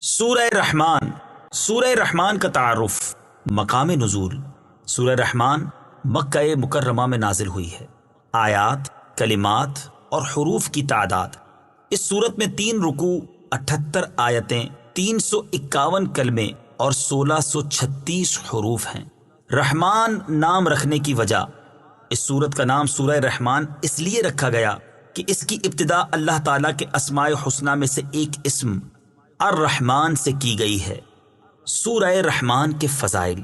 سورہ رحمان۔ سورہ رحمان کا تعارف، مقام نزول۔ سورہ رحمان مکہ مکرمہ میں نازل ہوئی ہے۔ آیات، کلمات اور حروف کی تعداد، اس سورت میں 3 رکوع، 78 آیتیں، 351 کلمے اور 1636 حروف ہیں۔ رحمان نام رکھنے کی وجہ، اس سورت کا نام سورہ رحمان اس لیے رکھا گیا کہ اس کی ابتدا اللہ تعالیٰ کے اسماء حسنہ میں سے ایک اسم الرحمن سے کی گئی ہے۔ سورہ رحمان کے فضائل،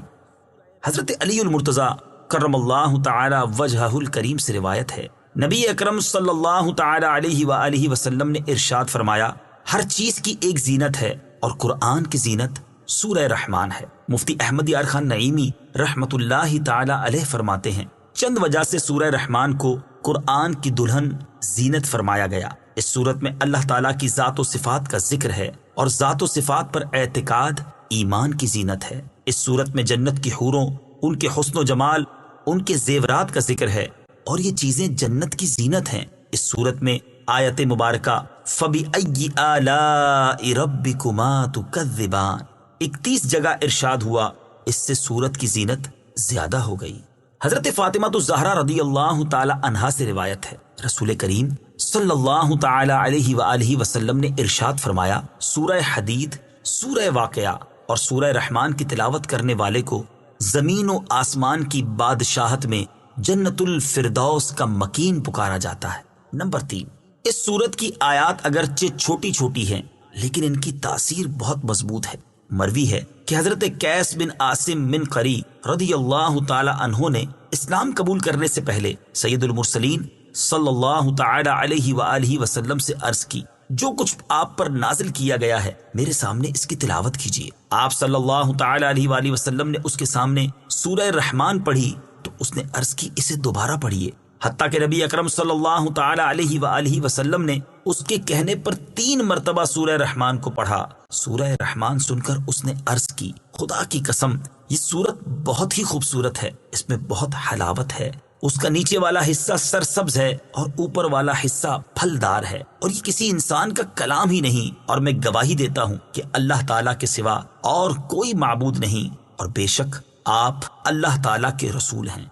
حضرت علی المرتضیٰ کرم اللہ تعالی وجہہ الکریم سے روایت ہے، نبی اکرم صلی اللہ تعالی علیہ وآلہ وسلم نے ارشاد فرمایا، ہر چیز کی ایک زینت ہے اور قرآن کی زینت سورہ رحمان ہے۔ مفتی احمد یار خان نعیمی رحمت اللہ تعالی علیہ فرماتے ہیں، چند وجہ سے سورہ رحمان کو قرآن کی دلہن زینت فرمایا گیا۔ اس صورت میں اللہ تعالیٰ کی ذات و صفات کا ذکر ہے اور ذات و صفات پر اعتقاد ایمان کی زینت ہے۔ اس صورت میں جنت کی حوروں، ان کے حسن و جمال، ان کے زیورات کا ذکر ہے اور یہ چیزیں جنت کی زینت ہیں۔ اس صورت میں آیت مبارکہ فَبِأَيِّ آلَاءِ رَبِّكُمَا تُكَذِّبَانِ 31 جگہ ارشاد ہوا، اس سے صورت کی زینت زیادہ ہو گئی۔ حضرت فاطمہ الزہرا رضی اللہ تعالی عنہا سے روایت ہے، رسول کریم صلی اللہ تعالی علیہ وآلہ وسلم نے ارشاد فرمایا، سورہ حدید، سورہ واقعہ اور سورہ رحمان کی تلاوت کرنے والے کو زمین و آسمان کی بادشاہت میں جنت الفردوس کا مکین پکارا جاتا ہے۔ نمبر 3، اس سورت کی آیات اگرچہ چھوٹی چھوٹی ہیں لیکن ان کی تاثیر بہت مضبوط ہے۔ مروی ہے کہ حضرت قیس بن عاصم من قری رضی اللہ تعالی عنہ نے اسلام قبول کرنے سے پہلے سید المرسلین صلی اللہ تعالی علیہ وآلہ وسلم سے عرض کی، جو کچھ آپ پر نازل کیا گیا ہے میرے سامنے اس کی تلاوت کیجیے۔ آپ صلی اللہ تعالی علیہ وآلہ وسلم نے اس کے سامنے سورہ رحمان پڑھی تو اس نے عرض کی، اسے دوبارہ پڑھیے، حتیٰ کہ نبی اکرم صلی اللہ تعالی علیہ وآلہ وسلم نے اس کے کہنے پر 3 مرتبہ سورہ رحمان کو پڑھا۔ سورہ رحمان سن کر اس نے عرض کی، خدا کی قسم یہ سورت بہت ہی خوبصورت ہے، اس میں بہت حلاوت ہے، اس کا نیچے والا حصہ سرسبز ہے اور اوپر والا حصہ پھلدار ہے، اور یہ کسی انسان کا کلام ہی نہیں، اور میں گواہی دیتا ہوں کہ اللہ تعالیٰ کے سوا اور کوئی معبود نہیں، اور بے شک آپ اللہ تعالیٰ کے رسول ہیں۔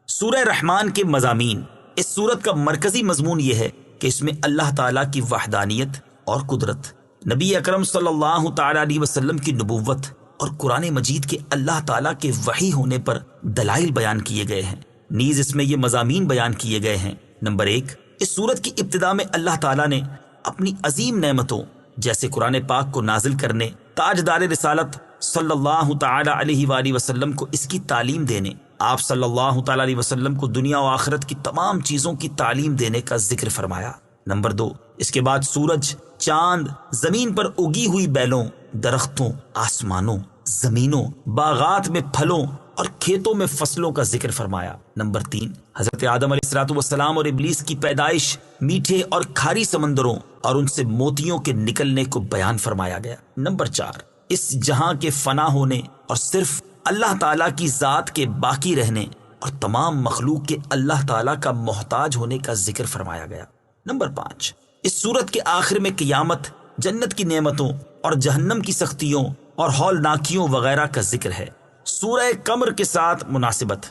سورہ رحمان کے مضامین، اس سورت کا مرکزی مضمون یہ ہے کہ اس میں اللہ تعالیٰ کی وحدانیت اور قدرت، نبی اکرم صلی اللہ تعالی علیہ وسلم کی نبوت اور قرآن مجید کے اللہ تعالیٰ کے وحی ہونے پر دلائل بیان کیے گئے ہیں۔ نیز اس میں یہ مضامین بیان کیے گئے ہیں۔ نمبر 1، اس سورت کی ابتدا میں اللہ تعالیٰ نے اپنی عظیم نعمتوں جیسے قرآن پاک کو نازل کرنے، تاجدار رسالت صلی اللہ تعالی علیہ وآلہ وسلم کو اس کی تعلیم دینے، آپ صلی اللہ تعالی علیہ وسلم کو دنیا و آخرت کی تمام چیزوں کی تعلیم دینے کا ذکر فرمایا۔ نمبر 2، اس کے بعد سورج، چاند، زمین پر اگی ہوئی بیلوں، درختوں، آسمانوں، زمینوں، باغات میں پھلوں اور کھیتوں میں فصلوں کا ذکر فرمایا۔ نمبر 3، حضرت آدم علیہ السلام اور ابلیس کی پیدائش، میٹھے اور کھاری سمندروں اور ان سے موتیوں کے نکلنے کو بیان فرمایا گیا۔ نمبر 4، اس جہاں کے فنا ہونے اور صرف اللہ تعالیٰ کی ذات کے باقی رہنے اور تمام مخلوق کے اللہ تعالیٰ کا محتاج ہونے کا ذکر فرمایا گیا۔ نمبر 5، اس سورت کے آخر میں قیامت، جنت کی نعمتوں اور جہنم کی سختیوں اور ہولناکیوں وغیرہ کا ذکر ہے۔ سورہ قمر کے ساتھ مناسبت،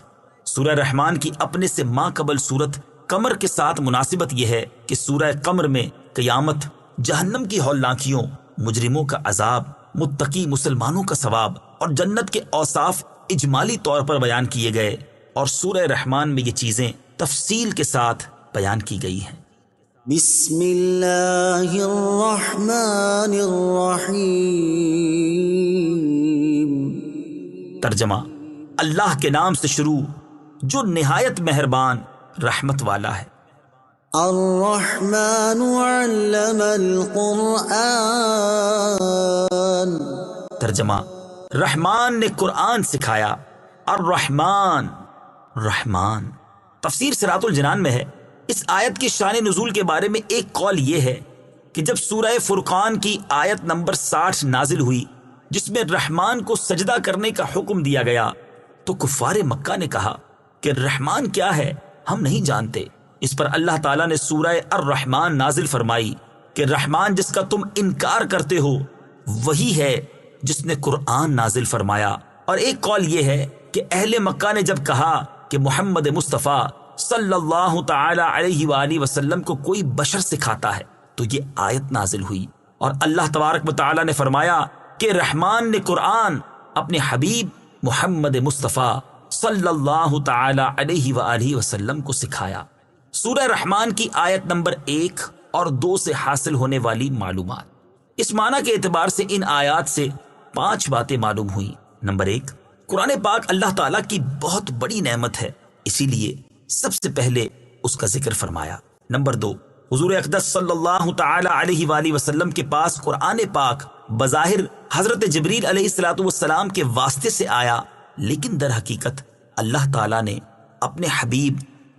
سورہ رحمان کی اپنے سے ماں قبل سورت قمر کے ساتھ مناسبت یہ ہے کہ سورہ قمر میں قیامت، جہنم کی ہولناکیوں، مجرموں کا عذاب، متقی مسلمانوں کا ثواب اور جنت کے اوصاف اجمالی طور پر بیان کیے گئے، اور سورہ رحمان میں یہ چیزیں تفصیل کے ساتھ بیان کی گئی ہیں۔ بسم اللہ الرحمن الرحیم۔ ترجمہ، اللہ کے نام سے شروع جو نہایت مہربان رحمت والا ہے۔ الرحمن علم القرآن۔ ترجمہ، رحمان نے قرآن سکھایا۔ الرحمن، رحمان۔ تفسیر صراط الجنان میں ہے، اس آیت کی شان نزول کے بارے میں ایک قول یہ ہے کہ جب سورہ فرقان کی آیت نمبر 60 نازل ہوئی جس میں رحمان کو سجدہ کرنے کا حکم دیا گیا تو کفار مکہ نے کہا کہ رحمان کیا ہے، ہم نہیں جانتے۔ اس پر اللہ تعالیٰ نے سورہ الرحمان نازل فرمائی کہ رحمان جس کا تم انکار کرتے ہو وہی ہے جس نے قرآن نازل فرمایا، اور ایک قول یہ ہے کہ اہل مکہ نے جب کہا کہ محمد مصطفیٰ صلی اللہ تعالی علیہ وآلہ وسلم کو کوئی بشر سکھاتا ہے تو یہ آیت نازل ہوئی، اور اللہ تبارک و تعالی نے فرمایا کہ رحمان نے قرآن اپنے حبیب محمد مصطفیٰ صلی اللہ تعالی علیہ وآلہ وسلم کو سکھایا۔ سورہ رحمان کی آیت نمبر 1 اور 2 سے حاصل ہونے والی معلومات۔ اس معنی کے اعتبار سے ان آیات سے 5 باتیں معلوم ہوئیں۔ نمبر 1، قرآن پاک اللہ تعالیٰ کی بہت بڑی نعمت ہے، اسی لیے سب سے پہلے اس کا ذکر فرمایا۔ نمبر 2، حضور اقدس صلی اللہ تعالی علیہ وآلہ وسلم کے پاس قرآن پاک بظاہر حضرت جبریل علیہ السلام کے واسطے سے آیا، لیکن در حقیقت اللہ تعالیٰ نے اپنے حبیب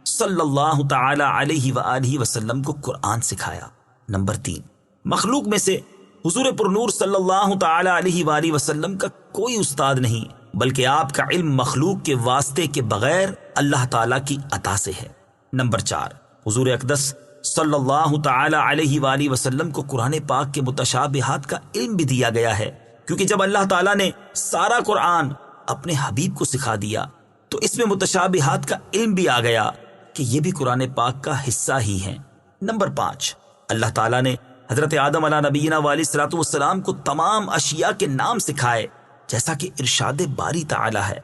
صلی اللہ تعالی علیہ وآلہ وسلم کو قرآن سکھایا۔ نمبر 3، مخلوق میں سے حضور پرنور صلی اللہ تعالی علیہ وآلہ وسلم کا کوئی استاد نہیں، بلکہ آپ کا علم مخلوق کے واسطے کے بغیر اللہ تعالیٰ کی عطا سے ہے۔ نمبر 4، حضور اقدس صلی اللہ تعالی علیہ وآلہ وسلم کو قرآن پاک کے متشابہات کا علم بھی دیا گیا ہے، کیونکہ جب اللہ تعالیٰ نے سارا قرآن اپنے حبیب کو سکھا دیا تو اس میں متشابہات کا علم بھی آ گیا کہ یہ بھی قرآن پاک کا حصہ ہی ہیں۔ نمبر 5، اللہ تعالیٰ نے حضرت آدم علیہ نبینا علیہ الصلوۃ والسلام کو تمام اشیاء کے نام سکھائے، جیسا کہ ارشاد باری تعالیٰ ہے،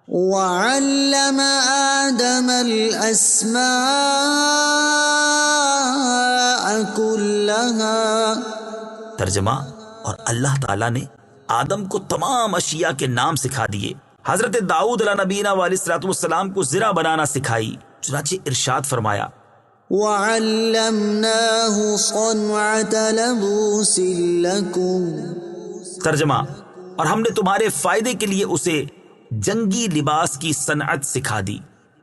وعلم آدم الأسماء كلها۔ ترجمہ، اور اللہ تعالیٰ نے آدم کو تمام اشیاء کے نام سکھا دیے۔ حضرت داؤد علیہ نبینا علیہ الصلوۃ والسلام کو زرہ بنانا سکھائی، چنانچہ ارشاد فرمایا، وعلمناه صنعة لبوس لكم۔ ترجمہ، اور ہم نے تمہارے فائدے کے لیے اسے جنگی لباس کی صنعت سکھا دی۔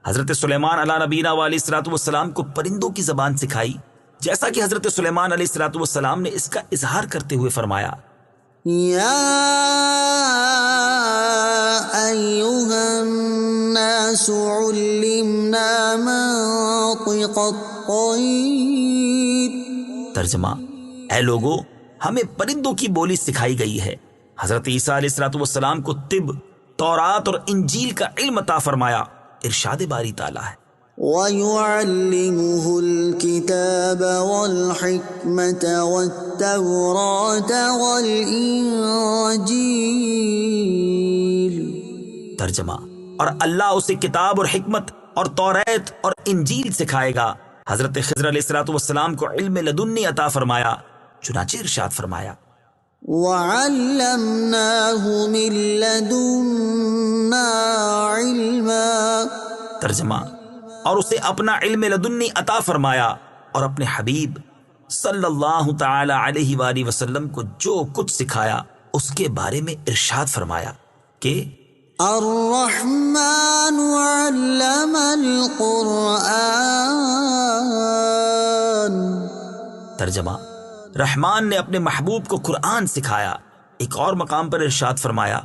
حضرت سلیمان علیہ نبینا علیہ الصلوۃ والسلام کو پرندوں کی زبان سکھائی، جیسا کہ حضرت سلیمان علیہ الصلوۃ والسلام نے اس کا اظہار کرتے ہوئے فرمایا، یا ایھا الناس علمنا منطق الطیر۔ ترجمہ، اے لوگو، ہمیں پرندوں کی بولی سکھائی گئی ہے۔ حضرت عیسیٰ علیہ الصلوۃ والسلام کو طب، تورات اور انجیل کا علم عطا فرمایا، ارشاد باری تعالیٰ ہے، وَيُعَلِّمُهُ الْكِتَابَ وَالْحِكْمَةَ وَالتَّوْرَاةَ وَالْإِنجِيلَ۔ ترجمہ، اور اللہ اسے کتاب اور حکمت اور توریت اور انجیل سکھائے گا۔ حضرت خضر علیہ الصلوۃ والسلام کو علم لدنی عطا فرمایا، چنانچہ ارشاد فرمایا، وَعَلَّمْنَاهُ مِن لَّدُنَّا عِلْمًا۔ ترجمہ، اور اسے اپنا علم لدنی عطا فرمایا، اور اپنے حبیب صلی اللہ تعالی علیہ وآلہ وسلم کو جو کچھ سکھایا اس کے بارے میں ارشاد فرمایا کہ الرحمن علم القرآن۔ ترجمہ، رحمان نے اپنے محبوب کو قرآن سکھایا۔ ایک اور مقام پر ارشاد فرمایا،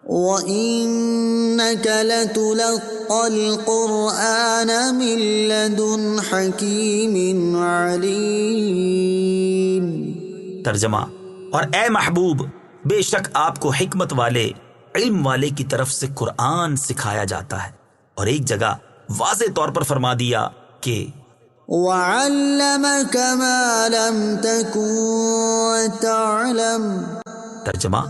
وَإِنَّكَ لَتُلَقَّى الْقُرْآنَ مِن لَّدُنْ حَكِيمٍ عَلِيمٍ۔ ترجمہ، اور اے محبوب، بے شک آپ کو حکمت والے، علم والے کی طرف سے قرآن سکھایا جاتا ہے۔ اور ایک جگہ واضح طور پر فرما دیا کہ وَعَلَّمَكَ مَا لَمْ تَكُن تَعْلَمُ۔ ترجمہ،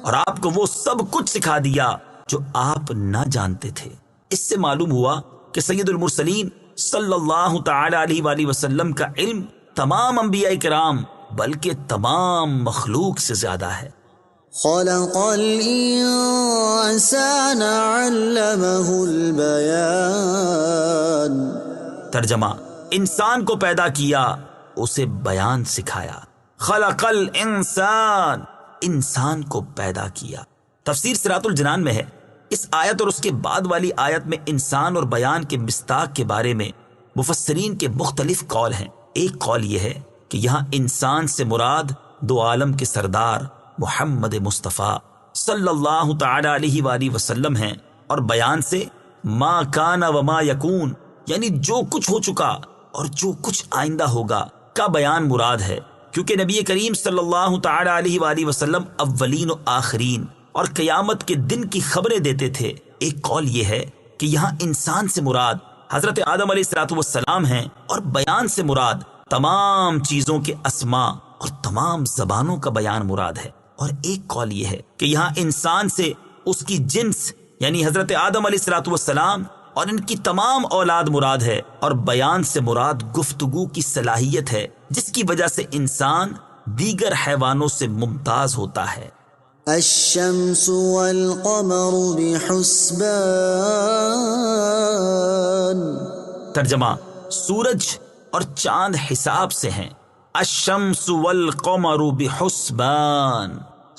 اور آپ کو وہ سب کچھ سکھا دیا جو آپ نہ جانتے تھے۔ اس سے معلوم ہوا کہ سید المرسلین صلی اللہ تعالی علیہ وآلہ وسلم کا علم تمام انبیاء کرام بلکہ تمام مخلوق سے زیادہ ہے۔ خلق الانسان علمہ البیان۔ ترجمہ، انسان کو پیدا کیا، اسے بیان سکھایا۔ خلق الانسان، انسان کو پیدا کیا۔ تفسیر صراط الجنان میں ہے، اس آیت اور اس کے بعد والی آیت میں انسان اور بیان کے مصداق کے بارے میں مفسرین کے مختلف قول ہیں۔ ایک قول یہ ہے کہ یہاں انسان سے مراد دو عالم کے سردار محمد مصطفیٰ صلی اللہ تعالی علیہ وآلہ وسلم ہیں، اور بیان سے ما کان و ما یکون، یعنی جو کچھ ہو چکا اور جو کچھ آئندہ ہوگا کا بیان مراد ہے، کیونکہ نبی کریم صلی اللہ تعالی علیہ وآلہ وسلم اولین و آخرین اور قیامت کے دن کی خبریں دیتے تھے۔ ایک قول یہ ہے کہ یہاں انسان سے مراد حضرت آدم علیہ السلام ہیں، اور بیان سے مراد تمام چیزوں کے اسماء اور تمام زبانوں کا بیان مراد ہے۔ اور ایک قول یہ ہے کہ یہاں انسان سے اس کی جنس یعنی حضرت آدم علیہ السلام اور ان کی تمام اولاد مراد ہے، اور بیان سے مراد گفتگو کی صلاحیت ہے، جس کی وجہ سے انسان دیگر حیوانوں سے ممتاز ہوتا ہے۔ الشمس والقمر بحسبان۔ ترجمہ: سورج اور چاند حساب سے ہیں۔ الشمس والقمر بحسبان،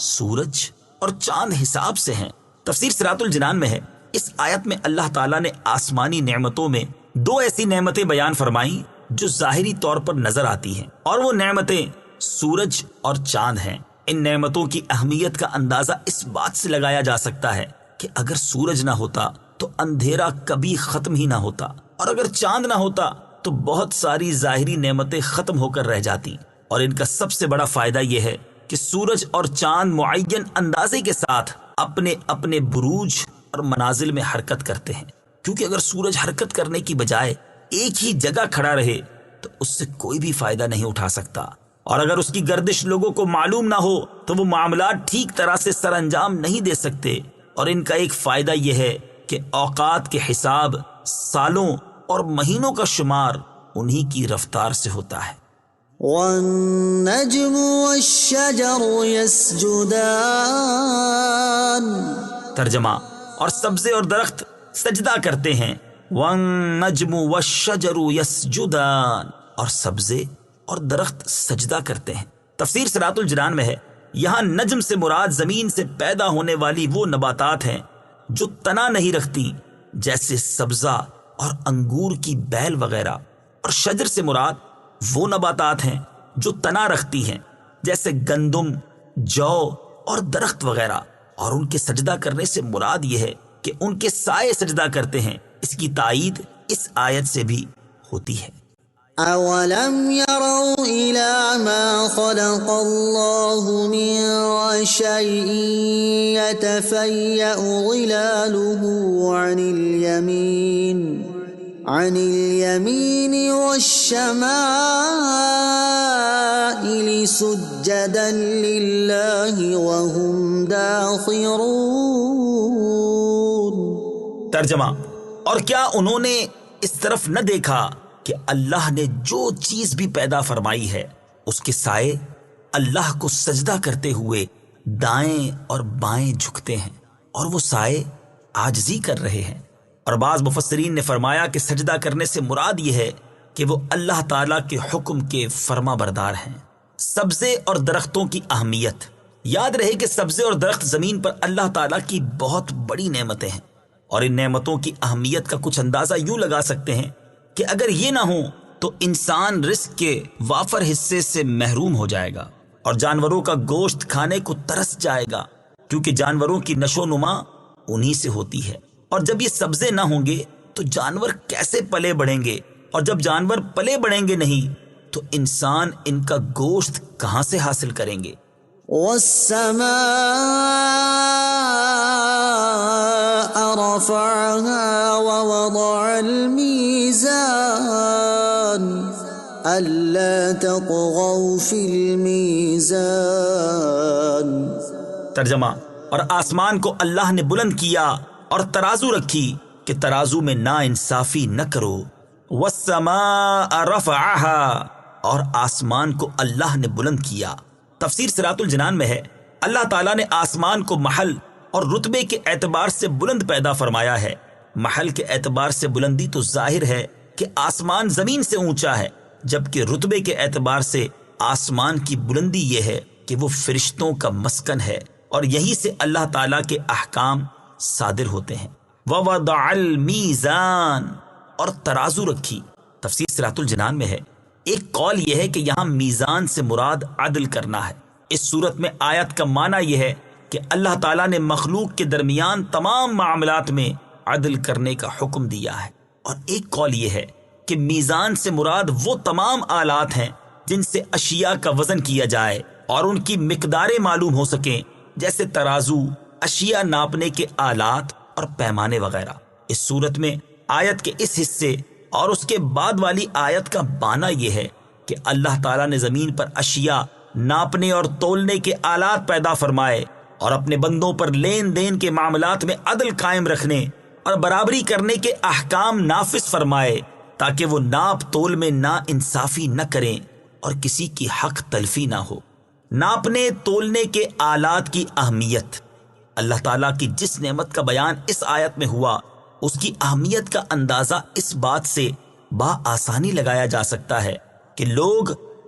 سورج اور چاند حساب سے ہیں۔ تفسیر صراط الجنان میں ہے، اس آیت میں اللہ تعالیٰ نے آسمانی نعمتوں میں دو ایسی نعمتیں بیان فرمائیں جو ظاہری طور پر نظر آتی ہیں، اور وہ نعمتیں سورج اور چاند ہیں۔ ان نعمتوں کی اہمیت کا اندازہ اس بات سے لگایا جا سکتا ہے کہ اگر سورج نہ ہوتا تو اندھیرا کبھی ختم ہی نہ ہوتا، اور اگر چاند نہ ہوتا تو بہت ساری ظاہری نعمتیں ختم ہو کر رہ جاتی۔ اور ان کا سب سے بڑا فائدہ یہ ہے کہ سورج اور چاند معین اندازے کے ساتھ اپنے اپنے بروج اور منازل میں حرکت کرتے ہیں، کیونکہ اگر سورج حرکت کرنے کی بجائے ایک ہی جگہ کھڑا رہے تو اس سے کوئی بھی فائدہ نہیں اٹھا سکتا، اور اگر اس کی گردش لوگوں کو معلوم نہ ہو تو وہ معاملات ٹھیک طرح سے سر انجام نہیں دے سکتے۔ اور ان کا ایک فائدہ یہ ہے کہ اوقات کے حساب، سالوں اور مہینوں کا شمار انہی کی رفتار سے ہوتا ہے۔ والنجم والشجر يسجدان۔ ترجمہ: اور سبزے اور درخت سجدہ کرتے ہیں۔ والنجم والشجر يسجدان، اور سبزے اور درخت سجدہ کرتے ہیں۔ تفسیر صراط الجنان میں ہے، یہاں نجم سے مراد زمین سے پیدا ہونے والی وہ نباتات ہیں جو تنا نہیں رکھتی، جیسے سبزہ اور انگور کی بیل وغیرہ، اور شجر سے مراد وہ نباتات ہیں جو تنا رکھتی ہیں، جیسے گندم، جو اور درخت وغیرہ۔ اور ان کے سجدہ کرنے سے مراد یہ ہے کہ ان کے سائے سجدہ کرتے ہیں۔ اس کی تائید اس آیت سے بھی ہوتی ہے۔ أَوَلَمْ يَرَوْا إِلَى مَا خَلَقَ اللَّهُ مِن شَيْءٍ يَتَفَيَّأُ ظِلَالُهُ عَنِ الْيَمِينِ وَالشَّمَائِلِ سُجَّدًا لِلَّهِ وَهُمْ دَاخِرُونَ۔ ترجمہ: اور کیا انہوں نے اس طرف نہ دیکھا کہ اللہ نے جو چیز بھی پیدا فرمائی ہے اس کے سائے اللہ کو سجدہ کرتے ہوئے دائیں اور بائیں جھکتے ہیں، اور وہ سائے عاجزی کر رہے ہیں۔ اور بعض مفسرین نے فرمایا کہ سجدہ کرنے سے مراد یہ ہے کہ وہ اللہ تعالیٰ کے حکم کے فرما بردار ہیں۔ سبزے اور درختوں کی اہمیت۔ یاد رہے کہ سبزے اور درخت زمین پر اللہ تعالیٰ کی بہت بڑی نعمتیں ہیں، اور ان نعمتوں کی اہمیت کا کچھ اندازہ یوں لگا سکتے ہیں کہ اگر یہ نہ ہو تو انسان رزق کے وافر حصے سے محروم ہو جائے گا، اور جانوروں کا گوشت کھانے کو ترس جائے گا، کیونکہ جانوروں کی نشو و نما انہی سے ہوتی ہے۔ اور جب یہ سبزے نہ ہوں گے تو جانور کیسے پلے بڑھیں گے، اور جب جانور پلے بڑھیں گے نہیں تو انسان ان کا گوشت کہاں سے حاصل کریں گے۔ والسماء رفعها ووضع الميزان ألا تطغوا في الميزان۔ ترجمہ: اور آسمان کو اللہ نے بلند کیا اور ترازو رکھی کہ ترازو میں نا انصافی نہ کرو۔ والسماء رفعها، اور آسمان کو اللہ نے بلند کیا۔ تفسیر صراط الجنان میں ہے، اللہ تعالیٰ نے آسمان کو محل اور رتبے کے اعتبار سے بلند پیدا فرمایا ہے۔ محل کے اعتبار سے بلندی تو ظاہر ہے کہ آسمان زمین سے اونچا ہے، جبکہ رتبے کے اعتبار سے آسمان کی بلندی یہ ہے کہ وہ فرشتوں کا مسکن ہے، اور یہی سے اللہ تعالیٰ کے احکام صادر ہوتے ہیں۔ وَوَضَعَ الْمِيزَانَ، اور ترازو رکھی۔ تفسیر صراط الجنان میں ہے، ایک قول یہ ہے کہ یہاں میزان سے مراد عدل کرنا ہے۔ اس صورت میں آیت کا معنی یہ ہے کہ اللہ تعالیٰ نے مخلوق کے درمیان تمام معاملات میں عدل کرنے کا حکم دیا ہے۔ اور ایک قول یہ ہے کہ میزان سے مراد وہ تمام آلات ہیں جن سے اشیاء کا وزن کیا جائے اور ان کی مقداریں معلوم ہو سکیں، جیسے ترازو، اشیاء ناپنے کے آلات اور پیمانے وغیرہ۔ اس صورت میں آیت کے اس حصے اور اس کے بعد والی آیت کا معنی یہ ہے کہ اللہ تعالیٰ نے زمین پر اشیاء ناپنے اور تولنے کے آلات پیدا فرمائے اور اپنے بندوں پر لین دین کے معاملات میں عدل قائم رکھنے اور برابری کرنے کے احکام نافذ فرمائے، تاکہ وہ ناپ تول میں نا انصافی نہ کریں اور کسی کی حق تلفی نہ ہو۔ ناپنے تولنے کے آلات کی اہمیت۔ اللہ تعالیٰ کی جس نعمت کا بیان اس آیت میں ہوا، اس کی اہمیت کا اندازہ اس بات سے بآسانی لگایا جا سکتا ہے کہ لوگ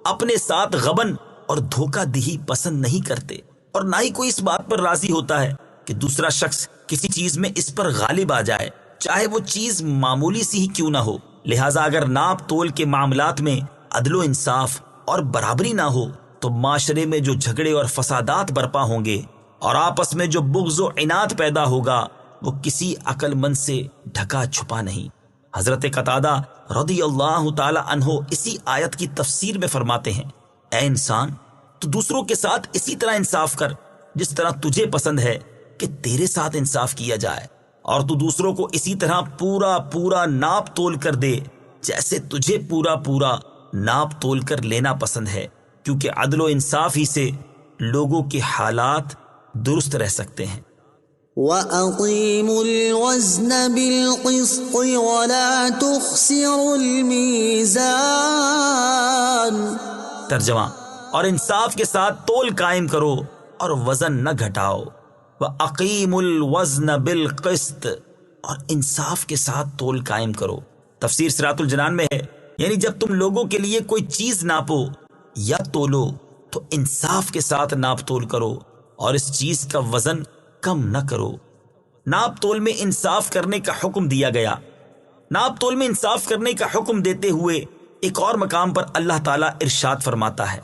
اپنے ساتھ غبن اور دھوکہ دہی پسند نہیں کرتے، اور نہ ہی کوئی اس بات پر راضی ہوتا ہے کہ دوسرا شخص کسی چیز میں اس پر غالب آ جائے، چاہے وہ چیز معمولی سی ہی کیوں نہ ہو۔ لہٰذا اگر ناپ تول کے معاملات میں عدل و انصاف اور برابری نہ ہو تو معاشرے میں جو جھگڑے اور فسادات برپا ہوں گے اور آپس میں جو بغض و عناد پیدا ہوگا، وہ کسی عقل مند سے ڈھکا چھپا نہیں۔ حضرت قتادہ رضی اللہ تعالی عنہ اسی آیت کی تفسیر میں فرماتے ہیں، اے انسان، تو دوسروں کے ساتھ اسی طرح انصاف کر جس طرح تجھے پسند ہے کہ تیرے ساتھ انصاف کیا جائے، اور تو دوسروں کو اسی طرح پورا پورا ناپ تول کر دے جیسے تجھے پورا پورا ناپ تول کر لینا پسند ہے، کیونکہ عدل و انصاف ہی سے لوگوں کے حالات درست رہ سکتے ہیں۔ وَأَقِيمُوا الْوَزْنَ بِالْقِسْطِ وَلَا تُخْسِرُوا الْمِيزَانَ۔ ترجمہ، اور انصاف کے ساتھ تول قائم کرو اور وزن نہ گھٹاؤ۔ وَأَقِيمُوا الْوَزْنَ بِالْقِسْطِ، اور انصاف کے ساتھ تول قائم کرو۔ تفسیر صراط الجنان میں ہے، یعنی جب تم لوگوں کے لیے کوئی چیز ناپو یا تولو تو انصاف کے ساتھ ناپ تول کرو اور اس چیز کا وزن کم نہ کرو۔ ناپ تول میں انصاف کرنے کا حکم دیا گیا۔ ناپ تول میں انصاف کرنے کا حکم دیتے ہوئے ایک اور مقام پر اللہ تعالیٰ ارشاد فرماتا ہے،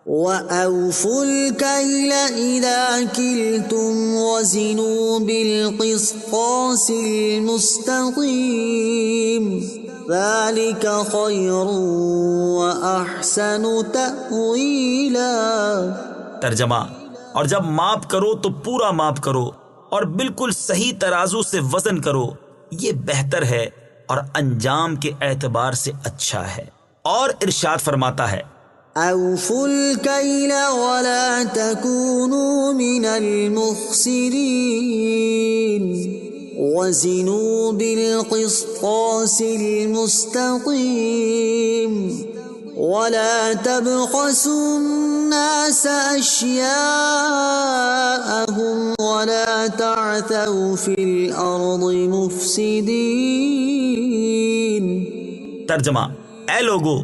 وَأَوْفُوا الْكَيْلَ إِذَا كِلْتُمْ وَزِنُوا بِالْقِسْطَاسِ الْمُسْتَقِيمِ ذَلِكَ خَيْرٌ وَأَحْسَنُ تَأْوِيلًا۔ ترجمہ، اور جب ماپ کرو تو پورا ماپ کرو اور بالکل صحیح ترازو سے وزن کرو، یہ بہتر ہے اور انجام کے اعتبار سے اچھا ہے۔ اور ارشاد فرماتا ہے، أَوْفُوا الْكَيْلَ وَلَا تَكُونُوا مِنَ الْمُخْسِرِينَ وَزِنُوا بِالْقِسْطَاسِ الْمُسْتَقِيمِ وَلَا تَبْخَسُوا النَّاسَ أَشْيَاءَهُمْ وَلَا تَعْثَوْا فِي الْأَرْضِ مُفْسِدِينَ۔ ترجمہ، اے لوگو،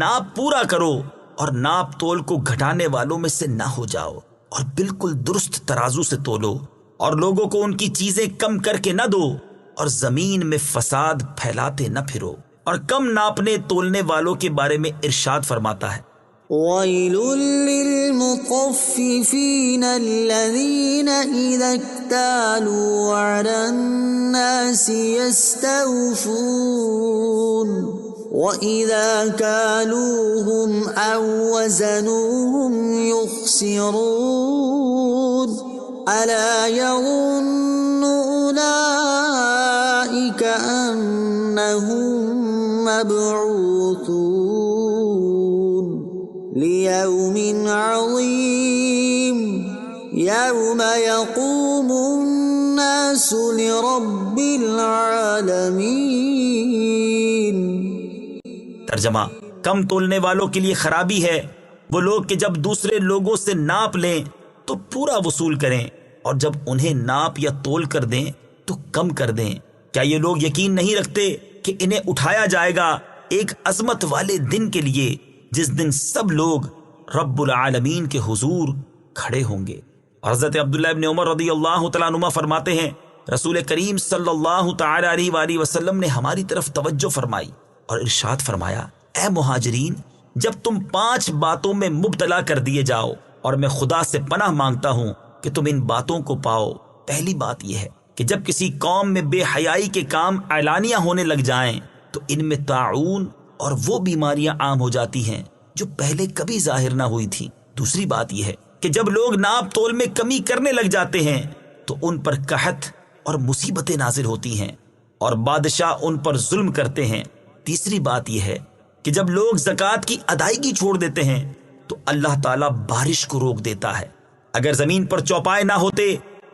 ناپ پورا کرو اور ناپ تول کو گھٹانے والوں میں سے نہ ہو جاؤ، اور بالکل درست ترازو سے تولو، اور لوگوں کو ان کی چیزیں کم کر کے نہ دو، اور زمین میں فساد پھیلاتے نہ پھرو۔ اور کم ناپنے تولنے والوں کے بارے میں ارشاد فرماتا ہے، وَيْلٌ لِّلْمُطَفِّفِينَ الَّذِينَ إِذَا اكْتَالُوا عَلَى النَّاسِ يَسْتَوْفُونَ وَإِذَا كَالُوهُمْ أَو وَّزَنُوهُمْ يُخْسِرُونَ أَلَا يَظُنُّ أُولَئِكَ أَنَّهُمْ مَبْعُوثُونَ لِيَوْمٍ عَظِيمٍ يَوْمَ يَقُومُ النَّاسُ لِرَبِّ الْعَالَمِينَ۔ ترجمہ، کم تولنے والوں کے لیے خرابی ہے وہ لوگ کہ جب دوسرے لوگوں سے ناپ لیں تو پورا وصول کریں، اور جب انہیں ناپ یا تول کر دیں تو کم کر دیں۔ کیا یہ لوگ یقین نہیں رکھتے کہ انہیں اٹھایا جائے گا ایک عظمت والے دن کے لیے، جس دن سب لوگ رب العالمین کے حضور کھڑے ہوں گے۔ اور حضرت عبداللہ ابن عمر رضی اللہ تعالیٰ عنہما فرماتے ہیں، رسول کریم صلی اللہ تعالی علیہ وآلہ وسلم نے ہماری طرف توجہ فرمائی اور ارشاد فرمایا، اے مہاجرین، جب تم 5 باتوں میں مبتلا کر دیے جاؤ، اور میں خدا سے پناہ مانگتا ہوں کہ تم ان باتوں کو پاؤ۔ پہلی بات یہ ہے کہ جب کسی قوم میں بے حیائی کے کام اعلانیہ ہونے لگ جائیں تو ان میں طاعون اور وہ بیماریاں عام ہو جاتی ہیں جو پہلے کبھی ظاہر نہ ہوئی تھی۔ دوسری بات یہ ہے کہ جب لوگ ناپ تول میں کمی کرنے لگ جاتے ہیں تو ان پر قحط اور مصیبتیں نازل ہوتی ہیں اور بادشاہ ان پر ظلم کرتے ہیں۔ تیسری بات یہ ہے کہ جب لوگ زکوٰۃ کی ادائیگی چھوڑ دیتے ہیں تو اللہ تعالیٰ بارش کو روک دیتا ہے۔ اگر زمین پر چوپائے نہ ہوتے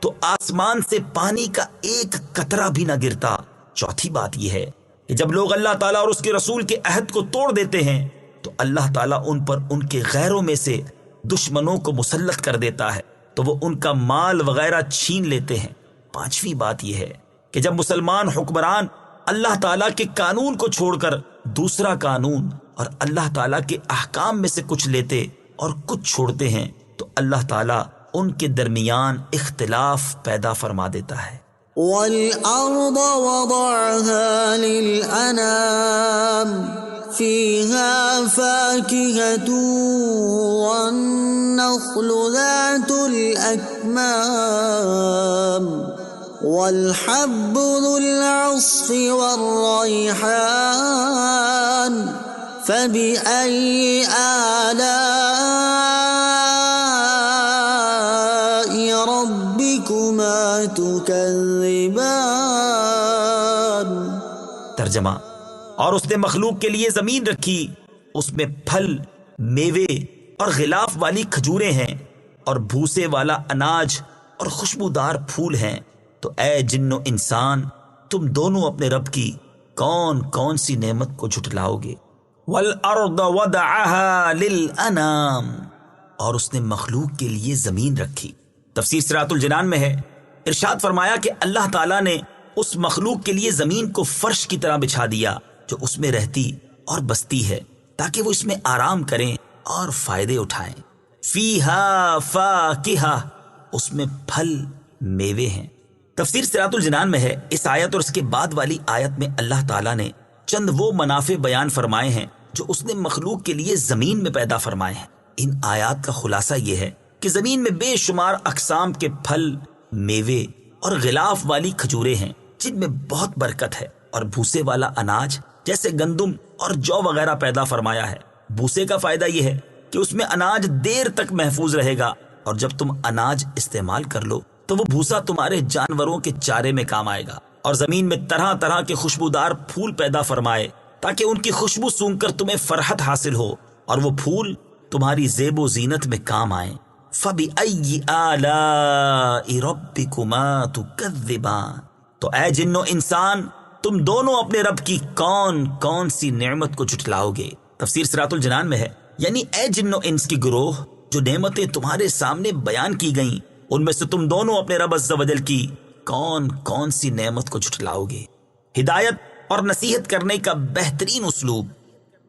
تو آسمان سے پانی کا ایک قطرہ بھی نہ گرتا۔ چوتھی بات یہ ہے کہ جب لوگ اللہ تعالیٰ اور اس کے رسول کے عہد کو توڑ دیتے ہیں تو اللہ تعالیٰ ان پر ان کے غیروں میں سے دشمنوں کو مسلط کر دیتا ہے تو وہ ان کا مال وغیرہ چھین لیتے ہیں۔ پانچویں بات یہ ہے کہ جب مسلمان حکمران اللہ تعالیٰ کے قانون کو چھوڑ کر دوسرا قانون اور اللہ تعالیٰ کے احکام میں سے کچھ لیتے اور کچھ چھوڑتے ہیں تو اللہ تعالیٰ ان کے درمیان اختلاف پیدا فرما دیتا ہے۔ وَالْأَرْضَ وَضَعَهَا لِلْأَنَامِ فِيهَا فَاكِهَةٌ وَالنَّخْلُ ذَاتُ الْأَكْمَامِ وَالْحَبُّ ذُو الْعَصْفِ وَالرَّيْحَانُ فَبِأَيِّ آلَاءِ رَبِّكُمَا تُكَذِّبَانِ۔ ترجمہ: اور اس نے مخلوق کے لیے زمین رکھی، اس میں پھل، میوے اور غلاف والی کھجوریں ہیں اور بھوسے والا اناج اور خوشبودار پھول ہیں، تو اے جن و انسان تم دونوں اپنے رب کی کون کون سی نعمت کو جھٹلاؤ گے۔ وَالْأَرْضَ وَضَعَهَا لِلْأَنَامِ، اور اس نے مخلوق کے لیے زمین رکھی۔ تفسیر صراط الجنان میں ہے، ارشاد فرمایا کہ اللہ تعالیٰ نے اس مخلوق کے لیے زمین کو فرش کی طرح بچھا دیا جو اس میں رہتی اور بستی ہے تاکہ وہ اس میں آرام کریں اور فائدے اٹھائیں۔ فیہا فاکہہ، اس میں پھل میوے ہیں۔ تفسیر صراط الجنان میں ہے، اس آیت اور اس کے بعد والی آیت میں اللہ تعالیٰ نے چند وہ منافع بیان فرمائے ہیں جو اس نے مخلوق کے لیے زمین میں پیدا فرمائے ہیں۔ ان آیات کا خلاصہ یہ ہے کہ زمین میں بے شمار اقسام کے پھل، میوے اور غلاف والی کھجوریں ہیں جن میں بہت برکت ہے، اور بھوسے والا اناج جیسے گندم اور جو وغیرہ پیدا فرمایا ہے۔ بھوسے کا فائدہ یہ ہے کہ اس میں اناج دیر تک محفوظ رہے گا، اور جب تم اناج استعمال کر لو تو وہ بھوسا تمہارے جانوروں کے چارے میں کام آئے گا۔ اور زمین میں طرح طرح کے خوشبودار پھول پیدا فرمائے تاکہ ان کی خوشبو سونگھ کر تمہیں فرحت حاصل ہو، اور وہ پھول تمہاری زیب و زینت میں کام آئیں۔ فَبِأَيِّ آلَاءِ رَبِّكُمَا تُكَذِّبَانِ، تو اے جن و انسان تم دونوں اپنے رب کی کون کون سی نعمت کو جھٹلاؤ گے۔ تفسیر صراط الجنان میں ہے، یعنی اے جن و انس کی گروہ، جو نعمتیں تمہارے سامنے بیان کی گئیں ان میں سے تم دونوں اپنے رب عز و جل کی کون کون سی نعمت کو جھٹلاؤ گے۔ ہدایت اور نصیحت کرنے کا بہترین اسلوب۔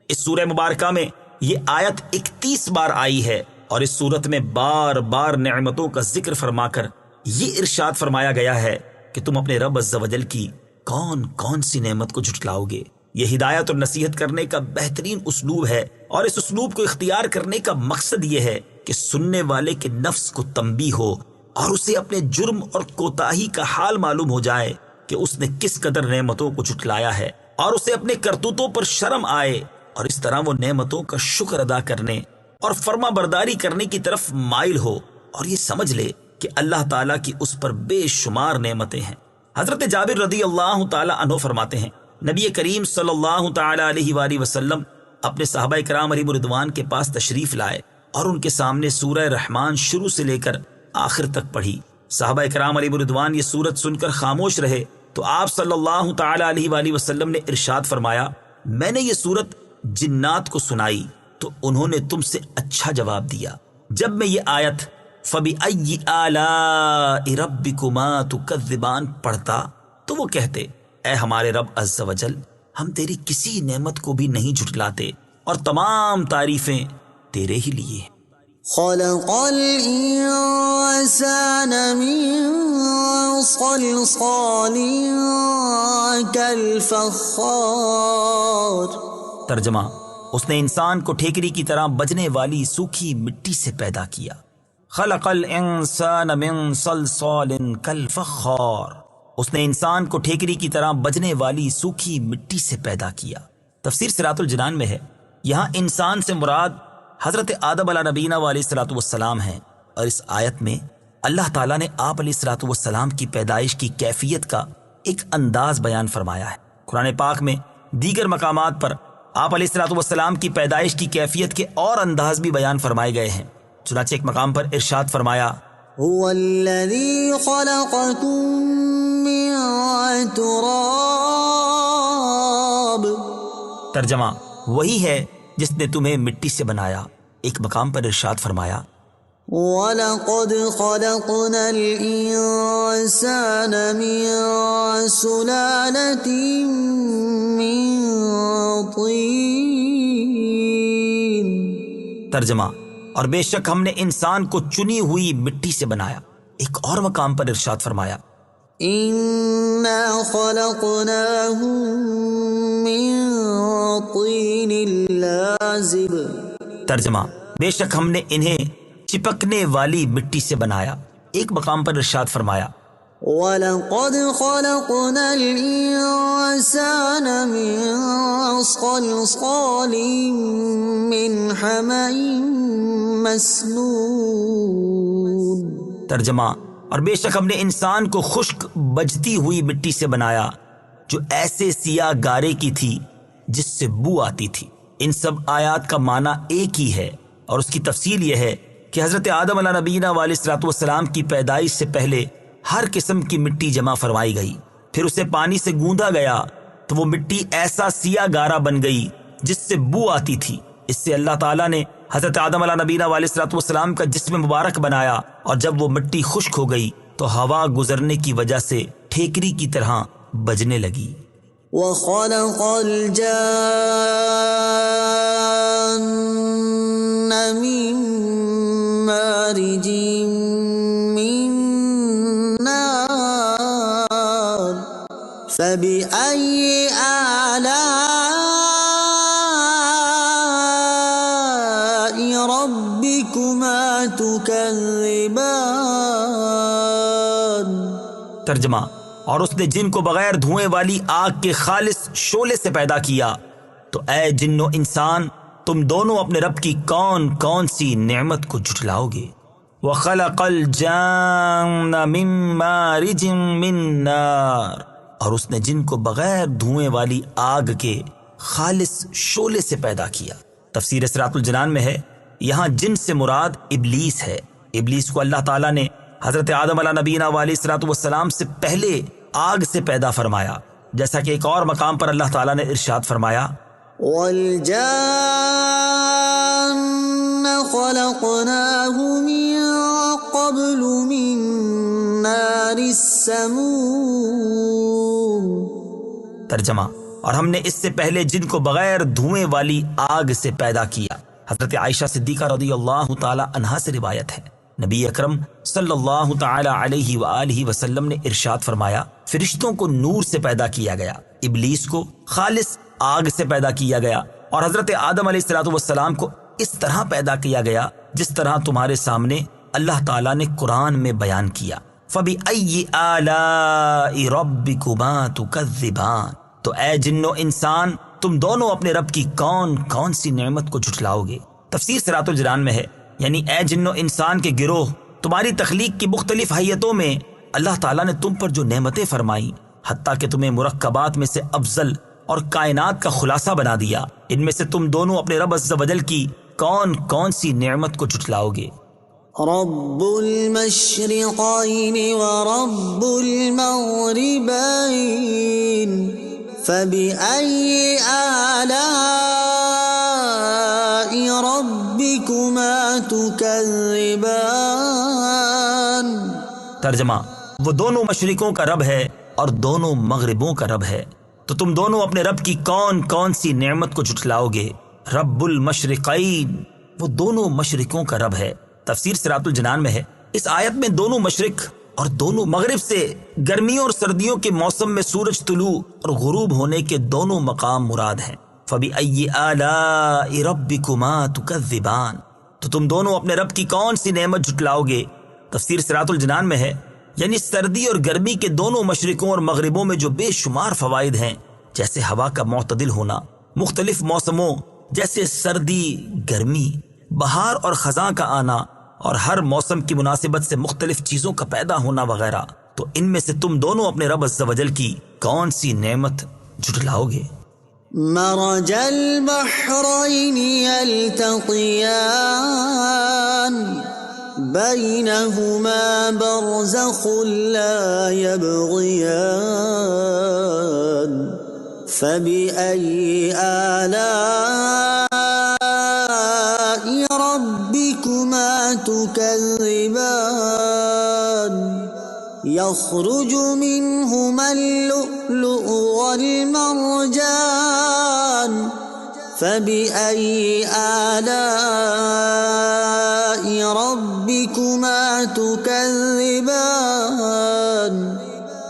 اس سورہ مبارکہ میں یہ آیت 31 بار آئی ہے، اور اس صورت میں بار بار نعمتوں کا ذکر فرما کر یہ ارشاد فرمایا گیا ہے کہ تم اپنے رب عز و جل کی کون کون سی نعمت کو جھٹلاؤ گے۔ یہ ہدایت اور نصیحت کرنے کا بہترین اسلوب ہے، اور اس اسلوب کو اختیار کرنے کا مقصد یہ ہے کہ سننے والے کے نفس کو تنبیہ ہو اور اسے اپنے جرم اور کوتاہی کا حال معلوم ہو جائے کہ اس نے کس قدر نعمتوں کو جھٹلایا ہے، اور اسے اپنے کرتوتوں پر شرم آئے، اور اس طرح وہ نعمتوں کا شکر ادا کرنے اور فرما برداری کرنے کی طرف مائل ہو، اور یہ سمجھ لے کہ اللہ تعالیٰ کی اس پر بے شمار نعمتیں ہیں۔ حضرت جابر رضی اللہ تعالیٰ عنہ فرماتے ہیں، نبی کریم صلی اللہ تعالیٰ علیہ وآلہ وسلم اپنے صحابہ کرام علیہم رضوان کے پاس تشریف لائے اور ان کے سامنے سورہ رحمان شروع سے لے کر آخر تک پڑھی۔ صحابہ کرام علیہم رضوان یہ سورت سن کر خاموش رہے تو آپ صلی اللہ تعالیٰ علیہ وآلہ وسلم نے ارشاد فرمایا، میں نے یہ سورت جنات کو سنائی تو انہوں نے تم سے اچھا جواب دیا۔ جب میں یہ آیت فَبِأَيِّ آلَاءِ رَبِّكُمَا تُكَذِّبَانِ پڑھتا تو وہ کہتے، اے ہمارے رب عز و جل، ہم تیری کسی نعمت کو بھی نہیں جھٹلاتے، اور تمام تعریفیں تیرے ہی لیے ہیں۔ خلق الانسان من صلصال كالفخار۔ ترجمہ: اس نے انسان کو ٹھیکری کی طرح بجنے والی سوکھی مٹی سے پیدا کیا۔ خلق الانسان من صلصال كالفخار، اس نے انسان کو ٹھیکری کی طرح بجنے والی سوکھی مٹی سے پیدا کیا۔ تفسیر صراط الجنان میں ہے، یہاں انسان سے مراد حضرت آدم علیہ نبینا علیہ الصلوۃ والسلام ہیں، اور اس آیت میں اللہ تعالیٰ نے آپ علیہ الصلوۃ والسلام کی پیدائش کی کیفیت کا ایک انداز بیان فرمایا ہے۔ قرآن پاک میں دیگر مقامات پر آپ علیہ الصلوۃ والسلام کی پیدائش کی کیفیت کے اور انداز بھی بیان فرمائے گئے ہیں۔ چنانچہ ایک مقام پر ارشاد فرمایا، هو الذي خلقكم من تراب، ترجمہ وہی ہے جس نے تمہیں مٹی سے بنایا۔ ایک مقام پر ارشاد فرمایا، وَلَقَدْ خَلَقْنَا الْإِنسَانَ مِن سُلَالَةٍ مِّن طِينٍ۔ ترجمہ اور بے شک ہم نے انسان کو چنی ہوئی مٹی سے بنایا۔ ایک اور مقام پر ارشاد فرمایا، إِنَّا خَلَقْنَاهُم مِّن طِينٍ لَازِبٍ۔ ترجمہ بے شک ہم نے انہیں چپکنے والی مٹی سے بنایا۔ ایک مقام پر ارشاد فرمایا، وَلَقَدْ خَلَقْنَا الْإِنسَانَ مِن صَلْصَالٍ مِّنْ حَمَإٍ مَّسْنُونٍ۔ ترجمہ اور بے شک ہم نے انسان کو خشک بجتی ہوئی مٹی سے بنایا جو ایسے سیاہ گارے کی تھی جس سے بو آتی تھی۔ ان سب آیات کا معنی ایک ہی ہے، اور اس کی تفصیل یہ ہے کہ حضرت آدم علیہ نبینا علیہ الصلوۃ والسلام کی پیدائش سے پہلے ہر قسم کی مٹی جمع فرمائی گئی، پھر اسے پانی سے گوندا گیا تو وہ مٹی ایسا سیاہ گارا بن گئی جس سے بو آتی تھی۔ اس سے اللہ تعالیٰ نے حضرت آدم علیہ نبینا علیہ الصلوۃ والسلام کا جسم مبارک بنایا، اور جب وہ مٹی خشک ہو گئی تو ہوا گزرنے کی وجہ سے ٹھیکری کی طرح بجنے لگی۔ وَخَلَقَ الْجَانَّ مِن مَّارِجٍ مِّن نَّارٍ فَبِأَيِّ آلَاءِ رَبِّكُمَا تُكَذِّبَانِ۔ ترجمہ اور اس نے جن کو بغیر دھوئیں والی آگ کے خالص شعلے سے پیدا کیا، تو اے جن و انسان تم دونوں اپنے رب کی کون کون سی نعمت کو جھٹلاؤ گے۔ وَخَلَقَ الْجَانَّ مِن مَّارِجٍ مِّن نَّارٍ، اور اس نے جن کو بغیر دھوئیں والی آگ کے خالص شعلے سے پیدا کیا۔ تفسیر اسراۃ الجنان میں ہے، یہاں جن سے مراد ابلیس ہے۔ ابلیس کو اللہ تعالیٰ نے حضرت آدم علیہ نبینا علیہ الصلوۃ والسلام سے پہلے آگ سے پیدا فرمایا، جیسا کہ ایک اور مقام پر اللہ تعالیٰ نے ارشاد فرمایا، وَالْجَانَّ خَلَقْنَاهُ مِن قَبْلُ مِن نَّارِ السَّمُومِ۔ ترجمہ اور ہم نے اس سے پہلے جن کو بغیر دھوئیں والی آگ سے پیدا کیا۔ حضرت عائشہ صدیقہ رضی اللہ تعالی عنہا سے روایت ہے، نبی اکرم صلی اللہ تعالی علیہ وآلہ وسلم نے ارشاد فرمایا، فرشتوں کو نور سے پیدا کیا گیا، ابلیس کو خالص آگ سے پیدا کیا گیا، اور حضرت آدم علیہ الصلوۃ والسلام کو اس طرح پیدا کیا گیا جس طرح تمہارے سامنے اللہ تعالیٰ نے قرآن میں بیان کیا۔ فَبِأَيِّ آلَاءِ رَبِّكُمَا تُكَذِّبَانِ، تو اے جن و انسان تم دونوں اپنے رب کی کون کون سی نعمت کو جھٹلاؤ گے۔ تفسیر صراط الجنان میں ہے، یعنی اے جن و انسان کے گروہ، تمہاری تخلیق کی مختلف حیتوں میں اللہ تعالیٰ نے تم پر جو نعمتیں فرمائیں، حتیٰ کہ تمہیں مرکبات میں سے افضل اور کائنات کا خلاصہ بنا دیا، ان میں سے تم دونوں اپنے رب عز و جل کی کون کون سی نعمت کو جھٹلاؤ گے۔ رب المشرقين ورب المغربين فبأي آلاء ربكما تكذبان۔ ترجمہ وہ دونوں مشرقوں کا رب ہے اور دونوں مغربوں کا رب ہے، تو تم دونوں اپنے رب کی کون کون سی نعمت کو جھٹلاؤ گے۔ رب المشرقین، وہ دونوں مشرقوں کا رب ہے۔ تفسیر صراط الجنان میں ہے، اس آیت میں دونوں مشرق اور دونوں مغرب سے گرمیوں اور سردیوں کے موسم میں سورج طلوع اور غروب ہونے کے دونوں مقام مراد ہیں۔ فَبِأَيِّ آلَاءِ رَبِّكُمَا تُكَذِّبَانِ، تو تم دونوں اپنے رب کی کون سی نعمت جھٹلاؤ گے۔ تفسیر صراط الجنان میں ہے، یعنی سردی اور گرمی کے دونوں مشرقوں اور مغربوں میں جو بے شمار فوائد ہیں، جیسے ہوا کا معتدل ہونا، مختلف موسموں جیسے سردی، گرمی، بہار اور خزاں کا آنا اور ہر موسم کی مناسبت سے مختلف چیزوں کا پیدا ہونا وغیرہ، تو ان میں سے تم دونوں اپنے رب عز و جل کی کون سی نعمت جھٹلاؤ گے؟ مرج البحرين يلتقيان بينهما برزخ لا يبغيان فبأي آلاء ربكما تكذبان يخرج منهما اللؤلؤ والمرجان فبأي آلاء ربكما تكذبان۔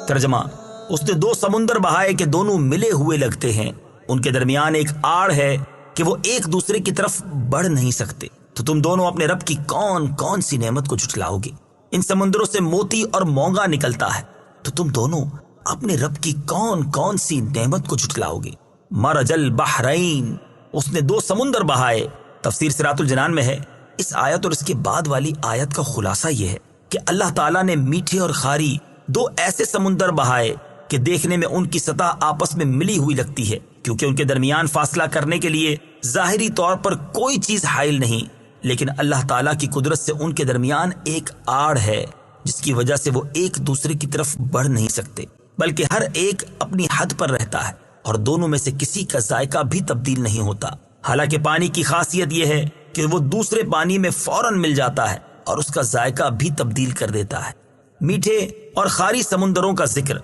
ترجمہ: اس نے دو سمندر بہائے کہ دونوں ملے ہوئے لگتے ہیں، ان کے درمیان ایک آڑ ہے کہ وہ ایک دوسرے کی طرف بڑھ نہیں سکتے، تو تم دونوں اپنے رب کی کون کون سی نعمت کو جھٹلاؤ گے؟ ان سمندروں سے موتی اور مونگا نکلتا ہے، تو تم دونوں اپنے رب کی کون کون سی نعمت کو جھٹلاؤ گے؟ مرج البحرین، اس نے دو سمندر بہائے۔ تفسیر صراط الجنان میں ہے، اس آیت اور اس کے بعد والی آیت کا خلاصہ یہ ہے کہ اللہ تعالیٰ نے میٹھے اور خاری دو ایسے سمندر بہائے کہ دیکھنے میں ان کی سطح آپس میں ملی ہوئی لگتی ہے، کیونکہ ان کے درمیان فاصلہ کرنے کے لیے ظاہری طور پر کوئی چیز حائل نہیں، لیکن اللہ تعالیٰ کی قدرت سے ان کے درمیان ایک آڑ ہے جس کی وجہ سے وہ ایک دوسرے کی طرف بڑھ نہیں سکتے، بلکہ ہر ایک اپنی حد پر رہتا ہے اور دونوں میں سے کسی کا ذائقہ بھی تبدیل نہیں ہوتا۔ حالانکہ پانی کی خاصیت یہ ہے کہ وہ دوسرے پانی میں فوراً مل جاتا ہے اور اس کا ذائقہ بھی تبدیل کر دیتا ہے۔ میٹھے اور خاری سمندروں کا ذکر،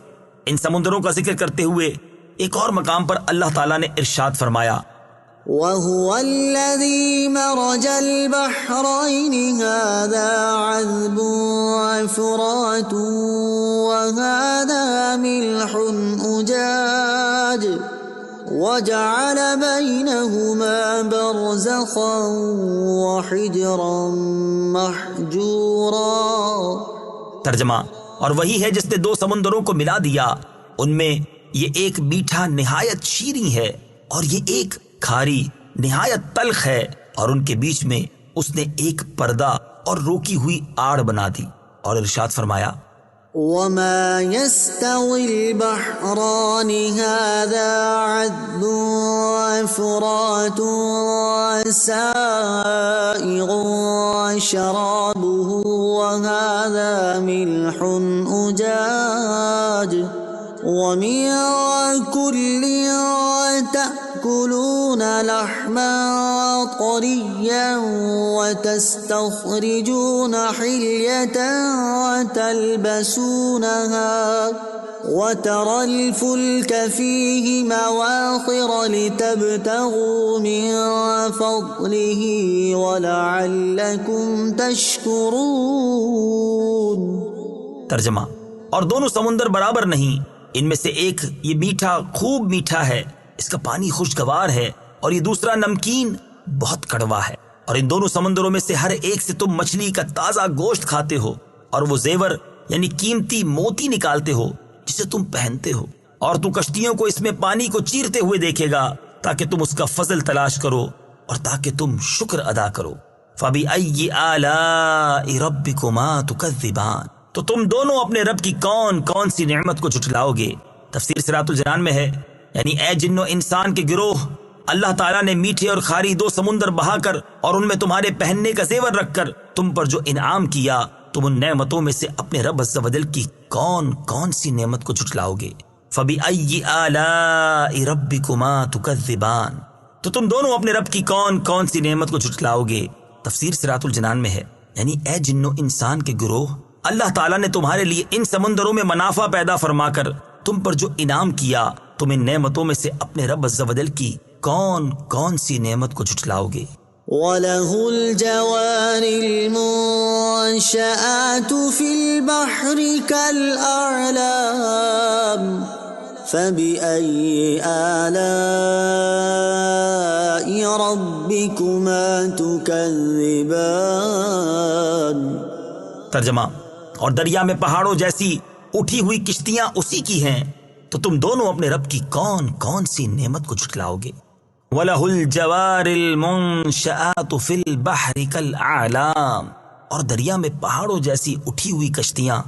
ان سمندروں کا ذکر کرتے ہوئے ایک اور مقام پر اللہ تعالیٰ نے ارشاد فرمایا، وَهُوَ الَّذِي مَرَجَ الْبَحْرَيْنِ هَذَا عَذْبٌ فُرَاتٌ وَهَذَا مِلْحٌ أُجَاجٌ وَجَعَلَ بَيْنَهُمَا بَرْزَخًا وَحِجْرًا مَحْجُورًا۔ ترجمہ: اور وہی ہے جس نے دو سمندروں کو ملا دیا، ان میں یہ ایک میٹھا نہایت شیریں ہے اور یہ ایک کھاری نہایت تلخ ہے، اور ان کے بیچ میں اس نے ایک پردہ اور روکی ہوئی آڑ بنا دی، اور ارشاد فرمایا، وَمَا يَسْتَوِي الْبَحْرَانِ هَذَا عَذْبٌ فُرَاتٌ سَائِغٌ شَرَابُهُ وَهَذَا مِلْحٌ أُجَاجٌ وَمِن كُلٍّ تَأْكُلُونَ لَحْمًا طَرِيًّا وَتَسْتَخْرِجُونَ حِلْيَةً تَلْبَسُونَهَا وَتَرَى الْفُلْكَ فِيهِ مَوَاخِرَ لِتَبْتَغُوا مِن فَضْلِهِ وَلَعَلَّكُمْ تَشْكُرُونَ۔ ترجمہ: اور دونوں سمندر برابر نہیں، ان میں سے ایک یہ میٹھا خوب میٹھا ہے، اس کا پانی خوشگوار ہے، اور یہ دوسرا نمکین بہت کڑوا ہے، اور ان دونوں سمندروں میں سے ہر ایک سے تم مچھلی کا تازہ گوشت کھاتے ہو، اور وہ زیور یعنی قیمتی موتی نکالتے ہو جسے تم پہنتے ہو، اور تو کشتیوں کو اس میں پانی کو چیرتے ہوئے دیکھے گا تاکہ تم اس کا فضل تلاش کرو اور تاکہ تم شکر ادا کرو۔ فَبِأَيِّ آلَاءِ رَبِّكُمَا تُكَذِّبَانِ، تو تم دونوں اپنے رب کی کون کون سی نعمت کو جھٹلاؤ گے؟ تفسیر صراط الجنان میں ہے، یعنی اے جن و انسان کے گروہ، اللہ تعالیٰ نے میٹھے اور خاری دو سمندر بہا کر اور ان میں تمہارے پہننے کا زیور رکھ کر تم پر جو انعام کیا، تم ان نعمتوں میں سے اپنے رب عز و جل کی کون کون سی نعمت کو جھٹلاؤ گے؟ فَبِأَيِّ آلَاءِ رَبِّكُمَا تُكَذِّبَانِ، تو تم دونوں اپنے رب کی کون کون سی نعمت کو جھٹلاؤ گے؟ تفسیر صراط الجنان میں ہے، یعنی اے جن و انسان کے گروہ، اللہ تعالیٰ نے تمہارے لیے ان سمندروں میں منافع پیدا فرما کر تم پر جو انعام کیا، تم ان نعمتوں میں سے اپنے رب عز و جل کی کون کون سی نعمت کو جھٹلاؤ گے؟ وَلَهُ الْجَوَارِ الْمُنشَآتُ فِي الْبَحْرِ كَالْأَعْلَامِ فَبِأَيِّ آلَاءِ رَبِّكُمَا تُكَذِّبَانِ۔ ترجمہ: اور دریا میں پہاڑوں جیسی اٹھی ہوئی کشتیاں اسی کی ہیں، تو تم دونوں اپنے رب کی کون کون سی نعمت کو جھٹلاؤ گے؟ وَلَهُ الْجَوَارِ الْمُنشَآتُ فِي الْبَحْرِ كَالْأَعْلَامِ، اور دریا میں پہاڑوں جیسی اٹھی ہوئی کشتیاں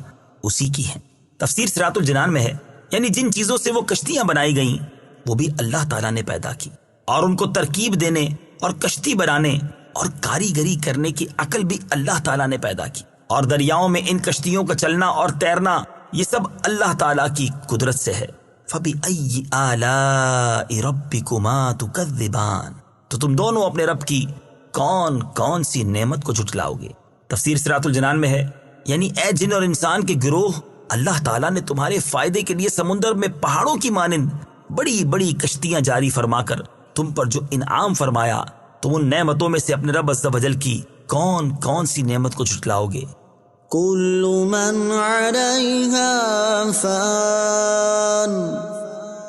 اسی کی ہیں۔ تفسیر صراط الجنان میں ہے یعنی جن چیزوں سے وہ کشتیاں بنائی گئیں وہ بھی اللہ تعالیٰ نے پیدا کی، اور ان کو ترکیب دینے اور کشتی بنانے اور کاریگری کرنے کی عقل بھی اللہ تعالیٰ نے پیدا کی، اور دریاؤں میں ان کشتیوں کا چلنا اور تیرنا یہ سب اللہ تعالیٰ کی قدرت سے ہے۔ فَبِأَيِّ آلَاءِ رَبِّكُمَا تُكَذِّبَانِ، تو تم دونوں اپنے رب کی کون کون سی نعمت کو جھٹلاؤ گے۔ تفسیر صراط الجنان میں ہے یعنی اے جن اور انسان کے گروہ، اللہ تعالیٰ نے تمہارے فائدے کے لیے سمندر میں پہاڑوں کی مانند بڑی بڑی کشتیاں جاری فرما کر تم پر جو انعام فرمایا، تو ان نعمتوں میں سے اپنے رب عز و جل کی کون کون سی نعمت کو جھٹلاؤ گے؟ كل من عليها فان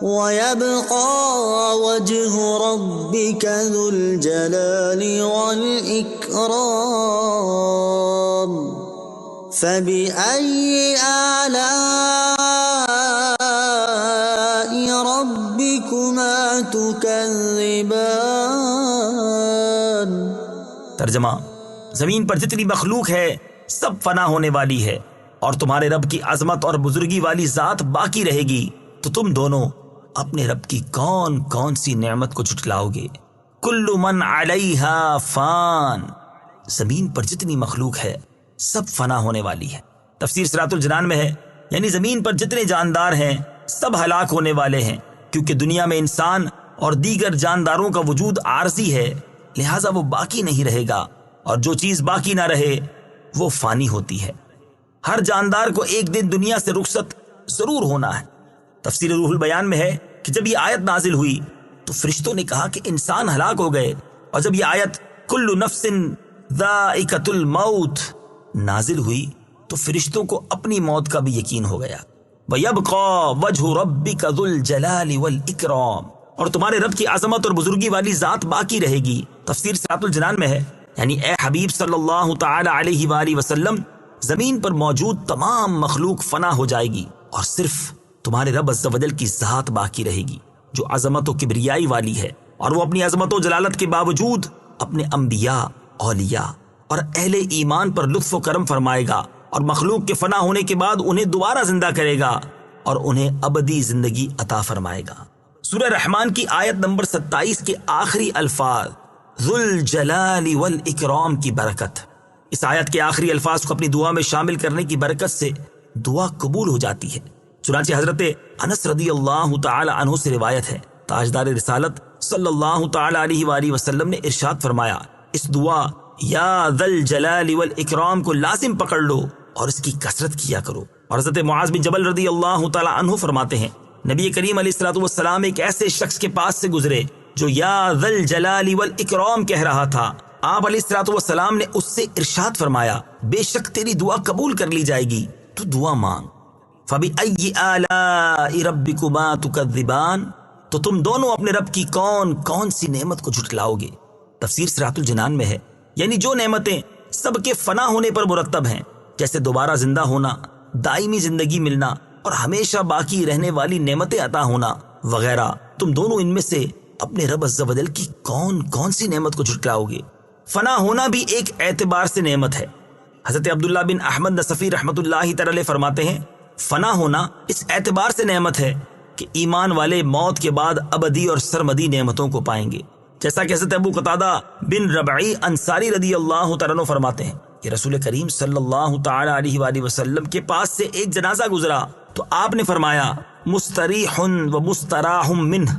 ويبقى وجه ربك ذو الجلال والإكرام فبأي آلاء ربكما تكذبان۔ ترجمہ: زمین پر جتنی مخلوق ہے سب فنا ہونے والی ہے، اور تمہارے رب کی عظمت اور بزرگی والی ذات باقی رہے گی، تو تم دونوں اپنے رب کی کون کون سی نعمت کو جھٹلاؤ گے؟ کل من علیہا فان، زمین پر جتنی مخلوق ہے سب فنا ہونے والی ہے۔ تفسیر صراط الجنان میں ہے یعنی زمین پر جتنے جاندار ہیں سب ہلاک ہونے والے ہیں، کیونکہ دنیا میں انسان اور دیگر جانداروں کا وجود عارضی ہے، لہٰذا وہ باقی نہیں رہے گا، اور جو چیز باقی نہ رہے وہ فانی ہوتی ہے۔ ہر جاندار کو ایک دن دنیا سے رخصت ضرور ہونا ہے۔ تفسیر روح البیان میں ہے کہ جب یہ آیت نازل ہوئی تو فرشتوں نے کہا کہ انسان ہلاک ہو گئے، اور جب یہ آیت کل نفس ذائقۃ الموت نازل ہوئی تو فرشتوں کو اپنی موت کا بھی یقین ہو گیا۔ وَيَبْقَى وَجْهُ رَبِّكَ ذُو الْجَلَالِ وَالْإِكْرَامِ، اور تمہارے رب کی عظمت اور بزرگی والی ذات باقی رہے گی۔ تفسیر صراط الجنان میں ہے یعنی اے حبیب صلی اللہ تعالی علیہ وآلہ وسلم، زمین پر موجود تمام مخلوق فنا ہو جائے گی، اور صرف تمہارے رب عز و جل کی ذات باقی رہے گی جو عظمت و کبریائی والی ہے، اور وہ اپنی عظمت و جلالت کے باوجود اپنے انبیاء، اولیاء اور اہل ایمان پر لطف و کرم فرمائے گا، اور مخلوق کے فنا ہونے کے بعد انہیں دوبارہ زندہ کرے گا اور انہیں ابدی زندگی عطا فرمائے گا۔ سورہ رحمان کی آیت نمبر 27 کے آخری الفاظ ذو الجلال والاکرام کی برکت، اس آیت کے آخری الفاظ کو اپنی دعا میں شامل کرنے کی برکت سے دعا قبول ہو جاتی ہے۔ چنانچہ حضرت انس رضی اللہ تعالی عنہ سے روایت ہے، تاجدار رسالت صلی اللہ تعالی علیہ وآلہ وسلم نے ارشاد فرمایا، اس دعا یا ذا الجلال والاکرام کو لازم پکڑ لو اور اس کی کثرت کیا کرو۔ اور حضرت معاذ بن جبل رضی اللہ تعالی عنہ فرماتے ہیں، نبی کریم علیہ الصلوۃ والسلام ایک ایسے شخص کے پاس سے گزرے جو یا ذا الجلال والاکرام کہہ رہا تھا۔ آپ علیہ الصلوۃ والسلام نے اس سے ارشاد فرمایا، بے شک تیری دعا قبول کر لی جائے گی، تو دعا مانگ۔ فَبِأَيِّ آلَاءِ رَبِّكُمَا تُكَذِّبَانِ، تو تم دونوں اپنے رب کی کون کون سی نعمت کو جھٹلاؤ گے؟ تفسیر صراط الجنان میں ہے یعنی جو نعمتیں سب کے فنا ہونے پر مرتب ہیں، جیسے دوبارہ زندہ ہونا، دائمی زندگی ملنا اور ہمیشہ باقی رہنے والی نعمتیں عطا ہونا وغیرہ، تم دونوں ان میں سے اپنے رب عز و جل کی کون کون سی نعمت کو جھٹلاؤ گے؟ فنا ہونا بھی ایک اعتبار سے نعمت ہے۔ حضرت عبداللہ بن احمد نصفی رحمۃ اللہ تعالی فرماتے ہیں، فنا ہونا اس اعتبار سے نعمت ہے کہ ایمان والے موت کے بعد ابدی اور سرمدی نعمتوں کو پائیں گے، جیسا کہ حضرت ابو قتادہ بن ربعی انصاری رضی اللہ تعالیٰ عنہ فرماتے ہیں کہ رسول کریم صلی اللہ تعالی علیہ وآلہ وسلم کے پاس سے ایک جنازہ گزرا تو آپ نے فرمایا مستریح و مستراح منہ۔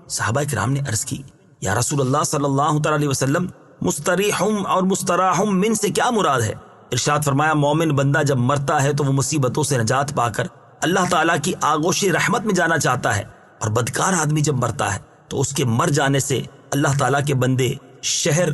صحابہ کرام نے عرض کی، یا رسول اللہ صلی اللہ تعالی علیہ وسلم، مستریح اور مستراح من سے کیا مراد ہے؟ ارشاد فرمایا، مومن بندہ جب مرتا ہے تو وہ مصیبتوں سے نجات پا کر اللہ تعالیٰ کی آغوش رحمت میں جانا چاہتا ہے، اور بدکار آدمی جب مرتا ہے تو اس کے مر جانے سے اللہ تعالیٰ کے بندے، شہر،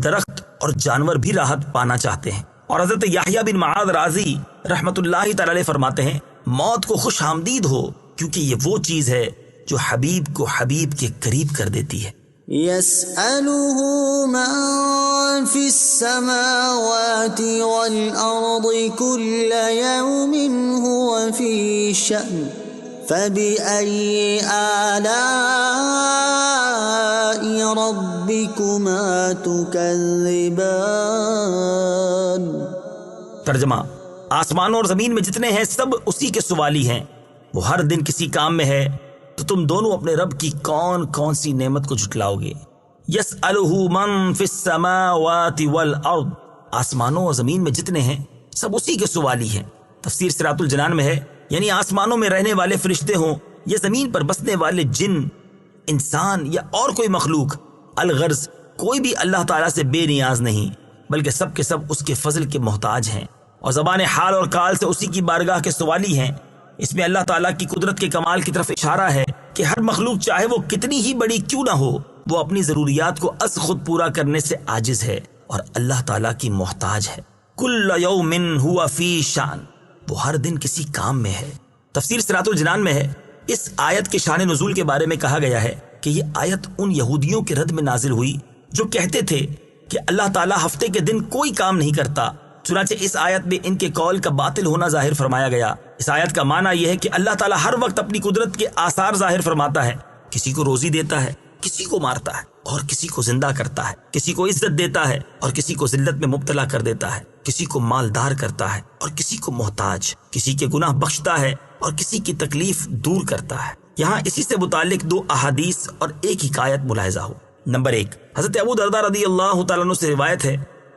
درخت اور جانور بھی راحت پانا چاہتے ہیں۔ اور حضرت یحییٰ بن معاذ رازی رحمت اللہ تعالی علیہ فرماتے ہیں، موت کو خوش آمدید ہو، کیونکہ یہ وہ چیز ہے جو حبیب کو حبیب کے قریب کر دیتی ہے۔ يسأله من في السماوات والأرض كل يوم هو في شأن فبأي آلاء ربكما تكذبان۔ ترجمہ: آسمانوں اور زمین میں جتنے ہیں سب اسی کے سوالی ہیں، وہ ہر دن کسی کام میں ہے، تو تم دونوں اپنے رب کی کون کون سی نعمت کو جھٹلاؤ گے؟ یسألہ من فی السماوات والارض، آسمانوں اور زمین میں جتنے ہیں سب اسی کے سوالی ہیں۔ تفسیر صراط الجنان میں ہے، یعنی آسمانوں میں رہنے والے فرشتے ہوں یا زمین پر بسنے والے جن، انسان یا اور کوئی مخلوق، الغرض کوئی بھی اللہ تعالیٰ سے بے نیاز نہیں، بلکہ سب کے سب اس کے فضل کے محتاج ہیں، اور زبان حال اور کال سے اسی کی بارگاہ کے سوالی ہیں۔ اس میں اللہ تعالیٰ کی قدرت کے کمال کی طرف اشارہ ہے کہ ہر مخلوق چاہے وہ کتنی ہی بڑی کیوں نہ ہو، وہ اپنی ضروریات کو از خود پورا کرنے سے عاجز ہے اور اللہ تعالیٰ کی محتاج ہے۔ کل یوم ہوا فی شان، وہ ہر دن کسی کام میں ہے۔ تفسیر صراط الجنان میں ہے، اس آیت کے شان نزول کے بارے میں کہا گیا ہے کہ یہ آیت ان یہودیوں کے رد میں نازل ہوئی جو کہتے تھے کہ اللہ تعالیٰ ہفتے کے دن کوئی کام نہیں کرتا۔ چنانچہ اس آیت میں ان کے قول کا باطل ہونا ظاہر فرمایا گیا۔ اس آیت کا معنی یہ ہے کہ اللہ تعالیٰ ہر وقت اپنی قدرت کے آثار ظاہر فرماتا ہے، کسی کو روزی دیتا ہے، کسی کو مارتا ہے اور کسی کو زندہ کرتا ہے، کسی کو عزت دیتا ہے اور کسی کو ذلت میں مبتلا کر دیتا ہے، کسی کو مالدار کرتا ہے اور کسی کو محتاج، کسی کے گناہ بخشتا ہے اور کسی کی تکلیف دور کرتا ہے۔ یہاں اسی سے متعلق دو احادیث اور ایک حکایت ملاحظہ ہو۔ نمبر 1، حضرت ابو درداء رضی اللہ تعالیٰ عنہ سے روایت ہے،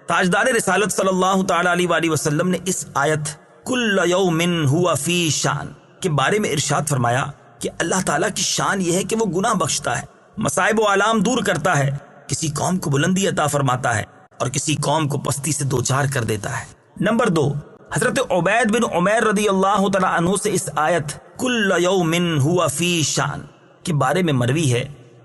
تاجدار رسالت صلی اللہ تعالیٰ علیہ وآلہ وسلم نے اس آیت کل یوم ہوا فی شان کے بارے میں ارشاد فرمایا کہ اللہ تعالیٰ کی شان یہ ہے کہ وہ گناہ بخشتا ہے، مصائب و آلام دور کرتا ہے، کسی قوم کو بلندی عطا فرماتا ہے اور کسی قوم کو پستی سے دوچار کر دیتا ہے۔ نمبر 2، حضرت عبید بن عمیر رضی اللہ تعالیٰ عنہ سے اس آیت کل یوم ہوا فی شان کے بارے میں مروی ہے،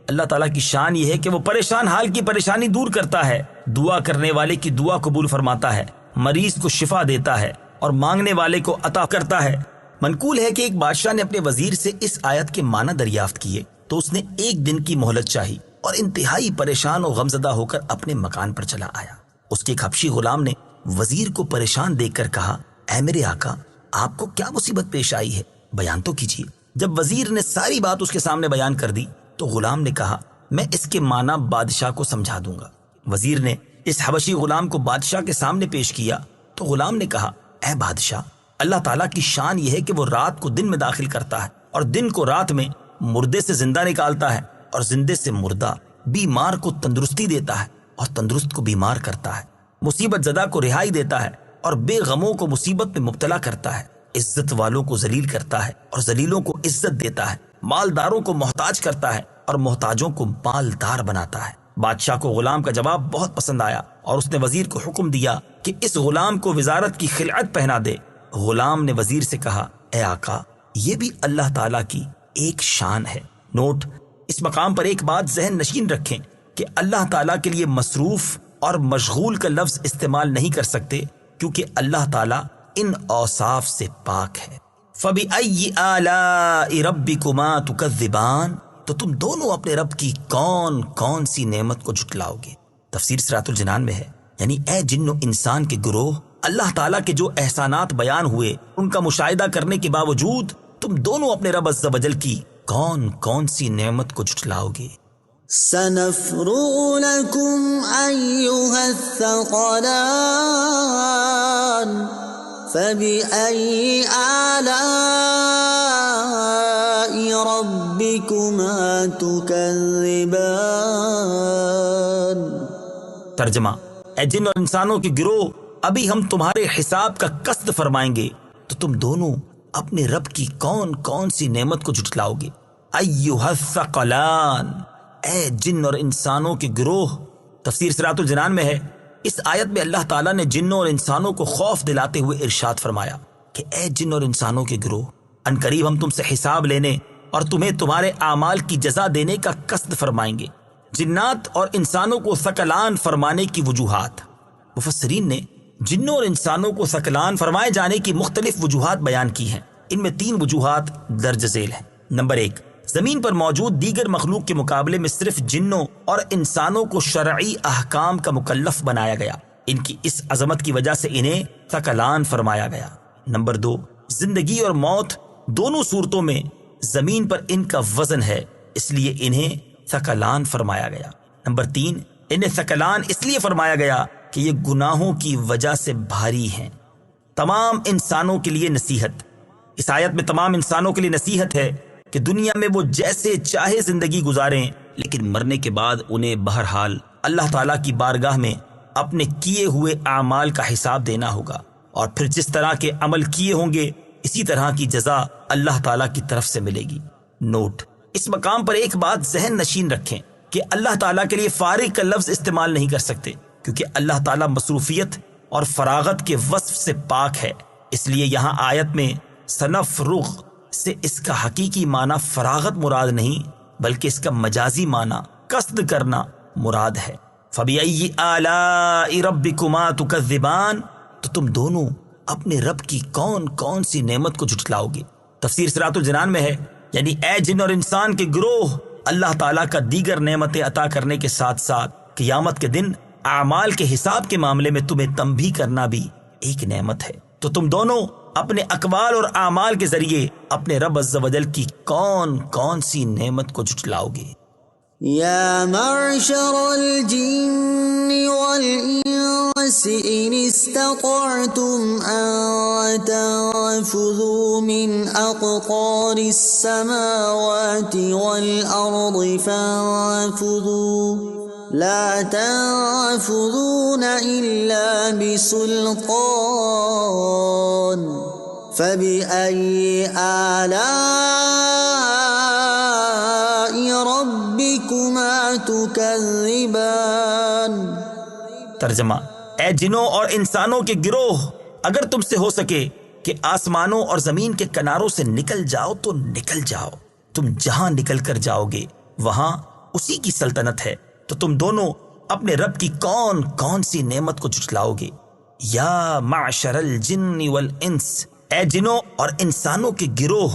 اللہ تعالیٰ کی شان یہ ہے کہ وہ پریشان حال کی پریشانی دور کرتا ہے، دعا کرنے والے کی دعا قبول فرماتا ہے، مریض کو شفا دیتا ہے اور مانگنے والے کو عطا کرتا ہے۔ منقول ہے کہ ایک بادشاہ نے اپنے وزیر سے اس آیت کے معنی دریافت کیے تو اس نے 1 دن کی مہلت چاہی اور انتہائی پریشان و غمزدہ ہو کر اپنے مکان پر چلا آیا۔ اس کے ایک حبشی غلام نے وزیر کو پریشان دیکھ کر کہا، اے میرے آقا، آپ کو کیا مصیبت پیش آئی ہے؟ بیان تو کیجیے۔ جب وزیر نے ساری بات اس کے سامنے بیان کر دی تو غلام نے کہا، میں اس کے معنی بادشاہ کو سمجھا دوں گا۔ وزیر نے اس حبشی غلام کو بادشاہ کے سامنے پیش کیا تو غلام نے کہا، اے بادشاہ، اللہ تعالیٰ کی شان یہ ہے کہ وہ رات کو دن میں داخل کرتا ہے اور دن کو رات میں، مردے سے زندہ نکالتا ہے اور زندے سے مردہ، بیمار کو تندرستی دیتا ہے اور تندرست کو بیمار کرتا ہے، مصیبت زدہ کو رہائی دیتا ہے اور بے غموں کو مصیبت میں مبتلا کرتا ہے، عزت والوں کو ذلیل کرتا ہے اور ذلیلوں کو عزت دیتا ہے، مالداروں کو محتاج کرتا ہے اور محتاجوں کو مالدار بناتا ہے۔ بادشاہ کو غلام کا جواب بہت پسند آیا اور اس نے وزیر کو حکم دیا کہ اس غلام کو وزارت کی خلعت پہنا دے۔ غلام نے وزیر سے کہا، اے آقا، یہ بھی اللہ تعالیٰ کی ایک شان ہے۔ نوٹ: اس مقام پر ایک بات ذہن نشین رکھیں کہ اللہ تعالیٰ کے لیے مصروف اور مشغول کا لفظ استعمال نہیں کر سکتے کیونکہ اللہ تعالیٰ ان اوصاف سے پاک ہے۔ فَبِأَيِّ آلَاءِ رَبِّكُمَا تُكَذِّبَانِ، تو تم دونوں اپنے رب کی کون کون سی نعمت کو جھٹلاؤ گے؟ تفسیر صراط الجنان میں ہے، یعنی اے جن و انسان کے گروہ، اللہ تعالیٰ کے جو احسانات بیان ہوئے ان کا مشاہدہ کرنے کے باوجود تم دونوں اپنے رب عز و جل کی کون کون سی نعمت کو جھٹلاؤ گے؟ سنفرغ لكم أيها الثقلان فبأي آلاء ربكما تكذبان۔ ترجمہ: اے جن اور انسانوں کے گروہ، ابھی ہم تمہارے حساب کا قصد فرمائیں گے تو تم دونوں اپنے رب کی کون کون سی نعمت کو جھٹلاؤ گے؟ ایھا الثقلان، اے جن اور انسانوں کے گروہ۔ تفسیر صراط الجنان میں ہے، اس آیت میں اللہ تعالیٰ نے جنوں اور انسانوں کو خوف دلاتے ہوئے ارشاد فرمایا کہ اے جن اور انسانوں کے گروہ، ان قریب ہم تم سے حساب لینے اور تمہیں تمہارے اعمال کی جزا دینے کا قصد فرمائیں گے۔ جنات اور انسانوں کو ثقلان فرمانے کی وجوہات۔ مفسرین نے جنوں اور انسانوں کو ثقلان فرمائے جانے کی مختلف وجوہات بیان کی ہیں۔ ان میں 3 وجوہات درج ذیل ہیں۔ نمبر 1، زمین پر موجود دیگر مخلوق کے مقابلے میں صرف جنوں اور انسانوں کو شرعی احکام کا مکلف بنایا گیا، ان کی اس عظمت کی وجہ سے انہیں ثقلان فرمایا گیا۔ نمبر 2، زندگی اور موت دونوں صورتوں میں زمین پر ان کا وزن ہے، اس لیے انہیں ثقلان فرمایا گیا۔ نمبر 3، انہیں ثقلان اس لیے فرمایا گیا کہ یہ گناہوں کی وجہ سے بھاری ہیں۔ تمام انسانوں کے لیے نصیحت۔ اس آیت میں تمام انسانوں کے لیے نصیحت ہے کہ دنیا میں وہ جیسے چاہے زندگی گزاریں، لیکن مرنے کے بعد انہیں بہرحال اللہ تعالیٰ کی بارگاہ میں اپنے کیے ہوئے اعمال کا حساب دینا ہوگا، اور پھر جس طرح کے عمل کیے ہوں گے اسی طرح کی جزا اللہ تعالیٰ کی طرف سے ملے گی۔ نوٹ: اس مقام پر ایک بات ذہن نشین رکھیں کہ اللہ تعالیٰ کے لیے فارغ کا لفظ استعمال نہیں کر سکتے، کیونکہ اللہ تعالیٰ مصروفیت اور فراغت کے وصف سے پاک ہے۔ اس لیے یہاں آیت میں سنفرغ سے اس کا حقیقی معنی فراغت مراد نہیں، بلکہ اس کا مجازی معنی قصد کرنا مراد ہے۔ فَبِأَيِّ آلَاءِ رَبِّكُمَا تُكَذِّبَانِ، تو تم دونوں اپنے رب کی کون کون سی نعمت کو جھٹلاؤ گے؟ تفسیر صراط الجنان میں ہے، یعنی اے جن اور انسان کے گروہ، اللہ تعالیٰ کا دیگر نعمتیں عطا کرنے کے ساتھ ساتھ قیامت کے دن اعمال کے حساب کے معاملے میں تمہیں تنبیہ کرنا بھی ایک نعمت ہے۔ تو تم دونوں اپنے اقوال اور اعمال کے ذریعے اپنے رب عز و جل کی کون کون سی نعمت کو جھٹلاؤ گے؟ يا معشر الجن والإنس إن استطعتم أن تنفذوا من أقطار السماوات والأرض فانفذوا لا تنفذون إلا بسلطان فبأي آلاء ربكما تكذبان۔ ترجمہ: اے جنوں اور انسانوں کے گروہ، اگر تم سے ہو سکے کہ آسمانوں اور زمین کے کناروں سے نکل جاؤ تو نکل جاؤ، تم جہاں نکل کر جاؤ گے وہاں اسی کی سلطنت ہے، تو تم دونوں اپنے رب کی کون کون سی نعمت کو جھٹلاؤ گے؟ یا معشر الجن والانس، اے جنوں اور انسانوں کے گروہ۔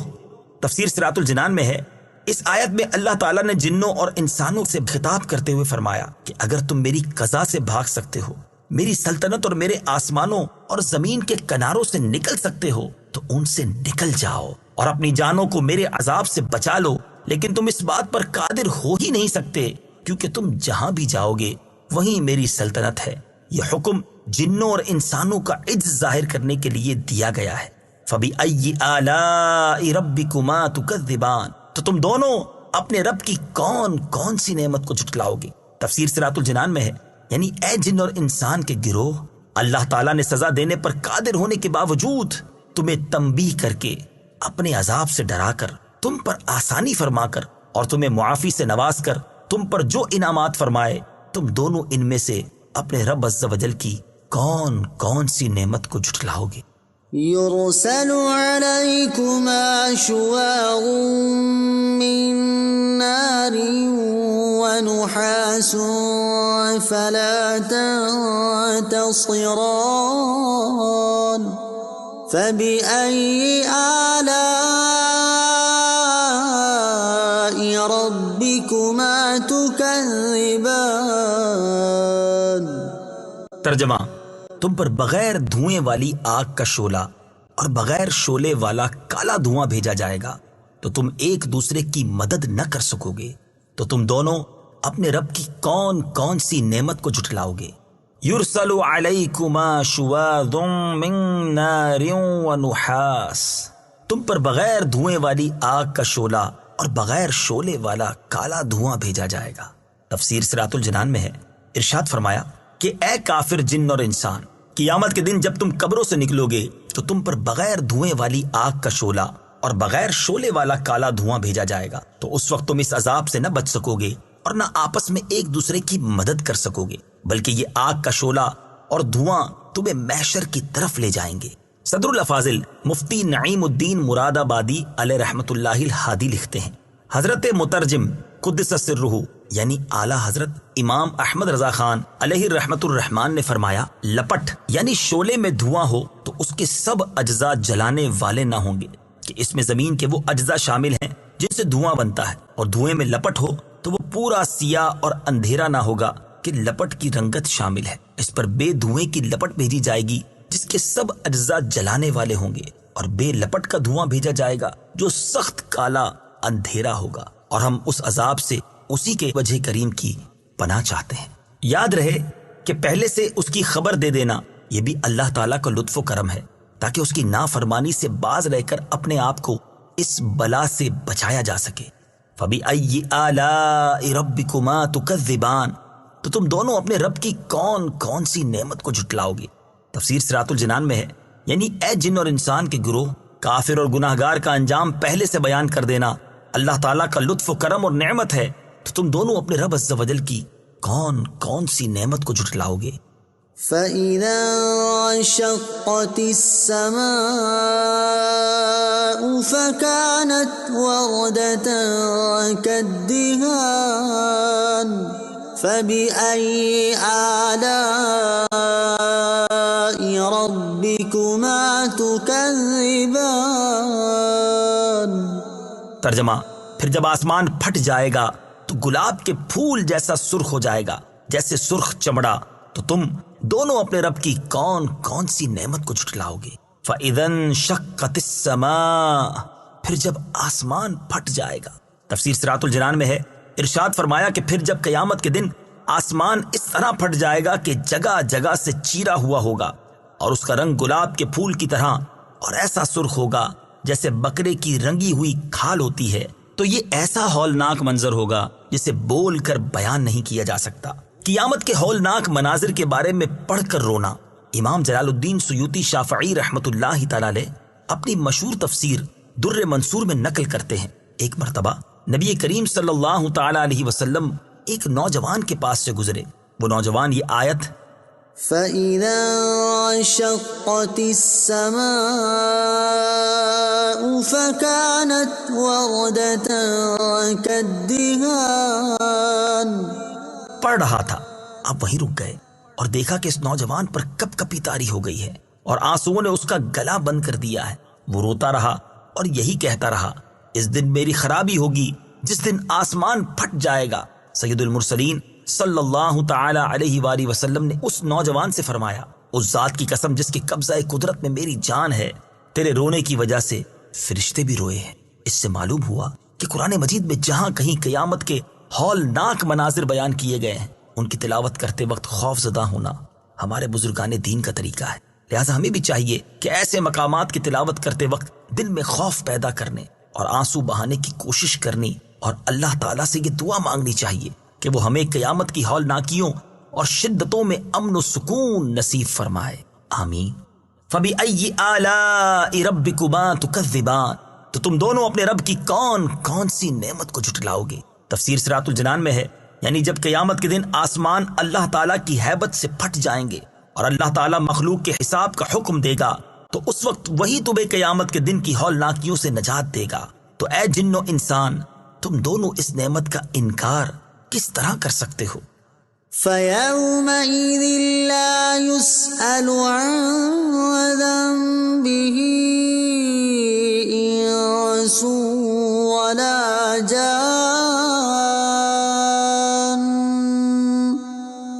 تفسیر صراط الجنان میں ہے، اس آیت میں اللہ تعالیٰ نے جنوں اور انسانوں سے خطاب کرتے ہوئے فرمایا کہ اگر تم میری قضا سے بھاگ سکتے ہو، میری سلطنت اور میرے آسمانوں اور زمین کے کناروں سے نکل سکتے ہو تو ان سے نکل جاؤ اور اپنی جانوں کو میرے عذاب سے بچا لو، لیکن تم اس بات پر قادر ہو ہی نہیں سکتے، کیونکہ تم جہاں بھی جاؤ گے وہیں میری سلطنت ہے۔ یہ حکم جنوں اور انسانوں کا عجز ظاہر کرنے کے لیے دیا گیا ہے۔ فَبِأَيِّ آلَاءِ رَبِّكُمَا تُكَذِّبَانِ، تو تم دونوں اپنے رب کی کون کون سی نعمت کو جھٹلاؤ گے؟ تفسیر صراط الجنان میں ہے، یعنی اے جن اور انسان کے گروہ، اللہ تعالیٰ نے سزا دینے پر قادر ہونے کے باوجود تمہیں تنبیہ کر کے، اپنے عذاب سے ڈرا کر، تم پر آسانی فرما کر اور تمہیں معافی سے نواز کر تم پر جو انعامات فرمائے، تم دونوں ان میں سے اپنے رب عز و جل کی کون کون سی نعمت کو جھٹلاؤ گے؟ يرسل عليكما شواظ من نار ونحاس فلا تنتصران فبأي آلاء ربكما تكذبان۔ ترجمہ: تم پر بغیر دھوئیں والی آگ کا شعلہ اور بغیر شعلے والا کالا دھواں بھیجا جائے گا تو تم ایک دوسرے کی مدد نہ کر سکو گے، تو تم دونوں اپنے رب کی کون کون سی نعمت کو جھٹلاؤ گے؟ یرسل علیکما شواظ من نار ونحاس، تم پر بغیر دھوئیں والی آگ کا شعلہ اور بغیر شعلے والا کالا دھواں بھیجا جائے گا۔ تفسیر صراط الجنان میں ہے، ارشاد فرمایا کہ اے کافر جن اور انسان، قیامت کے دن جب تم قبروں سے نکلو گے تو تم پر بغیر دھوئیں والی آگ کا شعلہ اور بغیر شعلے والا کالا دھواں بھیجا جائے گا، تو اس وقت تم اس عذاب سے نہ بچ سکو گے اور نہ آپس میں ایک دوسرے کی مدد کر سکو گے، بلکہ یہ آگ کا شعلہ اور دھواں تمہیں محشر کی طرف لے جائیں گے۔ صدر الافاضل مفتی نعیم الدین مراد آبادی علیہ رحمۃ اللہ الہادی لکھتے ہیں، حضرت مترجم قدس سرہ یعنی اعلیٰ حضرت امام احمد رضا خان علیہ رحمت الرحمان نے فرمایا، لپٹ یعنی شعلے میں دھواں ہو تو اس کے سب اجزاء جلانے والے نہ ہوں گے، کہ اس میں زمین کے وہ اجزاء شامل ہیں جن سے دھواں بنتا ہے، اور دھوئیں میں لپٹ ہو تو وہ پورا سیاہ اور اندھیرا نہ ہوگا کہ لپٹ کی رنگت شامل ہے، اس پر بے دھوئیں کی لپٹ بھیجی جائے گی جس کے سب اجزاء جلانے والے ہوں گے، اور بے لپٹ کا دھواں بھیجا جائے گا جو سخت کالا اندھیرا ہوگا، اور ہم اس عذاب سے اسی کے وجہ کریم کی پناہ چاہتے ہیں۔ یاد رہے کہ پہلے سے اس کی خبر دے دینا یہ بھی اللہ تعالیٰ کا لطف و کرم ہے، تاکہ اس کی نافرمانی سے باز رہ کر اپنے آپ کو اس بلا سے بچایا جا سکے۔ فَبِأَيِّ آلَاءِ رَبِّكُمَا تُكَذِّبَانِ، تو تم دونوں اپنے رب کی کون کون سی نعمت کو جھٹلاؤ گے؟ تفسیر صراط الجنان میں ہے، یعنی اے جن اور انسان کے گروہ، کافر اور گناہگار کا انجام پہلے سے بیان کر دینا اللہ تعالیٰ کا لطف و کرم اور نعمت ہے، تو تم دونوں اپنے رب عز و جل کی کون کون سی نعمت کو جھٹلاؤ گے؟ فَإِذَا انشَقَّتِ السَّمَاءُ فَكَانَتْ وَرْدَةً كَالدِّهَانِ فَبِأَيِّ آلَاءِ رَبِّكُمَا تُكَذِّبَانِ۔ ترجمہ، پھر جب آسمان پھٹ جائے گا تو گلاب کے پھول جیسا سرخ ہو جائے گا، جیسے سرخ چمڑا، تو تم دونوں اپنے رب کی کون کون سی نعمت کو جھٹلاؤ گے؟ فَإِذَا انشَقَّتِ السَّمَاءُ، پھر جب آسمان پھٹ جائے گا۔ تفسیر صراط الجنان میں ہے، ارشاد فرمایا کہ پھر جب قیامت کے دن آسمان اس طرح پھٹ جائے گا کہ جگہ جگہ سے چیرا ہوا ہوگا، اور اس کا رنگ گلاب کے پھول کی طرح اور ایسا سرخ ہوگا جیسے بکرے کی رنگی ہوئی کھال ہوتی ہے، تو یہ ایسا ہولناک منظر ہوگا جسے بول کر بیان نہیں کیا جا سکتا۔ قیامت کے ہولناک مناظر کے بارے میں پڑھ کر رونا امام جلال الدین سیوطی شافعی رحمۃ اللہ تعالی علیہ اپنی مشہور تفسیر در منصور میں نقل کرتے ہیں۔ ایک مرتبہ نبی کریم صلی اللہ تعالی علیہ وسلم ایک نوجوان کے پاس سے گزرے۔ وہ نوجوان یہ آیت فَإِذَا انشَقَّتِ السَّمَاءُ فَكَانَتْ وَرْدَةً كَالدِّهَانِ پڑھ رہا تھا، آپ وہیں رک گئے اور دیکھا کہ اس نوجوان پر کپ کپی طاری ہو گئی ہے اور آنسوؤں نے اس کا گلا بند کر دیا ہے۔ وہ روتا رہا اور یہی کہتا رہا، اس دن میری خرابی ہوگی جس دن آسمان پھٹ جائے گا۔ سید المرسلین صلی اللہ تعالی علیہ وآلہ وسلم نے اس نوجوان سے فرمایا، اس ذات کی قسم جس کے قبضہ قدرت میں میری جان ہے، تیرے رونے کی وجہ سے فرشتے بھی روئے ہیں۔ اس سے معلوم ہوا کہ قرآن مجید میں جہاں کہیں قیامت کے ہولناک مناظر بیان کیے گئے ہیں، ان کی تلاوت کرتے وقت خوف زدہ ہونا ہمارے بزرگان دین کا طریقہ ہے۔ لہٰذا ہمیں بھی چاہیے کہ ایسے مقامات کی تلاوت کرتے وقت دل میں خوف پیدا کرنے اور آنسو بہانے کی کوشش کرنی اور اللہ تعالیٰ سے یہ دعا مانگنی چاہیے کہ وہ ہمیں قیامت کی ہولناکیوں اور شدتوں میں امن و سکون نصیب فرمائے، آمین۔ فَبِأَيِّ آلَاءِ رَبِّكُمَا تُكَذِّبَانِ، تو تم دونوں اپنے رب کی کون کون سی نعمت کو جھٹلاؤ گے؟ تفسیر صراط الجنان میں ہے، یعنی جب قیامت کے دن آسمان اللہ تعالیٰ کی ہیبت سے پھٹ جائیں گے اور اللہ تعالیٰ مخلوق کے حساب کا حکم دے گا، تو اس وقت وہی تمہیں قیامت کے دن کی ہولناکیوں سے نجات دے گا۔ تو اے جن و انسان، تم دونوں اس نعمت کا انکار کس طرح کر سکتے ہو؟ فَيَوْمَئِذٍ لَا يُسْأَلُ عَنْ ذَنبِهِ إِنسٌ وَلَا جَانٌّ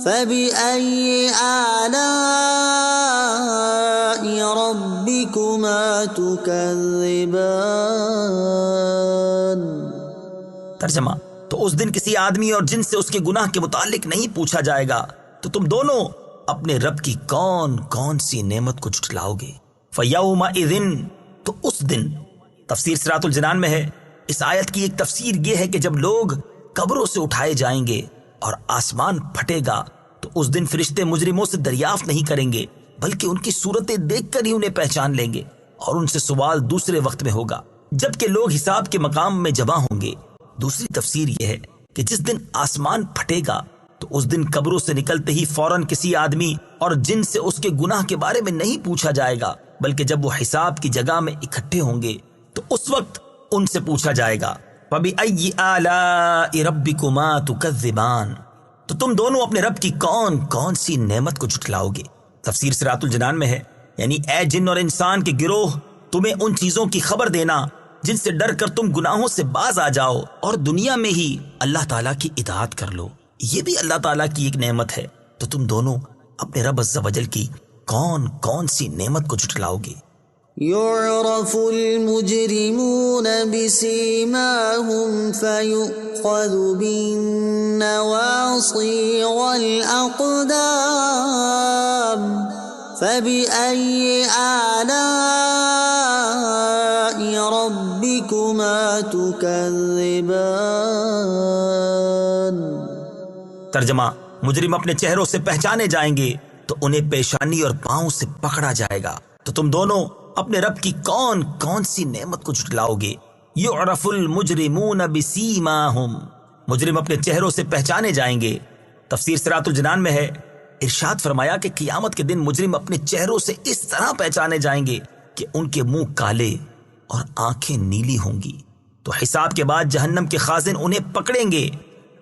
فَبِأَيِّ آلَاءِ رَبِّكُمَا تُكَذِّبَانِ۔ ترجمہ، تو اس دن کسی آدمی اور جن سے اس کے گناہ کے متعلق نہیں پوچھا جائے گا، تو تم دونوں اپنے رب کی کون کون سی نعمت کو جھٹلاؤ گے؟ فَيَوْمَئِذٍ، تو اس دن۔ تفسیر صراط الجنان میں ہے، اس آیت کی ایک تفسیر یہ ہے کہ جب لوگ قبروں سے اٹھائے جائیں گے اور آسمان پھٹے گا تو اس دن فرشتے مجرموں سے دریافت نہیں کریں گے، بلکہ ان کی صورتیں دیکھ کر ہی انہیں پہچان لیں گے، اور ان سے سوال دوسرے وقت میں ہوگا جبکہ لوگ حساب کے مقام میں جمع ہوں گے۔ دوسری تفسیر یہ ہے کہ جس دن آسمان پھٹے گا تو اس دن قبروں سے نکلتے ہی فوراً کسی آدمی اور جن سے اس کے گناہ کے بارے میں نہیں پوچھا جائے گا، بلکہ جب وہ حساب کی جگہ میں اکٹھے ہوں گے تو اس وقت ان سے پوچھا جائے گا، فَبِأَيِّ آلَاءِ رَبِّكُمَا تُكَذِّبَانِ، تو تم دونوں اپنے رب کی کون کون سی نعمت کو جھٹلاؤ گے؟ تفسیر صراط الجنان میں ہے، یعنی اے جن اور انسان کے گروہ، تمہیں ان چیزوں کی خبر دینا جن سے ڈر کر تم گناہوں سے باز آ جاؤ اور دنیا میں ہی اللہ تعالیٰ کی اطاعت کر لو، یہ بھی اللہ تعالیٰ کی ایک نعمت ہے۔ تو تم دونوں اپنے رب عز و جل کی کون کون سی نعمت کو جھٹلاؤ گے؟ يعرف المجرمون بسيماهم فيؤخذ بالنواصي والأقدام فبأي آلاء ربكما تكذبان۔ ترجمہ، مجرم اپنے چہروں سے پہچانے جائیں گے تو انہیں پیشانی اور پاؤں سے پکڑا جائے گا۔ تو تم دونوں اپنے رب کی کون کون سی نعمت کو جھٹلاؤ گے؟ یعرف المجرمون بسیماہم، مجرم اپنے چہروں سے پہچانے جائیں گے۔ تفسیر صراط الجنان میں ہے، ارشاد فرمایا کہ قیامت کے دن مجرم اپنے چہروں سے اس طرح پہچانے جائیں گے کہ ان کے منہ کالے اور آنکھیں نیلی ہوں گی۔ تو حساب کے بعد جہنم کے خازن انہیں پکڑیں گے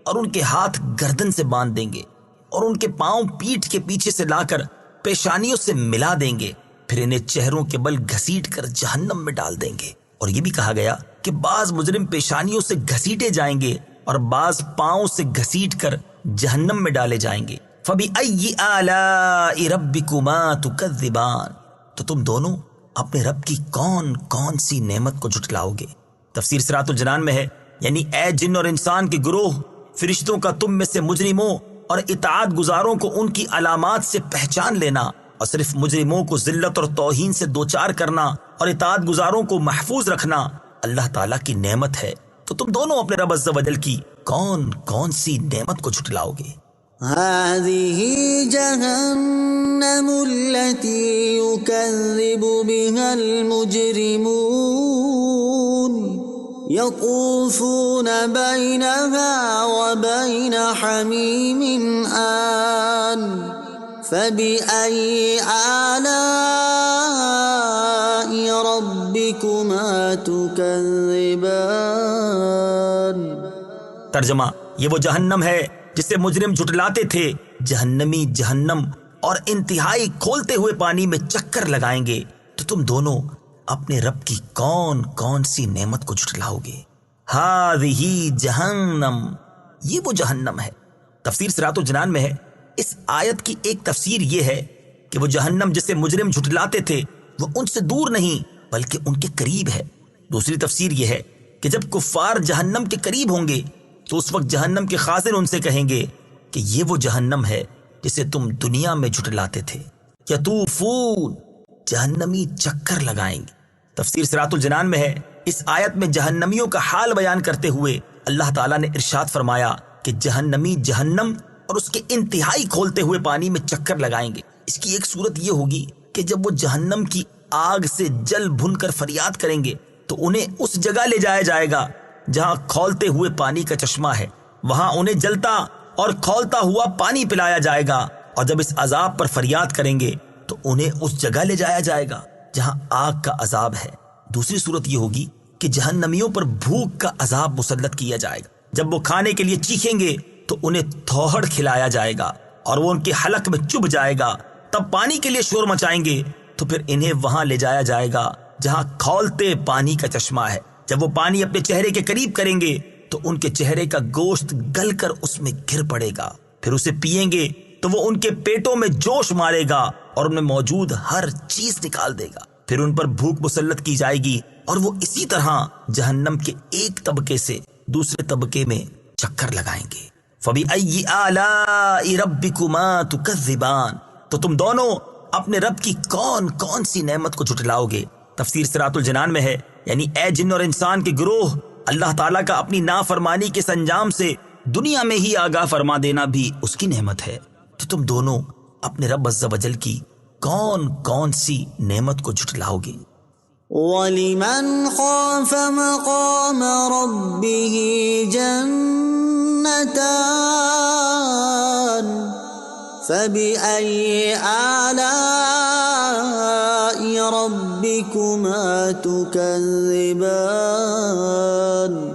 اور ان کے ہاتھ گردن سے باندھ دیں گے اور ان کے پاؤں پیٹھ کے پیچھے سے لا کر پیشانیوں سے ملا دیں گے، پھر انہیں چہروں کے بل گھسیٹ کر جہنم میں ڈال دیں گے۔ اور یہ بھی کہا گیا کہ بعض مجرم پیشانیوں سے گھسیٹے جائیں گے اور بعض پاؤں سے گھسیٹ کر جہنم میں ڈالے جائیں گے۔ فَبِأَيِّ آلَاءِ رَبِّكُمَا تُكَذِّبَانِ، تو تم دونوں اپنے رب کی کون کون سی نعمت کو جھٹلاؤ گے؟ تفسیر صراط الجنان میں ہے، یعنی اے جن اور انسان کے گروہ، فرشتوں کا تم میں سے مجرموں اور اطاعت گزاروں کو ان کی علامات سے پہچان لینا اور صرف مجرموں کو ذلت اور توہین سے دوچار کرنا اور اطاعت گزاروں کو محفوظ رکھنا اللہ تعالیٰ کی نعمت ہے۔ تو تم دونوں اپنے رب عز و جل کی کون کون سی نعمت کو جھٹلاؤ گے؟ هذه جهنم التي يكذب بها المجرمون يطوفون بينها وبين حميم آن فبأي آلاء ربكما تكذبان۔ ترجمہ، یہ وہ جہنم ہے جسے مجرم جھٹلاتے تھے۔ جہنمی جہنم اور انتہائی کھولتے ہوئے پانی میں چکر لگائیں گے۔ تو تم دونوں اپنے رب کی کون کون سی نعمت کو جھٹلاؤ گے؟ ہذہ جہنم، یہ وہ جہنم ہے۔ تفسیر صراط الجنان میں ہے، اس آیت کی ایک تفسیر یہ ہے کہ وہ جہنم جسے مجرم جھٹلاتے تھے وہ ان سے دور نہیں بلکہ ان کے قریب ہے۔ دوسری تفسیر یہ ہے کہ جب کفار جہنم کے قریب ہوں گے تو اس وقت جہنم کے خازن ان سے کہیں گے کہ یہ وہ جہنم ہے جسے تم دنیا میں جھٹلاتے تھے۔ یطوفون، جہنمی چکر لگائیں گے۔ تفسیر صراط الجنان میں ہے، اس آیت میں جہنمیوں کا حال بیان کرتے ہوئے اللہ تعالیٰ نے ارشاد فرمایا کہ جہنمی جہنم اور اس کے انتہائی کھولتے ہوئے پانی میں چکر لگائیں گے۔ اس کی ایک صورت یہ ہوگی کہ جب وہ جہنم کی آگ سے جل بھن کر فریاد کریں گے تو انہیں اس جگہ لے جایا جائے گا جہاں کھولتے ہوئے پانی کا چشمہ ہے، وہاں انہیں جلتا اور کھولتا ہوا پانی پلایا جائے گا، اور جب اس عذاب پر فریاد کریں گے تو انہیں اس جگہ لے جایا جائے گا جہاں آگ کا عذاب ہے۔ دوسری صورت یہ ہوگی کہ جہنمیوں پر بھوک کا عذاب مسلط کیا جائے گا۔ جب وہ کھانے کے لیے چیخیں گے تو انہیں تھوہڑ کھلایا جائے گا اور وہ ان کے حلق میں چبھ جائے گا۔ تب پانی کے لیے شور مچائیں گے تو پھر انہیں وہاں لے جایا جائے گا جہاں کھولتے پانی کا چشمہ ہے۔ جب وہ پانی اپنے چہرے کے قریب کریں گے تو ان کے چہرے کا گوشت گل کر اس میں گر پڑے گا، پھر اسے پیئیں گے تو وہ ان کے پیٹوں میں جوش مارے گا اور ان میں موجود ہر چیز نکال دے گا۔ پھر ان پر بھوک مسلط کی جائے گی اور وہ اسی طرح جہنم کے ایک طبقے سے دوسرے طبقے میں چکر لگائیں گے۔ فَبِأَيِّ آلَاءِ رَبِّكُمَا تُكَذِّبَانِ، تو تم دونوں اپنے رب کی کون کون سی نعمت کو جھٹلاؤ گے؟ تفسیر صراط الجنان میں ہے، یعنی اے جن اور انسان کے گروہ، اللہ تعالیٰ کا اپنی نافرمانی کے سنجام سے دنیا میں ہی آگاہ فرما دینا بھی اس کی نعمت ہے۔ تو تم دونوں اپنے رب عز و جل کی کون کون سی نعمت کو جھٹلاؤ گے؟ وَلِمَنْ خَافَ مَقَامَ رَبِّهِ جَنَّتَانِ فَبِأَيِّ آلَاءِ رَبِّكُمَا تُكَذِّبَانِ۔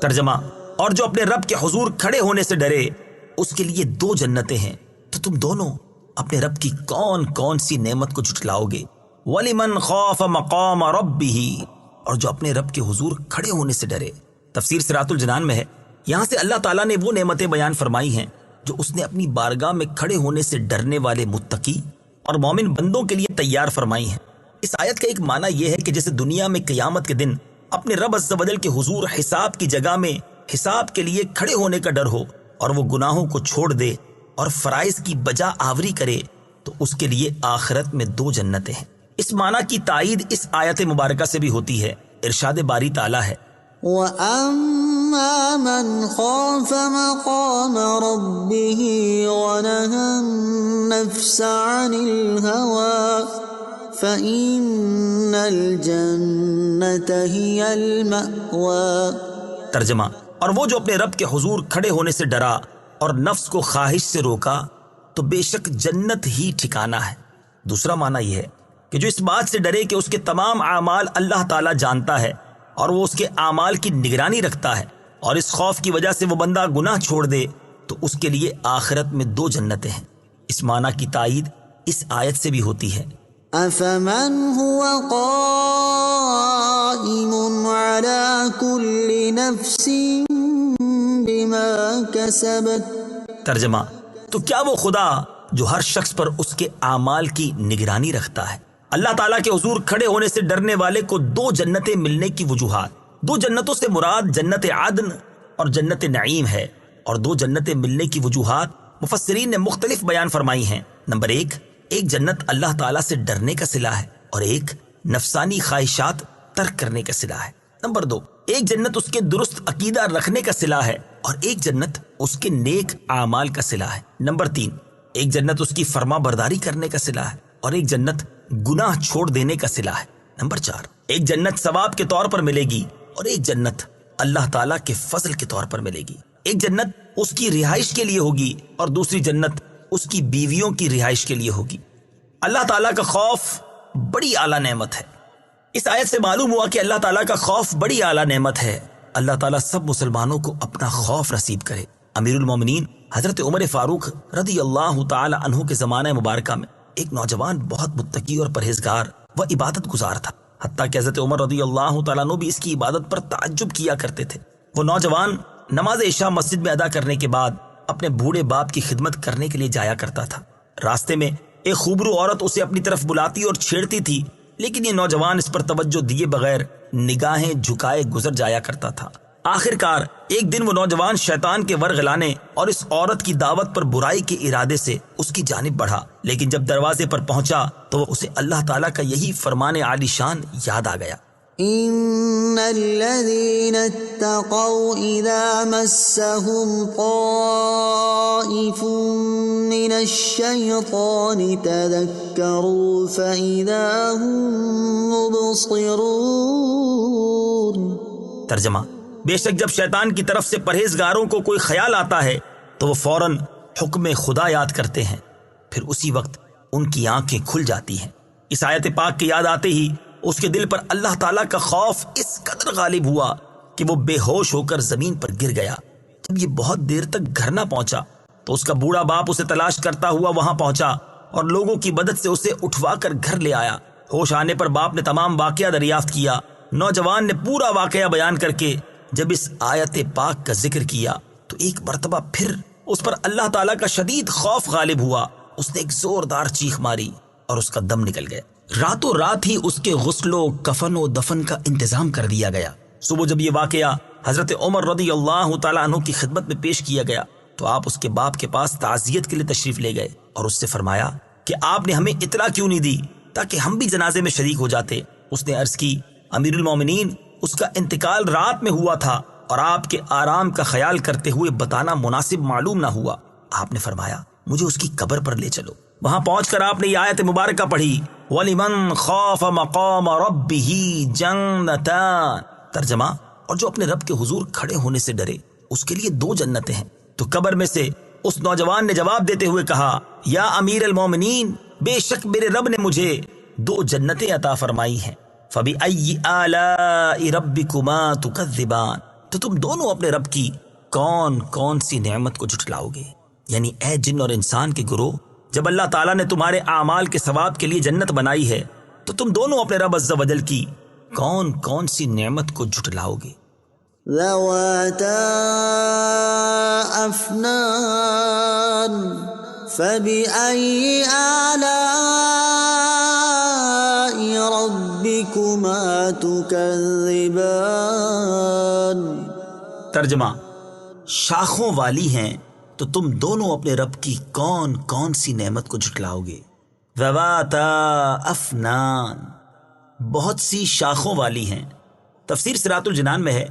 ترجمہ، اور جو اپنے رب کے حضور کھڑے ہونے سے ڈرے اس کے لیے دو جنتیں ہیں۔ تو تم دونوں اپنے رب کی کون کون سی نعمت کو جھٹلاؤ گے؟ وَلِمَنْ خَافَ مَقَامَ رَبِّهِ، اور جو اپنے رب کے حضور کھڑے ہونے سے ڈرے۔ تفسیر صراط الجنان میں ہے، یہاں سے اللہ تعالیٰ نے وہ نعمتیں بیان فرمائی ہیں جو اس نے اپنی بارگاہ میں کھڑے ہونے سے ڈرنے والے متقی اور مومن بندوں کے لیے تیار فرمائی ہیں۔ اس آیت کا ایک معنی یہ ہے کہ جیسے دنیا میں قیامت کے دن اپنے رب عز و جل کے حضور حساب کی جگہ میں حساب کے لیے کھڑے ہونے کا ڈر ہو اور وہ گناہوں کو چھوڑ دے اور فرائض کی بجا آوری کرے، تو اس کے لیے آخرت میں 2 جنتیں ہیں۔ اس معنی کی تائید اس آیت مبارکہ سے بھی ہوتی ہے۔ ارشاد باری تعالیٰ ہے، وَأَمَّا مَنْ خَافَ مَقَامَ رَبِّهِ وَنَهَى النَّفْسَ عَنِ الْهَوَىٰ فَإِنَّ الْجَنَّةَ هِيَ الْمَأْوَىٰ۔ ترجمہ، اور وہ جو اپنے رب کے حضور کھڑے ہونے سے ڈرا اور نفس کو خواہش سے روکا تو بے شک جنت ہی ٹھکانہ ہے۔ دوسرا معنی یہ ہے کہ جو اس بات سے ڈرے کہ اس کے تمام اعمال اللہ تعالیٰ جانتا ہے اور وہ اس کے اعمال کی نگرانی رکھتا ہے، اور اس خوف کی وجہ سے وہ بندہ گناہ چھوڑ دے تو اس کے لیے آخرت میں 2 جنتیں ہیں۔ اس معنی کی تائید اس آیت سے بھی ہوتی ہے۔ أَفَمَنْ هُوَ قَائِمٌ عَلَى كُلِّ نَفْسٍ بِمَا كَسَبَتْ۔ ترجمہ، تو کیا وہ خدا جو ہر شخص پر اس کے اعمال کی نگرانی رکھتا ہے۔ اللہ تعالیٰ کے حضور کھڑے ہونے سے ڈرنے والے کو 2 جنتیں ملنے کی وجوہات۔ 2 جنتوں سے مراد جنت عدن اور جنت نعیم ہے، اور 2 جنتیں ملنے کی وجوہات مفسرین نے مختلف بیان فرمائی ہیں۔ نمبر 1، ایک جنت اللہ تعالیٰ سے ڈرنے کا صلہ ہے، اور ایک نفسانی خواہشات ترک کرنے کا صلہ ہے۔ نمبر 2، ایک جنت اس کے درست عقیدہ رکھنے کا صلہ ہے، اور ایک جنت اس کے نیک اعمال کا صلہ ہے۔ نمبر 3، ایک جنت اس کی فرما برداری کرنے کا صلہ ہے، اور ایک جنت گناہ چھوڑ دینے کا صلہ ہے۔ نمبر 4، ایک جنت ثواب کے طور پر ملے گی، اور ایک جنت اللہ تعالیٰ کے فضل کے طور پر ملے گی۔ ایک جنت اس کی رہائش کے لیے ہوگی، اور دوسری جنت اس کی بیویوں کی رہائش کے لیے ہوگی۔ اللہ تعالیٰ کا خوف بڑی اعلیٰ نعمت ہے۔ اس آیت سے معلوم ہوا کہ اللہ تعالیٰ کا خوف بڑی اعلیٰ نعمت ہے۔ اللہ تعالیٰ سب مسلمانوں کو اپنا خوف نصیب کرے۔ امیر المومنین حضرت عمر فاروق رضی اللہ تعالی عنہ کے زمانہ مبارکہ میں ایک نوجوان بہت متقی اور پرہیزگار و عبادت گزار تھا، حتیٰ کہ حضرت عمر رضی اللہ تعالیٰ عنہ بھی اس کی عبادت پر تعجب کیا کرتے تھے۔ وہ نوجوان نماز عشاء مسجد میں ادا کرنے کے بعد اپنے بوڑھے باپ کی خدمت کرنے کے لیے جایا کرتا تھا۔ راستے میں ایک خوبرو عورت اسے اپنی طرف بلاتی اور چھیڑتی تھی، لیکن یہ نوجوان اس پر توجہ دیے بغیر نگاہیں جھکائے گزر جایا کرتا تھا۔ آخر کار ایک دن وہ نوجوان شیطان کے ورغلانے اور اس عورت کی دعوت پر برائی کے ارادے سے اس کی جانب بڑھا، لیکن جب دروازے پر پہنچا تو اسے اللہ تعالیٰ کا یہی فرمان عالی شان یاد آ گیا۔ إِنَّ الَّذِينَ اتَّقَوْا إِذَا مَسَّهُمْ طَائِفٌ مِّنَ الشَّيْطَانِ تَذَكَّرُوا فَإِذَا هُم مُبْصِرُونَ۔ ترجمہ، بے شک جب شیطان کی طرف سے پرہیزگاروں کو کوئی خیال آتا ہے تو وہ فوراً حکم خدا یاد کرتے ہیں، پھر اسی وقت ان کی آنکھیں کھل جاتی ہیں۔ اس آیت پاک کی یاد آتے ہی اس کے دل پر اللہ تعالیٰ کا خوف اس قدر غالب ہوا کہ وہ بے ہوش ہو کر زمین پر گر گیا۔ جب یہ بہت دیر تک گھر نہ پہنچا تو اس کا بوڑھا باپ اسے تلاش کرتا ہوا وہاں پہنچا اور لوگوں کی مدد سے اسے اٹھوا کر گھر لے آیا۔ ہوش آنے پر باپ نے تمام واقعہ دریافت کیا۔ نوجوان نے پورا واقعہ بیان کر کے جب اس آیت پاک کا ذکر کیا تو ایک مرتبہ پھر اس پر اللہ تعالیٰ کا شدید خوف غالب ہوا۔ اس نے ایک زوردار چیخ ماری اور اس کا دم نکل گیا۔ راتوں رات ہی اس کے غسل و کفن و دفن کا انتظام کر دیا گیا۔ صبح جب یہ واقعہ حضرت عمر رضی اللہ تعالیٰ عنہ کی خدمت میں پیش کیا گیا تو آپ اس کے باپ کے پاس تعزیت کے لیے تشریف لے گئے اور اس سے فرمایا کہ آپ نے ہمیں اطلاع کیوں نہیں دی تاکہ ہم بھی جنازے میں شریک ہو جاتے۔ اس نے عرض کی، امیر المومنین، اس کا انتقال رات میں ہوا تھا اور آپ کے آرام کا خیال کرتے ہوئے بتانا مناسب معلوم نہ ہوا۔ آپ نے فرمایا مجھے اس کی قبر پر لے چلو۔ وہاں پہنچ کر آپ نے یہ آیت مبارکہ پڑھی، وَلِمَنْ خَافَ مَقَامَ رَبِّهِ جَنَّتَانِ۔ ترجمہ، اور جو اپنے رب کے حضور کھڑے ہونے سے ڈرے اس کے لیے 2 جنتیں ہیں۔ تو قبر میں سے اس نوجوان نے جواب دیتے ہوئے کہا، یا امیر المومنین، بے شک میرے رب نے مجھے 2 جنتیں عطا فرمائی ہیں۔ فَبِأَيِّ آلَاءِ رَبِّكُمَا تُكَذِّبَانِ۔ تو تم دونوں اپنے رب کی کون کون سی نعمت کو جھٹلاؤ گے؟ یعنی اے جن اور انسان کے گروہ، جب اللہ تعالیٰ نے تمہارے اعمال کے ثواب کے لیے جنت بنائی ہے تو تم دونوں اپنے رب عز و جل کی کون کون سی نعمت کو جھٹلاؤ گے؟ ذواتا افنان فبأي آلاء ربكما تكذبان. ترجمہ: شاخوں والی ہیں تو تم دونوں اپنے رب کی کون کون سی نعمت کو جھٹلاؤ گے. ذواتا افنان، بہت سی شاخوں والی ہیں. تفسیر صراط الجنان میں ہے،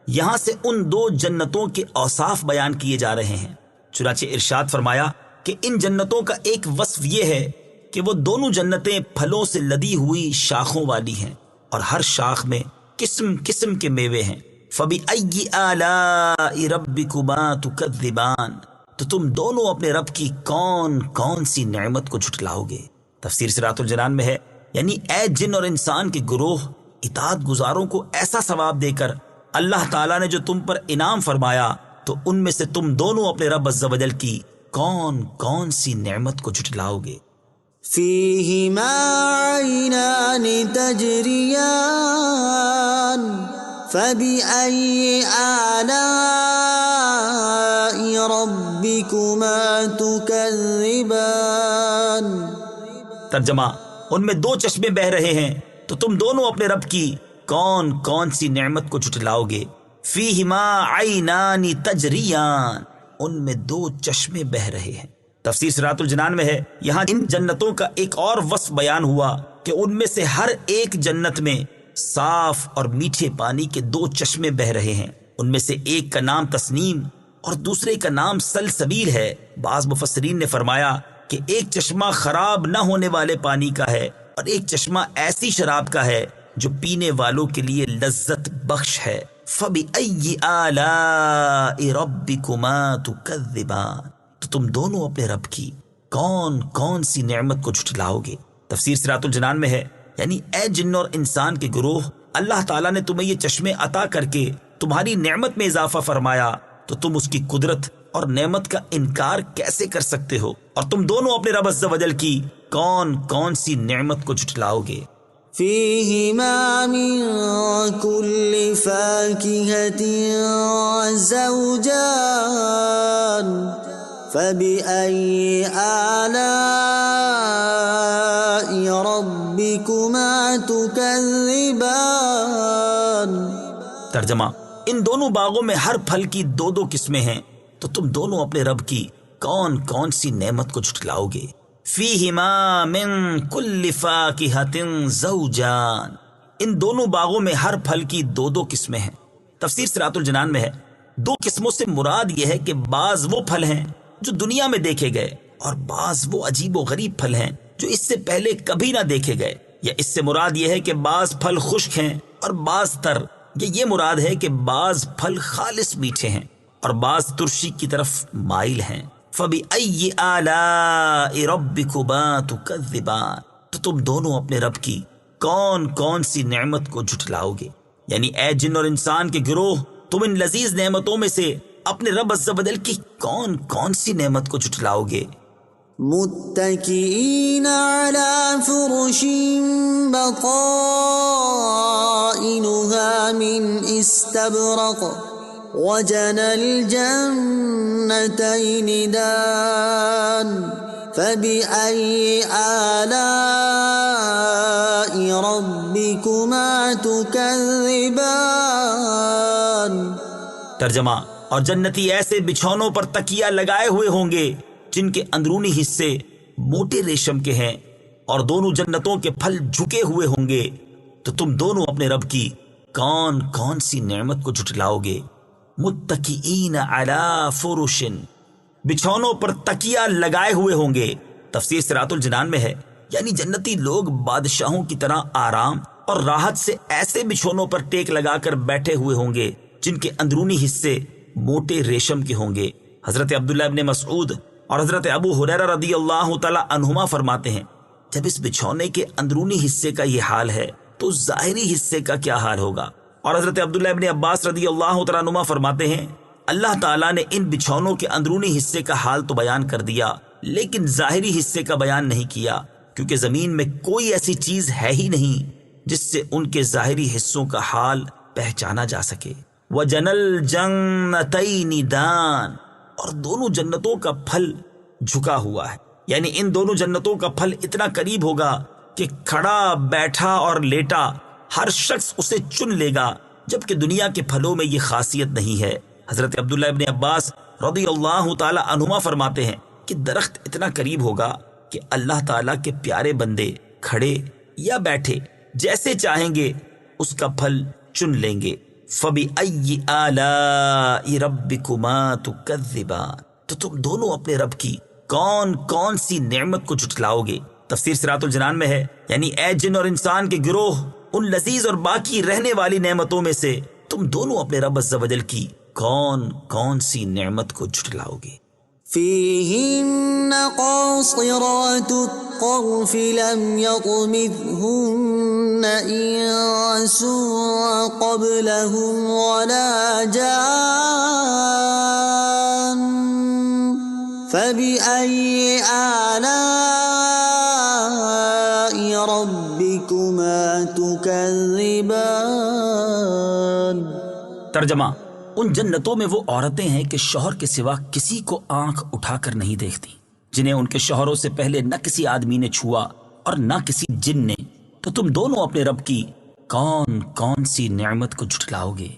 یہاں سے ان دو جنتوں کے اوصاف بیان کیے جا رہے ہیں. چنانچہ ارشاد فرمایا کہ ان جنتوں کا ایک وصف یہ ہے کہ وہ دونوں جنتیں پھلوں سے لدی ہوئی شاخوں والی ہیں اور ہر شاخ میں قسم قسم کے میوے ہیں. فَبِأَيِّ آلَاءِ رَبِّكُمَا تُكَذِّبَانِ، تو تم دونوں اپنے رب کی کون کون سی نعمت کو جھٹلاؤ گے. تفسیر صراط الجنان میں ہے، یعنی اے جن اور انسان کے گروہ، اطاعت گزاروں کو ایسا ثواب دے کر اللہ تعالیٰ نے جو تم پر انعام فرمایا، تو ان میں سے تم دونوں اپنے رب عز و جل کی کون کون سی نعمت کو جھٹلاؤ گے. فيهما عينان تجريان فبأي آلاء ربكما تكذبان. ترجمہ: ان میں دو چشمے بہ رہے ہیں تو تم دونوں اپنے رب کی کون کون سی نعمت کو جھٹلاؤ گے. فیہما عینان تجریان، ان میں دو چشمے بہ رہے ہیں. تفسیر صراط الجنان میں ہے، یہاں ان جنتوں کا ایک اور وصف بیان ہوا کہ ان میں سے ہر ایک جنت میں صاف اور میٹھے پانی کے دو چشمے بہ رہے ہیں. ان میں سے ایک کا نام تسنیم اور دوسرے کا نام سلسبیل ہے. بعض مفسرین نے فرمایا کہ ایک چشمہ خراب نہ ہونے والے پانی کا ہے اور ایک چشمہ ایسی شراب کا ہے جو پینے والوں کے لیے لذت بخش ہے. فَبِأَيِّ آلَاءِ رَبِّكُمَا تُكَذِّبَانِ، تو تم دونوں اپنے رب کی کون کون سی نعمت کو جھٹلاؤ گے. تفسیر صراط الجنان میں ہے، یعنی اے جن اور انسان کے گروہ، اللہ تعالیٰ نے تمہیں یہ چشمے عطا کر کے تمہاری نعمت میں اضافہ فرمایا تو تم اس کی قدرت اور نعمت کا انکار کیسے کر سکتے ہو، اور تم دونوں اپنے رب عز و جل کی کون کون سی نعمت کو جھٹلاؤ گے. فيهما من كل فاكهة زوجان فبأي آلاء ربكما تكذبان. ترجمہ: ان دونوں باغوں میں ہر پھل کی دو دو قسمیں ہیں تو تم دونوں اپنے رب کی کون کون سی نعمت کو جھٹلاؤ گے. فیہما من کل فاکہۃ زوجان، ان دونوں باغوں میں ہر پھل کی دو دو قسمیں ہیں. تفسیر صراط الجنان میں ہے، دو قسموں سے مراد یہ ہے کہ بعض وہ پھل ہیں جو دنیا میں دیکھے گئے اور بعض وہ عجیب و غریب پھل ہیں جو اس سے پہلے کبھی نہ دیکھے گئے. یا اس سے مراد یہ ہے کہ بعض پھل خشک ہیں اور بعض تر، یا یہ مراد ہے کہ بعض پھل خالص میٹھے ہیں اور بعض ترشی کی طرف مائل ہیں. فَبِأَيِّ آلَاءِ رَبِّكُمَا تُكَذِّبَانِ، تو تم دونوں اپنے رب کی کون کون سی نعمت کو جھٹلاؤ گے. یعنی اے جن اور انسان کے گروہ، تم ان لذیذ نعمتوں میں سے اپنے رب عز و جل کی کون کون سی نعمت کو جھٹلاؤ گے. متكئين على فرش بطائنها من استبرق وجنى الجنتين دان فبأي آلاء ربكما تكذبان. ترجمہ: اور جنتی ایسے بچھونوں پر تکیہ لگائے ہوئے ہوں گے جن کے اندرونی حصے موٹے ریشم کے ہیں اور دونوں جنتوں کے پھل جھکے ہوئے ہوں گے. تو تم دونوں اپنے رب کی کون کون سی نعمت کو جھٹلاؤ گے. متکئین علی فرش، بچھونوں پر تکیہ لگائے ہوئے ہوں گے. تفسیر صراط الجنان میں ہے، یعنی جنتی لوگ بادشاہوں کی طرح آرام اور راحت سے ایسے بچھونوں پر ٹیک لگا کر بیٹھے ہوئے ہوں گے جن کے اندرونی حصے موٹے ریشم کے ہوں گے. حضرت عبداللہ ابن مسعود اور حضرت ابو ہریرہ رضی اللہ تعالی عنہما فرماتے ہیں، جب اس بچھونے کے اندرونی حصے کا یہ حال ہے تو ظاہری حصے کا کیا حال ہوگا. اور حضرت عبداللہ ابن عباس رضی اللہ تعالی عنہما فرماتے ہیں، اللہ تعالیٰ نے ان بچھونوں کے اندرونی حصے کا حال تو بیان کر دیا لیکن ظاہری حصے کا بیان نہیں کیا، کیونکہ زمین میں کوئی ایسی چیز ہے ہی نہیں جس سے ان کے ظاہری حصوں کا حال پہچانا جا سکے. وَجَنَى الْجَنَّتَيْنِ دَانٍ، اور دونوں جنتوں کا پھل جھکا ہوا ہے، یعنی ان دونوں جنتوں کا پھل اتنا قریب ہوگا کہ کھڑا بیٹھا اور لیٹا ہر شخص اسے چن لے گا، جبکہ دنیا کے پھلوں میں یہ خاصیت نہیں ہے۔ حضرت عبداللہ ابن عباس رضی اللہ تعالی عنہما فرماتے ہیں کہ درخت اتنا قریب ہوگا کہ اللہ تعالیٰ کے پیارے بندے کھڑے یا بیٹھے جیسے چاہیں گے اس کا پھل چن لیں گے۔ فَبِأَيِّ آلَاءِ رَبِّكُمَا تُكَذِّبَانِ، تو تم دونوں اپنے رب کی کون کون سی نعمت کو جھٹلاؤ گے؟ تفسیر صراط الجنان میں ہے، یعنی اے جن اور انسان کے گروہ، ان لذیذ اور باقی رہنے والی نعمتوں میں سے تم دونوں اپنے رب عز و جل کی کون کون سی نعمت کو جھٹلاؤ گے؟ فيهن قاصرات الطرف لم يطمثهن إنس قبلهم ولا جان فبأي آلاء ربكما تكذبان۔ ترجمہ: ان جنتوں میں وہ عورتیں ہیں کہ شوہر کے سوا کسی کو آنکھ اٹھا کر نہیں دیکھتی، جنہیں ان کے شوہروں سے پہلے نہ کسی آدمی نے چھوا اور نہ کسی جن نے، تو تم دونوں اپنے رب کی کون کون سی نعمت کو جھٹلاؤ گے؟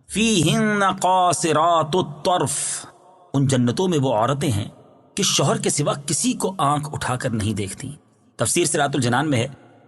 فیہن قاصرات الطرف، ان جنتوں میں وہ عورتیں ہیں کہ شوہر کے سوا کسی کو آنکھ اٹھا کر نہیں دیکھتی۔ تفسیر صراط الجنان میں ہے،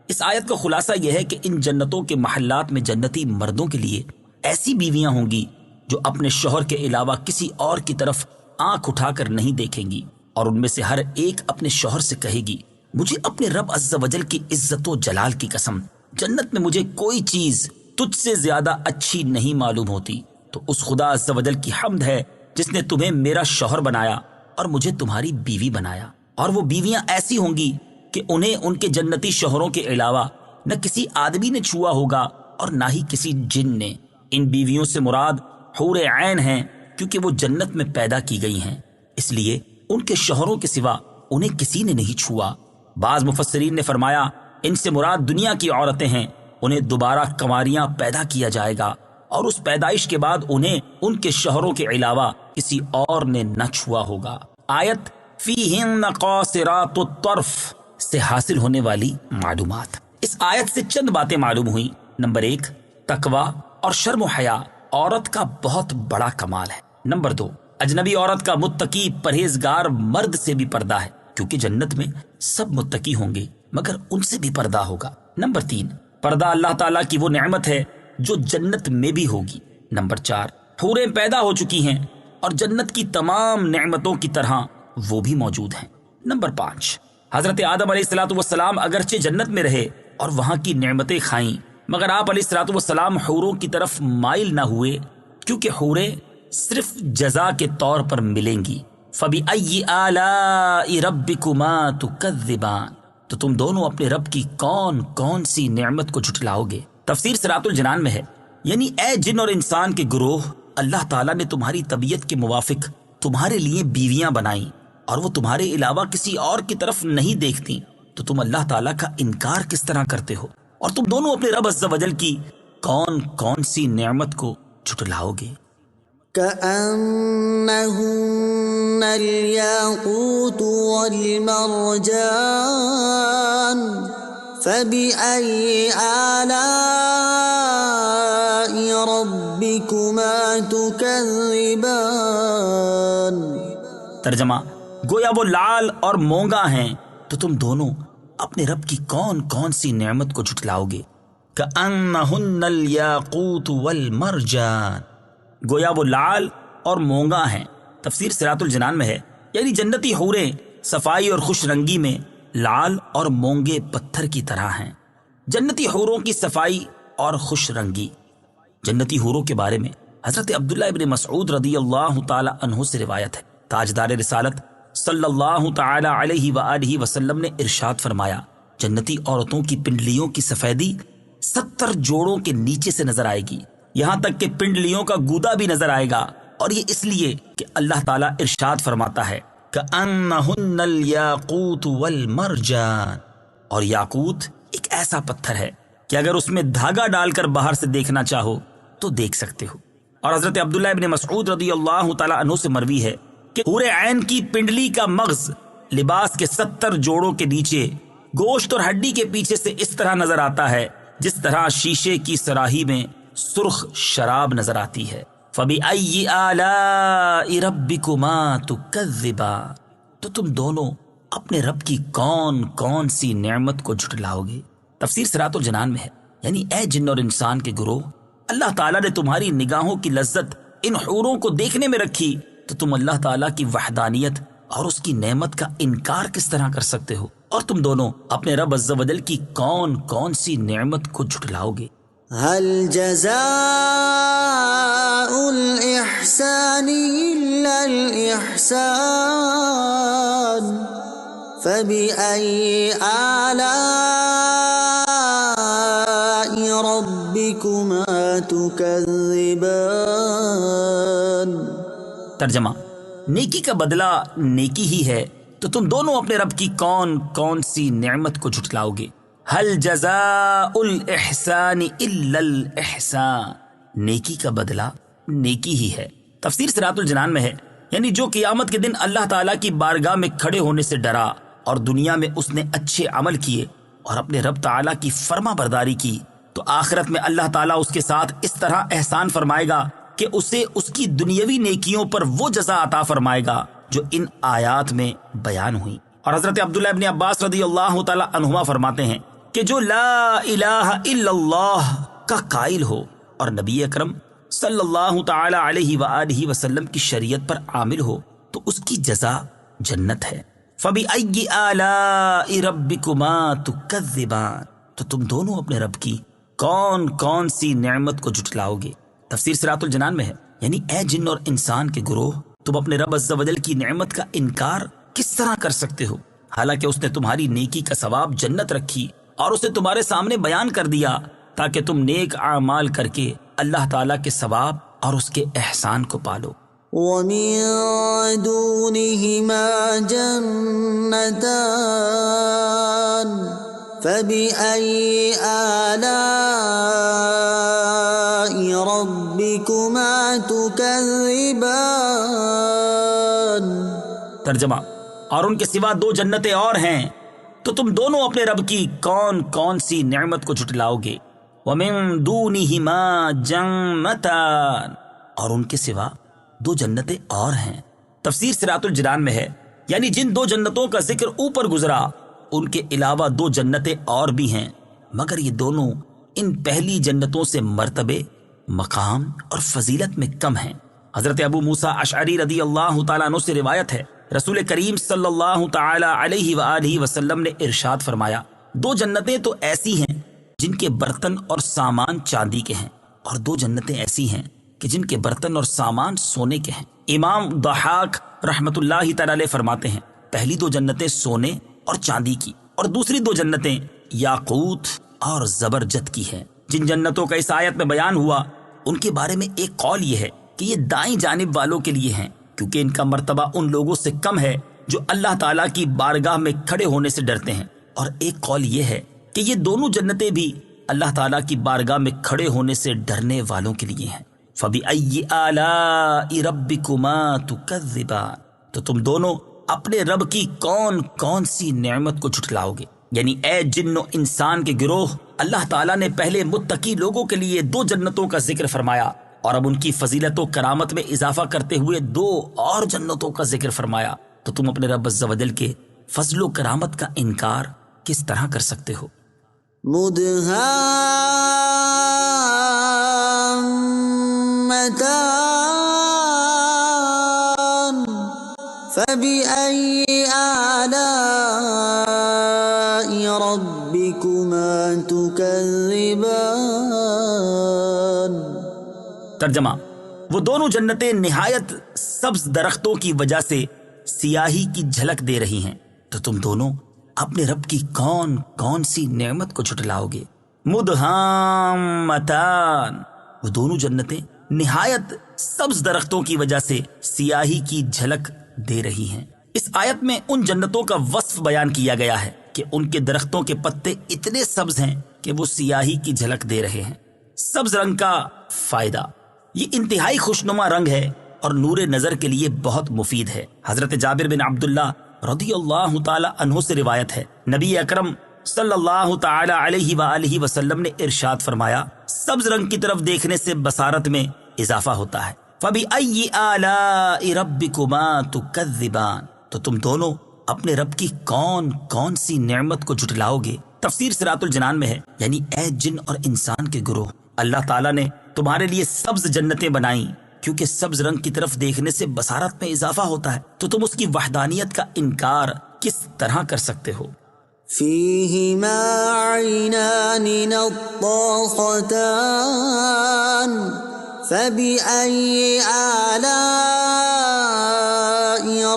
اس آیت کا خلاصہ یہ ہے کہ ان جنتوں کے محلات میں جنتی مردوں کے لیے ایسی بیویاں ہوں گی جو اپنے شوہر کے علاوہ کسی اور کی طرف آنکھ اٹھا کر نہیں دیکھیں گی، اور ان میں سے ہر ایک اپنے شوہر سے کہے گی، مجھے اپنے رب عز و جل کی عزت و جلال کی قسم، جنت میں مجھے کوئی چیز تجھ سے زیادہ اچھی نہیں معلوم ہوتی، تو اس خدا عز و جل کی حمد ہے جس نے تمہیں میرا شوہر بنایا اور مجھے تمہاری بیوی بنایا۔ اور وہ بیویاں ایسی ہوں گی کہ انہیں ان کے جنتی شوہروں کے علاوہ نہ کسی آدمی نے چھوا ہوگا اور نہ ہی کسی جن نے۔ ان بیویوں سے مراد حور عین ہیں، کیونکہ وہ جنت میں پیدا کی گئی ہیں، اس لیے ان کے شوہروں کے سوا انہیں کسی نے نہیں چھوا۔ بعض مفسرین نے فرمایا ان سے مراد دنیا کی عورتیں ہیں، انہیں دوبارہ کنواریاں پیدا کیا جائے گا اور اس پیدائش کے بعد انہیں ان کے شوہروں کے علاوہ کسی اور نے نہ چھوا ہوگا۔ آیت فیہن قاصرات الطرف سے حاصل ہونے والی معلومات۔ اس آیت سے چند باتیں معلوم ہوئیں۔ نمبر 1، تقوی اور شرم و حیا عورت کا بہت بڑا کمال ہے۔ نمبر 2، اجنبی عورت کا متقی پرہیزگار مرد سے بھی پردہ ہے، کیونکہ جنت میں سب متقی ہوں گے مگر ان سے بھی پردہ ہوگا۔ نمبر 3، پردہ اللہ تعالیٰ کی وہ نعمت ہے جو جنت میں بھی ہوگی۔ نمبر 4، حوریں پیدا ہو چکی ہیں اور جنت کی تمام نعمتوں کی طرح وہ بھی موجود ہیں۔ نمبر 5، حضرت آدم علیہ السلام اگرچہ جنت میں رہے اور وہاں کی نعمتیں کھائیں، مگر آپ علیہ السلام حوروں کی طرف مائل نہ ہوئے، کیونکہ حوریں صرف جزا کے طور پر ملیں گی۔ فَبِأَيِّ آلَاءِ رَبِّكُمَا تُكَذِّبَانِ، تو تم دونوں اپنے رب کی کون کون سی نعمت کو جھٹلاؤ گے؟ تفسیر صراط الجنان میں ہے، یعنی اے جن اور انسان کے گروہ، اللہ تعالیٰ نے تمہاری طبیعت کے موافق تمہارے لیے بیویاں بنائیں اور وہ تمہارے علاوہ کسی اور کی طرف نہیں دیکھتی، تو تم اللہ تعالیٰ کا انکار کس طرح کرتے ہو؟ اور تم دونوں اپنے رب عز و جل کی کون کون سی نعمت کو جھٹلاؤ گے؟ كأنهن الياقوت والمرجان فبأي آلاء ربكما تكذبان۔ ترجمہ: گویا وہ لال اور مونگا ہیں، تو تم دونوں اپنے رب کی کون کون سی نعمت کو جھٹلاؤ گے؟ کأنہن الیاقوت والمرجان، گویا وہ لال اور مونگا ہیں۔ تفسیر صراط الجنان میں ہے، یعنی جنتی حوریں صفائی اور خوش رنگی میں لال اور مونگے پتھر کی طرح ہیں۔ جنتی حوروں کی صفائی اور خوش رنگی۔ جنتی حوروں کے بارے میں حضرت عبداللہ ابن مسعود رضی اللہ تعالی عنہ سے روایت ہے، تاجدار رسالت صلی اللہ تعالی علیہ وآلہ وسلم نے ارشاد فرمایا، جنتی عورتوں کی پنڈلیوں کی سفیدی 70 جوڑوں کے نیچے سے نظر آئے گی، یہاں تک کہ پنڈلیوں کا گودا بھی نظر آئے گا، اور یہ اس لیے کہ اللہ تعالیٰ ارشاد فرماتا ہے کأنہن الیاقوت والمرجان، اور یاقوت ایک ایسا پتھر ہے کہ اگر اس میں دھاگا ڈال کر باہر سے دیکھنا چاہو تو دیکھ سکتے ہو۔ اور حضرت عبداللہ ابن مسعود رضی اللہ تعالیٰ عنہ سے مروی ہے کہ حور عین کی پنڈلی کا مغز لباس کے 70 جوڑوں کے نیچے گوشت اور ہڈی کے پیچھے سے اس طرح نظر آتا ہے جس طرح شیشے کی سراہی میں سرخ شراب نظر آتی ہے۔ فَبِأَيِّ آلَاءِ رَبِّكُمَا تُكَذِّبَانِ، تو تم دونوں اپنے رب کی کون کون سی نعمت کو جھٹلاؤ گے؟ تفسیر صراط الجنان میں ہے، یعنی اے جن اور انسان کے گروہ، اللہ تعالیٰ نے تمہاری نگاہوں کی لذت ان حوروں کو دیکھنے میں رکھی تو تم اللہ تعالیٰ کی وحدانیت اور اس کی نعمت کا انکار کس طرح کر سکتے ہو؟ اور تم دونوں اپنے رب عز و جل کی کون کون سی نعمت کو جھٹلاؤ گے؟ هل جزاء الإحسان إلا الإحسان فبأي آلاء ربكما تكذبان۔ ترجمہ، نیکی کا بدلہ نیکی ہی ہے تو تم دونوں اپنے رب کی کون کون سی نعمت کو جھٹلاؤ گے؟ حل جزاء الاحسان الا الاحسان، نیکی کا بدلہ نیکی ہی ہے۔ تفسیر صراط الجنان میں ہے، یعنی جو قیامت کے دن اللہ تعالیٰ کی بارگاہ میں کھڑے ہونے سے ڈرا اور دنیا میں اس نے اچھے عمل کیے اور اپنے رب تعالیٰ کی فرما برداری کی تو آخرت میں اللہ تعالیٰ اس کے ساتھ اس طرح احسان فرمائے گا کہ اسے اس کی دنیاوی نیکیوں پر وہ جزا عطا فرمائے گا جو ان آیات میں بیان ہوئی۔ اور حضرت عبداللہ ابن عباس رضی اللہ تعالی عنہما فرماتے ہیں کہ جو لا الہ الا اللہ کا قائل ہو اور نبی اکرم صلی اللہ تعالی علیہ وآلہ وسلم کی شریعت پر عامل ہو تو اس کی جزا جنت ہے۔ فَبِأَيِّ آلَاءِ رَبِّكُمَا تُكَذِّبَانِ، تو تم دونوں اپنے رب کی کون کون سی نعمت کو جھٹلاؤ گے؟ تفسیر صراط الجنان میں ہے، یعنی اے جن اور انسان کے گروہ، تم اپنے رب عز و جل کی نعمت کا انکار کس طرح کر سکتے ہو حالانکہ اس نے تمہاری نیکی کا ثواب جنت رکھی اور اسے تمہارے سامنے بیان کر دیا تاکہ تم نیک اعمال کر کے اللہ تعالیٰ کے ثواب اور اس کے احسان کو پالو۔ وَمِن دُونِهِمَا جَنَّتَانِ فَبِأَيِّ آلَاءِ رَبِّكُمَا تُكَذِّبَانِ۔ ترجمہ، اور ان کے سوا دو جنتیں اور ہیں تو تم دونوں اپنے رب کی کون کون سی نعمت کو جھٹلاؤ گے؟ وَمِن دُونِهِمَا جَنَّتَانِ، اور ان کے سوا دو جنتیں اور ہیں۔ تفسیر صراط الجنان میں ہے، یعنی جن دو جنتوں کا ذکر اوپر گزرا ان کے علاوہ دو جنتیں اور بھی ہیں، مگر یہ دونوں ان پہلی جنتوں سے مرتبے، مقام اور فضیلت میں کم ہیں۔ حضرت ابو موسیٰ اشعری رضی اللہ تعالیٰ عنہ سے روایت ہے، رسول کریم صلی اللہ تعالی علیہ وآلہ وسلم نے ارشاد فرمایا، دو جنتیں تو ایسی ہیں جن کے برتن اور سامان چاندی کے ہیں، اور دو جنتیں ایسی ہیں کہ جن کے برتن اور سامان سونے کے ہیں۔ امام ضحاک رحمت اللہ تعالی علیہ فرماتے ہیں، پہلی دو جنتیں سونے اور چاندی کی اور دوسری دو جنتیں یاقوت اور زبرجد کی ہیں۔ جن جنتوں کا اس آیت میں بیان ہوا ان کے بارے میں ایک قول یہ ہے کہ یہ دائیں جانب والوں کے لیے ہیں، کیونکہ ان کا مرتبہ ان لوگوں سے کم ہے جو اللہ تعالیٰ کی بارگاہ میں کھڑے ہونے سے ڈرتے ہیں، اور ایک قول یہ ہے کہ یہ دونوں جنتیں بھی اللہ تعالیٰ کی بارگاہ میں کھڑے ہونے سے ڈرنے والوں کے لیے ہیں۔ فَبِأَيِّ آلَاءِ رَبِّكُمَا تُكَذِّبَانِ، تو تم دونوں اپنے رب کی کون کون سی نعمت کو جھٹلاؤ گے؟ یعنی اے جن و انسان کے گروہ، اللہ تعالیٰ نے پہلے متقی لوگوں کے لیے دو جنتوں کا ذکر فرمایا اور اب ان کی فضیلت و کرامت میں اضافہ کرتے ہوئے دو اور جنتوں کا ذکر فرمایا، تو تم اپنے رب عز و جل کے فضل و کرامت کا انکار کس طرح کر سکتے ہو؟ مدهامتان فبأي آلاء ربكما تكذبان۔ ترجمہ، وہ دونوں جنتیں نہایت سبز درختوں کی وجہ سے سیاہی کی جھلک دے رہی ہیں، تو تم دونوں اپنے رب کی کون کون سی نعمت کو جھٹلاؤ گے؟ مدہامتان، وہ دونوں جنتیں نہایت سبز درختوں کی وجہ سے سیاہی کی جھلک دے رہی ہیں۔ اس آیت میں ان جنتوں کا وصف بیان کیا گیا ہے کہ ان کے درختوں کے پتے اتنے سبز ہیں کہ وہ سیاہی کی جھلک دے رہے ہیں۔ سبز رنگ کا فائدہ، یہ انتہائی خوشنما رنگ ہے اور نور نظر کے لیے بہت مفید ہے۔ حضرت جابر بن عبداللہ رضی اللہ تعالی عنہ سے روایت ہے، نبی اکرم صلی اللہ تعالی علیہ وآلہ وسلم نے ارشاد فرمایا، سبز رنگ کی طرف دیکھنے سے بصارت میں اضافہ ہوتا ہے۔ فَبِأَيِّ آلَاءِ رَبِّكُمَا تُكَذِّبَانِ، تو تم دونوں اپنے رب کی کون کون سی نعمت کو جھٹلاؤ گے؟ تفسیر صراط الجنان میں ہے، یعنی اے جن اور انسان کے گروہ، اللہ تعالیٰ نے تمہارے لیے سبز جنتیں بنائیں، کیونکہ سبز رنگ کی طرف دیکھنے سے بصارت میں اضافہ ہوتا ہے، تو تم اس کی وحدانیت کا انکار کس طرح کر سکتے ہو؟ فیہما عینان نضاختان فبأي آلاء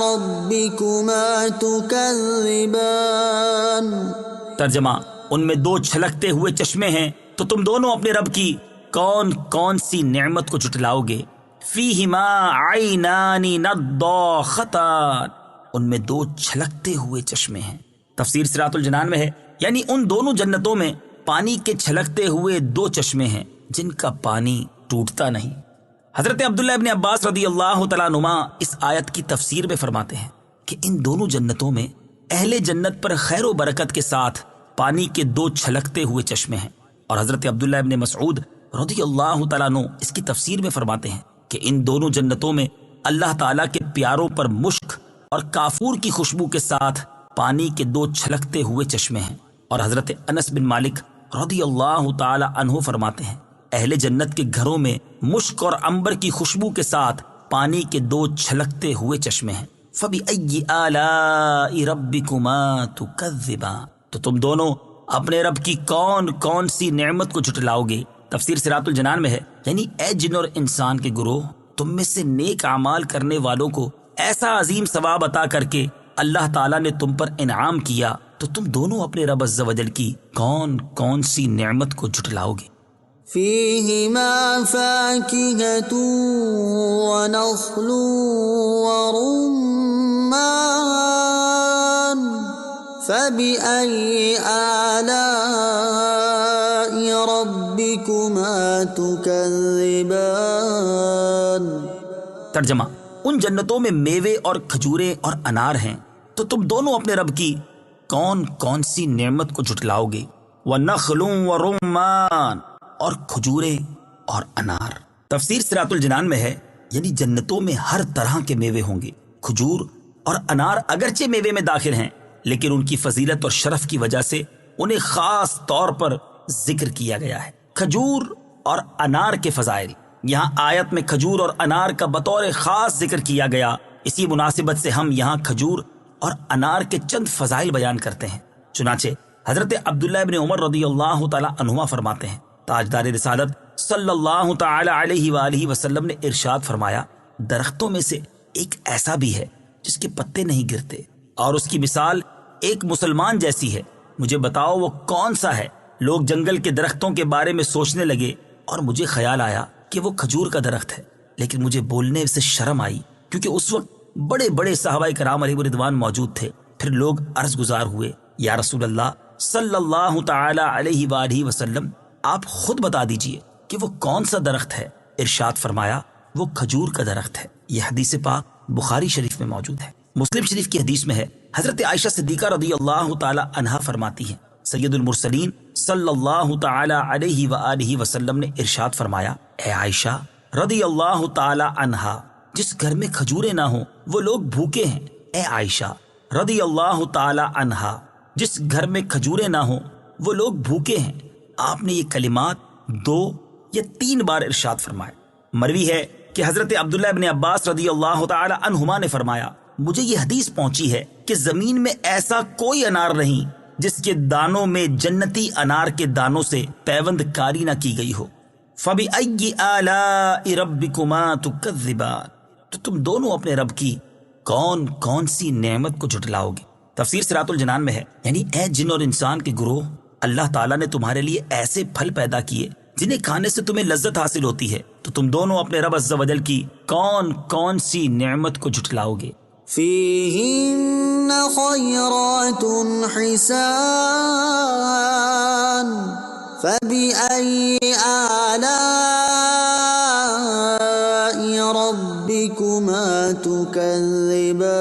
ربكما تكذبان۔ ترجمہ، ان میں دو چھلکتے ہوئے چشمے ہیں، تو تم دونوں اپنے رب کی کون کون سی نعمت کو جھٹلاؤ گے؟ فیہما عینان نضاختان، ان میں دو چھلکتے ہوئے چشمے ہیں۔ تفسیر صراط الجنان میں ہے، یعنی ان دونوں جنتوں میں پانی کے چھلکتے ہوئے دو چشمے ہیں جن کا پانی ٹوٹتا نہیں۔ حضرت عبداللہ ابن عباس رضی اللہ تعالیٰ عنہما اس آیت کی تفسیر میں فرماتے ہیں کہ ان دونوں جنتوں میں اہل جنت پر خیر و برکت کے ساتھ پانی کے دو چھلکتے ہوئے چشمے ہیں، اور حضرت عبداللہ ابن مسعود رضی اللہ تعالیٰ عنہ اس کی تفسیر میں فرماتے ہیں کہ ان دونوں جنتوں میں اللہ تعالیٰ کے پیاروں پر مشک اور کافور کی خوشبو کے ساتھ پانی کے دو چھلکتے ہوئے چشمے ہیں۔ اور حضرت انس بن مالک رضی اللہ تعالی عنہ فرماتے ہیں، اہل جنت کے گھروں میں مشک اور عنبر کی خوشبو کے ساتھ پانی کے دو چھلکتے ہوئے چشمے ہیں۔ فَبِأَيِّ آلَاءِ رَبِّكُمَا تُكَذِّبَانِ، تو تم دونوں اپنے رب کی کون کون سی نعمت کو جھٹلاؤ گے؟ تفسیر صراط الجنان میں ہے، یعنی اے جن اور انسان کے گروہ، تم میں سے نیک اعمال کرنے والوں کو ایسا عظیم ثواب عطا کر کے اللہ تعالیٰ نے تم پر انعام کیا، تو تم دونوں اپنے رب عز و جل کی کون کون سی نعمت کو جھٹلاؤ گے؟ فیہما فاکہۃ ونخل ورمان فبأي آلاء ربكما تكذبان۔ ترجمہ، ان جنتوں میں میوے اور کھجوریں اور انار ہیں، تو تم دونوں اپنے رب کی کون کون سی نعمت کو جھٹلاؤ گے؟ وَنَخْلٌ وَرُمَّانٌ، اور کھجوریں اور انار۔ تفسیر صراط الجنان میں ہے، یعنی جنتوں میں ہر طرح کے میوے ہوں گے۔ کھجور اور انار اگرچہ میوے میں داخل ہیں، لیکن ان کی فضیلت اور شرف کی وجہ سے انہیں خاص طور پر ذکر کیا گیا ہے۔ کھجور اور انار کے فضائل، یہاں آیت میں کھجور اور انار کا بطور خاص ذکر کیا گیا، اسی مناسبت سے ہم یہاں کھجور اور انار کے چند فضائل بیان کرتے ہیں۔ چنانچہ حضرت عبداللہ ابن عمر رضی اللہ تعالی عنہما فرماتے ہیں، تاجدار رسالت صلی اللہ تعالی علیہ وآلہ وسلم نے ارشاد فرمایا، درختوں میں سے ایک ایسا بھی ہے جس کے پتے نہیں گرتے، اور اس کی مثال ایک مسلمان جیسی ہے۔ مجھے بتاؤ وہ کون سا ہے؟ لوگ جنگل کے درختوں کے بارے میں سوچنے لگے، اور مجھے خیال آیا کہ وہ کھجور کا درخت ہے، لیکن مجھے بولنے سے شرم آئی، کیونکہ اس وقت بڑے بڑے صحابہ کرام علیہ رضوان موجود تھے۔ پھر لوگ عرض گزار ہوئے، یا رسول اللہ صلی اللہ تعالی علیہ وآلہ وسلم، آپ خود بتا دیجئے کہ وہ کون سا درخت ہے؟ ارشاد فرمایا، وہ کھجور کا درخت ہے۔ یہ حدیث پاک بخاری شریف میں موجود ہے۔ مسلم شریف کی حدیث میں ہے، حضرت عائشہ صدیقہ رضی اللہ تعالی عنہا فرماتی ہیں، سید المرسلین صلی اللہ تعالی علیہ وآلہ وسلم نے ارشاد فرمایا، اے عائشہ رضی اللہ تعالی عنہا، جس گھر میں کھجوریں نہ ہوں وہ لوگ بھوکے ہیں۔ اے عائشہ رضی اللہ تعالی عنہا، جس گھر میں کھجوریں نہ ہوں وہ لوگ بھوکے ہیں۔ آپ نے یہ کلمات 2 یا 3 بار ارشاد فرمائے۔ مروی ہے کہ حضرت عبداللہ ابن عباس رضی اللہ تعالی عنہما نے فرمایا، مجھے یہ حدیث پہنچی ہے کہ زمین میں ایسا کوئی انار نہیں جس کے دانوں میں جنتی انار کے دانوں سے پیوند کاری نہ کی گئی ہو۔ فَبِأَيِّ آلَاءِ رَبِّكُمَا تُكَذِّبَانِ، تو تم دونوں اپنے رب کی کون کون سی نعمت کو جھٹلاؤ گے؟ تفسیر صراط الجنان میں ہے، یعنی اے جن اور انسان کے گروہ، اللہ تعالیٰ نے تمہارے لیے ایسے پھل پیدا کیے جنہیں کھانے سے تمہیں لذت حاصل ہوتی ہے، تو تم دونوں اپنے رب عز و جل کی کون کون سی نعمت کو جھٹلاؤ گے؟ فیہن خیرات حسان فبأي آلاء ربكما تكذبان۔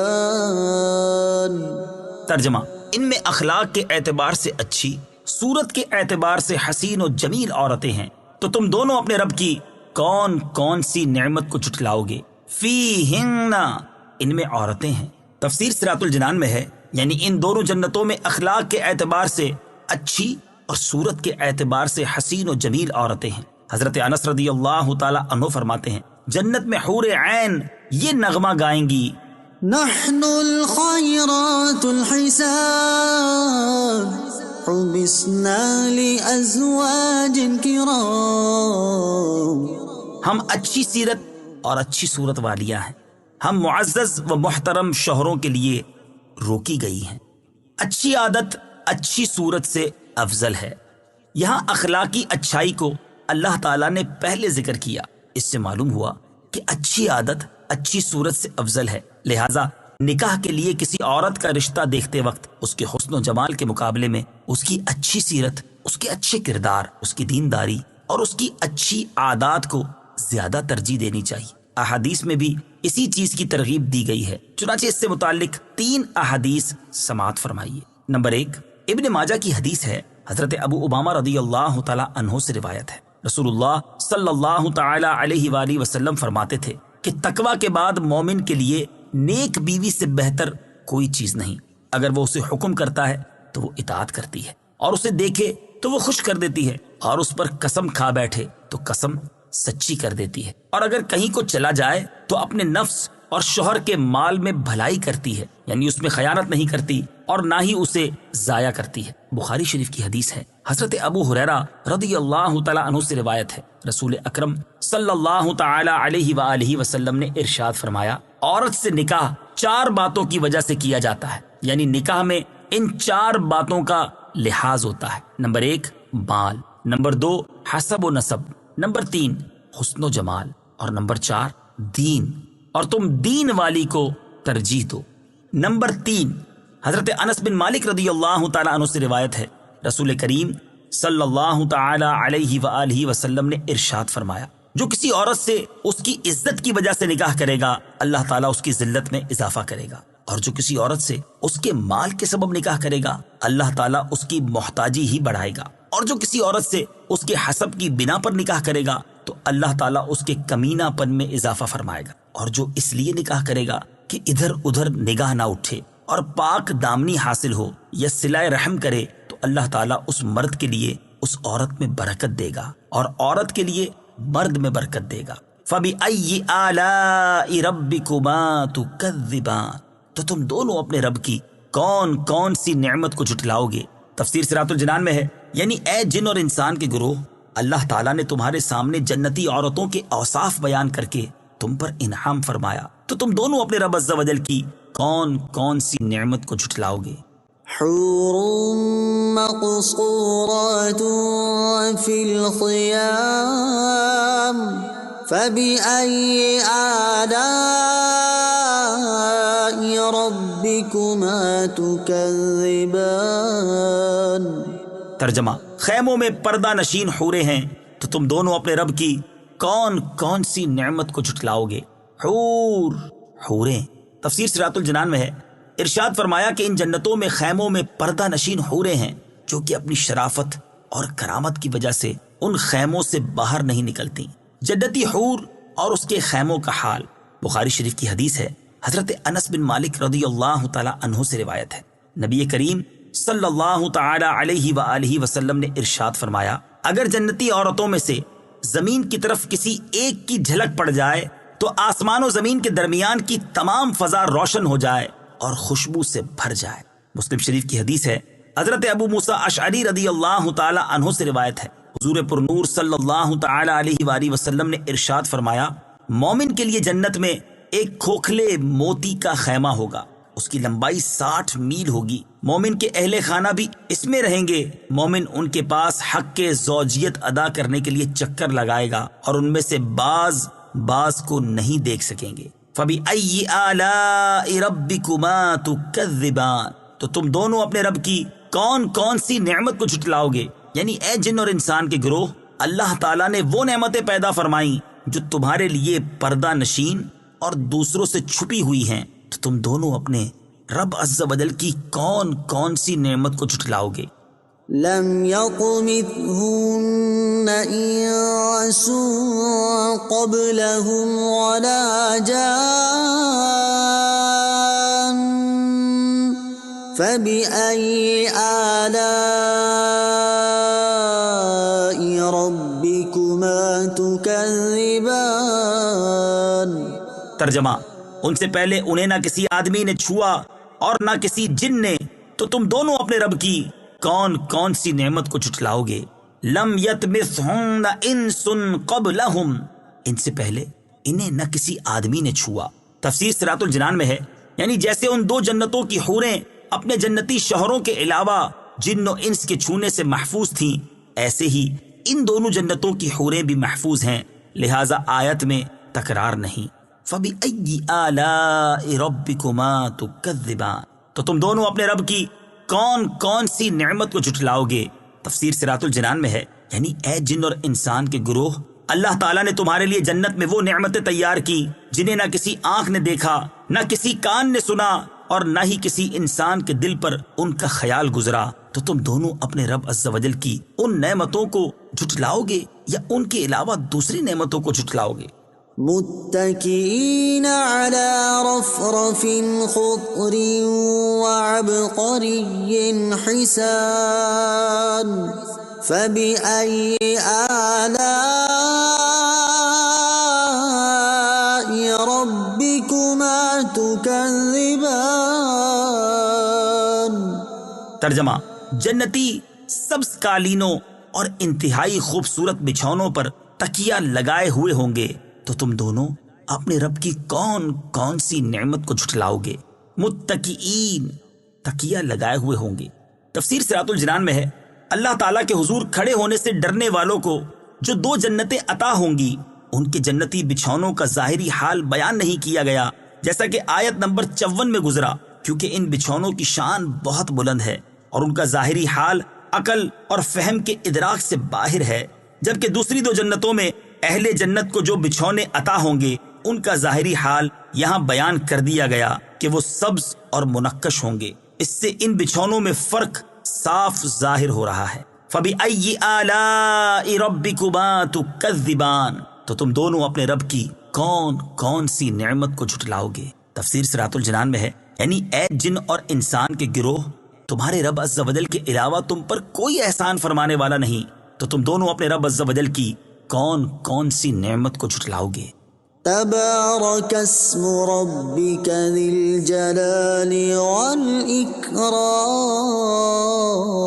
ترجمہ: ان میں اخلاق کے اعتبار سے اچھی، صورت کے اعتبار سے حسین و جمیل عورتیں ہیں، تو تم دونوں اپنے رب کی کون کون سی نعمت کو جھٹلاؤ گے؟ فیہن، ان میں عورتیں ہیں۔ تفسیر صراط الجنان میں ہے، یعنی ان دونوں جنتوں میں اخلاق کے اعتبار سے اچھی اور صورت کے اعتبار سے حسین و جمیل عورتیں ہیں۔ حضرت انس رضی اللہ تعالی عنہ فرماتے ہیں، جنت میں حور عین یہ نغمہ گائیں گی: نحن الخيرات الحسان حبسنا لأزواج کرام، ہم اچھی سیرت اور اچھی صورت والیاں ہیں، ہم معزز و محترم شوہروں کے لیے روکی گئی ہیں۔ اچھی عادت اچھی صورت سے افضل ہے۔ یہاں اخلاقی اچھائی کو اللہ تعالیٰ نے پہلے ذکر کیا، اس سے معلوم ہوا کہ اچھی عادت اچھی صورت سے افضل ہے، لہٰذا نکاح کے لیے کسی عورت کا رشتہ دیکھتے وقت اس کے حسن و جمال کے مقابلے میں اس کی اچھی سیرت، اس کے اچھے کردار، اس کی دینداری اور اس کی اچھی عادات کو زیادہ ترجیح دینی چاہیے۔ احادیث میں بھی اسی چیز کی ترغیب دی گئی ہے، چنانچہ اس سے متعلق 3 احادیث سماعت فرمائیے۔ نمبر 1، ابن ماجہ کی حدیث ہے، حضرت ابو امامہ رضی اللہ تعالی عنہ سے روایت ہے، رسول اللہ صلی اللہ تعالی علیہ وآلہ وسلم فرماتے تھے کہ تقوی کے بعد مومن کے لیے نیک بیوی سے بہتر کوئی چیز نہیں۔ اگر وہ اسے حکم کرتا ہے تو وہ اطاعت کرتی ہے، اور اسے دیکھے تو وہ خوش کر دیتی ہے، اور اس پر قسم کھا بیٹھے تو قسم سچی کر دیتی ہے، اور اگر کہیں کو چلا جائے تو اپنے نفس اور شوہر کے مال میں بھلائی کرتی ہے، یعنی اس میں خیانت نہیں کرتی اور نہ ہی اسے ضائع کرتی ہے۔ بخاری شریف کی حدیث ہے، حضرت ابو ہریرہ رضی اللہ تعالی عنہ سے روایت ہے، رسول اکرم صلی اللہ تعالی علیہ وآلہ وسلم نے ارشاد فرمایا، عورت سے نکاح 4 باتوں کی وجہ سے کیا جاتا ہے، یعنی نکاح میں ان 4 باتوں کا لحاظ ہوتا ہے۔ نمبر 1 مال، نمبر 2 حسب و نسب، نمبر 3 حسن و جمال، اور نمبر 4 دین، اور تم دین والی کو ترجیح دو۔ نمبر 3، حضرت انس بن مالک رضی اللہ تعالی عنہ سے روایت ہے، رسول کریم صلی اللہ تعالی علیہ وآلہ وسلم نے ارشاد فرمایا، جو کسی عورت سے اس کی عزت کی وجہ سے نکاح کرے گا، اللہ تعالیٰ اس کی ذلت میں اضافہ کرے گا، اور جو کسی عورت سے اس کے مال کے سبب نکاح کرے گا، اللہ تعالیٰ اس کی محتاجی ہی بڑھائے گا، اور جو کسی عورت سے اس کے حسب کی بنا پر نکاح کرے گا تو اللہ تعالیٰ اس کے کمینہ پن میں اضافہ فرمائے گا، اور جو اس لیے نکاح کرے گا کہ ادھر ادھر نگاہ نہ اٹھے اور پاک دامنی حاصل ہو یا صلہ رحم کرے، تو اللہ تعالیٰ اس مرد کے لیے اس عورت میں برکت دے گا، اور عورت کے لیے مرد میں برکت دے گا۔ فَبِأَيِّ آلَاءِ رَبِّكُمَا تُكَذِّبَانِ، تو تم دونوں اپنے رب کی کون کون سی نعمت کو جھٹلاؤ گے؟ تفسیر صراط الجنان میں ہے، یعنی اے جن اور انسان کے گروہ، اللہ تعالیٰ نے تمہارے سامنے جنتی عورتوں کے اوصاف بیان کر کے تم پر انعام فرمایا، تو تم دونوں اپنے رب عز و جل کی کون کون سی نعمت کو جھٹلاؤ گے؟ حور مقصورات فی الخیام فبأي آلاء ربكما تكذبان۔ ترجمہ: خیموں میں پردہ نشین حوریں ہیں، تو تم دونوں اپنے رب کی کون کون سی نعمت کو جھٹلاؤ گے؟ حور، حوریں۔ تفسیر صراط الجنان میں ہے، ارشاد فرمایا کہ ان جنتوں میں خیموں میں پردہ نشین حوریں ہیں، جو کہ اپنی شرافت اور کرامت کی وجہ سے ان خیموں سے باہر نہیں نکلتی۔ جنتی حور اور اس کے خیموں کا حال، بخاری شریف کی حدیث ہے، حضرت انس بن مالک رضی اللہ تعالی عنہ سے روایت ہے، نبی کریم صلی اللہ تعالی علیہ وآلہ وسلم نے ارشاد فرمایا، اگر جنتی عورتوں میں سے زمین کی طرف کسی ایک کی جھلک پڑ جائے تو آسمان و زمین کے درمیان کی تمام فضا روشن ہو جائے اور خوشبو سے بھر جائے۔ مسلم شریف کی حدیث ہے، حضرت ابو موسیٰ اشعری رضی اللہ تعالی عنہ سے روایت ہے، حضور پر نور صلی اللہ تعالی علیہ وآلہ وسلم نے ارشاد فرمایا، مومن کے لیے جنت میں ایک کھوکھلے موتی کا خیمہ ہوگا، اس کی لمبائی 60 میل ہوگی، مومن کے اہل خانہ بھی اس میں رہیں گے، مومن ان کے پاس حق کے زوجیت ادا کرنے کے لیے چکر لگائے گا، اور ان میں سے بعض کو نہیں دیکھ سکیں گے۔ فَبِأَيِّ آلَاءِ رَبِّكُمَا تُكَذِّبَانِ، تو تم دونوں اپنے رب کی کون کون سی نعمت کو جھٹلاؤ گے؟ یعنی اے جن اور انسان کے گروہ، اللہ تعالیٰ نے وہ نعمتیں پیدا فرمائیں جو تمہارے لیے پردہ نشین اور دوسروں سے چھپی ہوئی ہیں، تو تم دونوں اپنے رب عز و جل کی کون کون سی نعمت کو جھٹلاؤ گے؟ لم يطمثهن انس قبلهم ولا جان فبأي آلاء ربكما تكذبان۔ ترجمہ: ان سے پہلے انہیں نہ کسی آدمی نے چھوا اور نہ کسی جن نے، تو تم دونوں اپنے رب کی کون کون سی نعمت کو جھٹلاؤ گے؟ لم یطمثہن انس قبلہم، ان سے پہلے انہیں نہ کسی آدمی نے چھوا۔ تفسیر صراط الجنان میں ہے، یعنی جیسے ان دو جنتوں کی حوریں اپنے جنتی شوہروں کے علاوہ جن و انس کے چھونے سے محفوظ تھیں، ایسے ہی ان دونوں جنتوں کی حوریں بھی محفوظ ہیں، لہذا آیت میں تکرار نہیں۔ فَبِأَيِّ آلَاءِ رَبِّكُمَا تُكَذِّبَانِ، تو تم دونوں اپنے رب کی کون کون سی نعمت کو جھٹلاؤ گے؟ تفسیر صراط الجنان میں ہے، یعنی اے جن اور انسان کے گروہ، اللہ تعالیٰ نے تمہارے لیے جنت میں وہ نعمتیں تیار کی جنہیں نہ کسی آنکھ نے دیکھا، نہ کسی کان نے سنا، اور نہ ہی کسی انسان کے دل پر ان کا خیال گزرا۔ تو تم دونوں اپنے رب عز و جل کی ان نعمتوں کو جھٹلاؤ گے یا ان کے علاوہ دوسری نعمتوں کو جھٹلاؤ گے؟ متكئين على رفرف خضر وعبقري حسان فبأي آلاء ربكما تكذبان۔ ترجمہ: جنتی سبز قالینوں اور انتہائی خوبصورت بچھونوں پر تکیہ لگائے ہوئے ہوں گے، تو تم دونوں اپنے رب کی کون کون سی نعمت کو جھٹلاؤ گے؟ متکئین، تکیہ لگائے ہوئے ہوں گے۔ تفسیر صراط الجنان میں ہے، اللہ تعالیٰ کے حضور کھڑے ہونے سے ڈرنے والوں کو جو دو جنتیں عطا ہوں گی، ان کے جنتی بچھونوں کا ظاہری حال بیان نہیں کیا گیا، جیسا کہ آیت نمبر 54 میں گزرا، کیونکہ ان بچھونوں کی شان بہت بلند ہے اور ان کا ظاہری حال عقل اور فہم کے ادراک سے باہر ہے، جبکہ دوسری دو جنتوں میں اہل جنت کو جو بچھونے عطا ہوں گے ان کا ظاہری حال یہاں بیان کر دیا گیا کہ وہ سبز اور منقش ہوں گے۔ اس سے ان بچھونوں میں فرق صاف ظاہر ہو رہا ہے۔ فَبِأَيِّ آلَاءِ رَبِّكُمَا تُكَذِّبَانِ، تو تم دونوں اپنے رب کی کون کون سی نعمت کو جھٹلاؤ گے؟ تفسیر صراط الجنان میں ہے، یعنی اے جن اور انسان کے گروہ، تمہارے رب عز و جل کے علاوہ تم پر کوئی احسان فرمانے والا نہیں، تو تم دونوں اپنے رب عز و جل کی کون کون سی نعمت کو جھٹلاؤ گے؟ تبارک اسم ربک ذی الجلال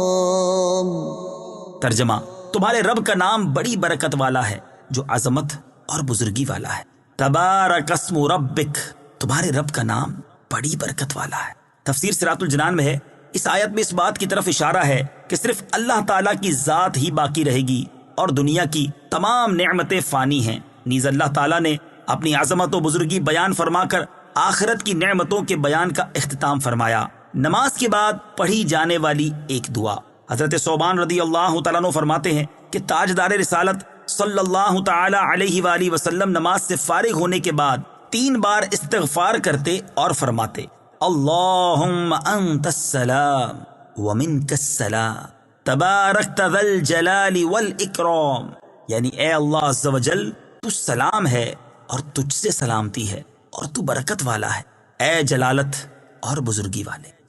والاکرام۔ ترجمہ: تمہارے رب کا نام بڑی برکت والا ہے جو عظمت اور بزرگی والا ہے۔ تبارک اسم ربک، تمہارے رب کا نام بڑی برکت والا ہے۔ تفسیر صراط الجنان میں ہے، اس آیت میں اس بات کی طرف اشارہ ہے کہ صرف اللہ تعالیٰ کی ذات ہی باقی رہے گی اور دنیا کی تمام نعمتیں فانی ہیں۔ نیز اللہ تعالیٰ نے اپنی عظمت و بزرگی بیان فرما کر آخرت کی نعمتوں کے بیان کا اختتام فرمایا۔ نماز کے بعد پڑھی جانے والی ایک دعا، حضرت ثوبان رضی اللہ تعالیٰ عنہ فرماتے ہیں کہ تاجدار رسالت صلی اللہ تعالی علیہ وآلہ وسلم نماز سے فارغ ہونے کے بعد 3 بار استغفار کرتے اور فرماتے: اللہم انت السلام ومنک السلام تبارکت ذی الجلال والاکرام، یعنی اے اللہ عز و جل، تو سلام ہے اور تجھ سے سلامتی ہے اور تو برکت والا ہے، اے جلالت اور بزرگی والے۔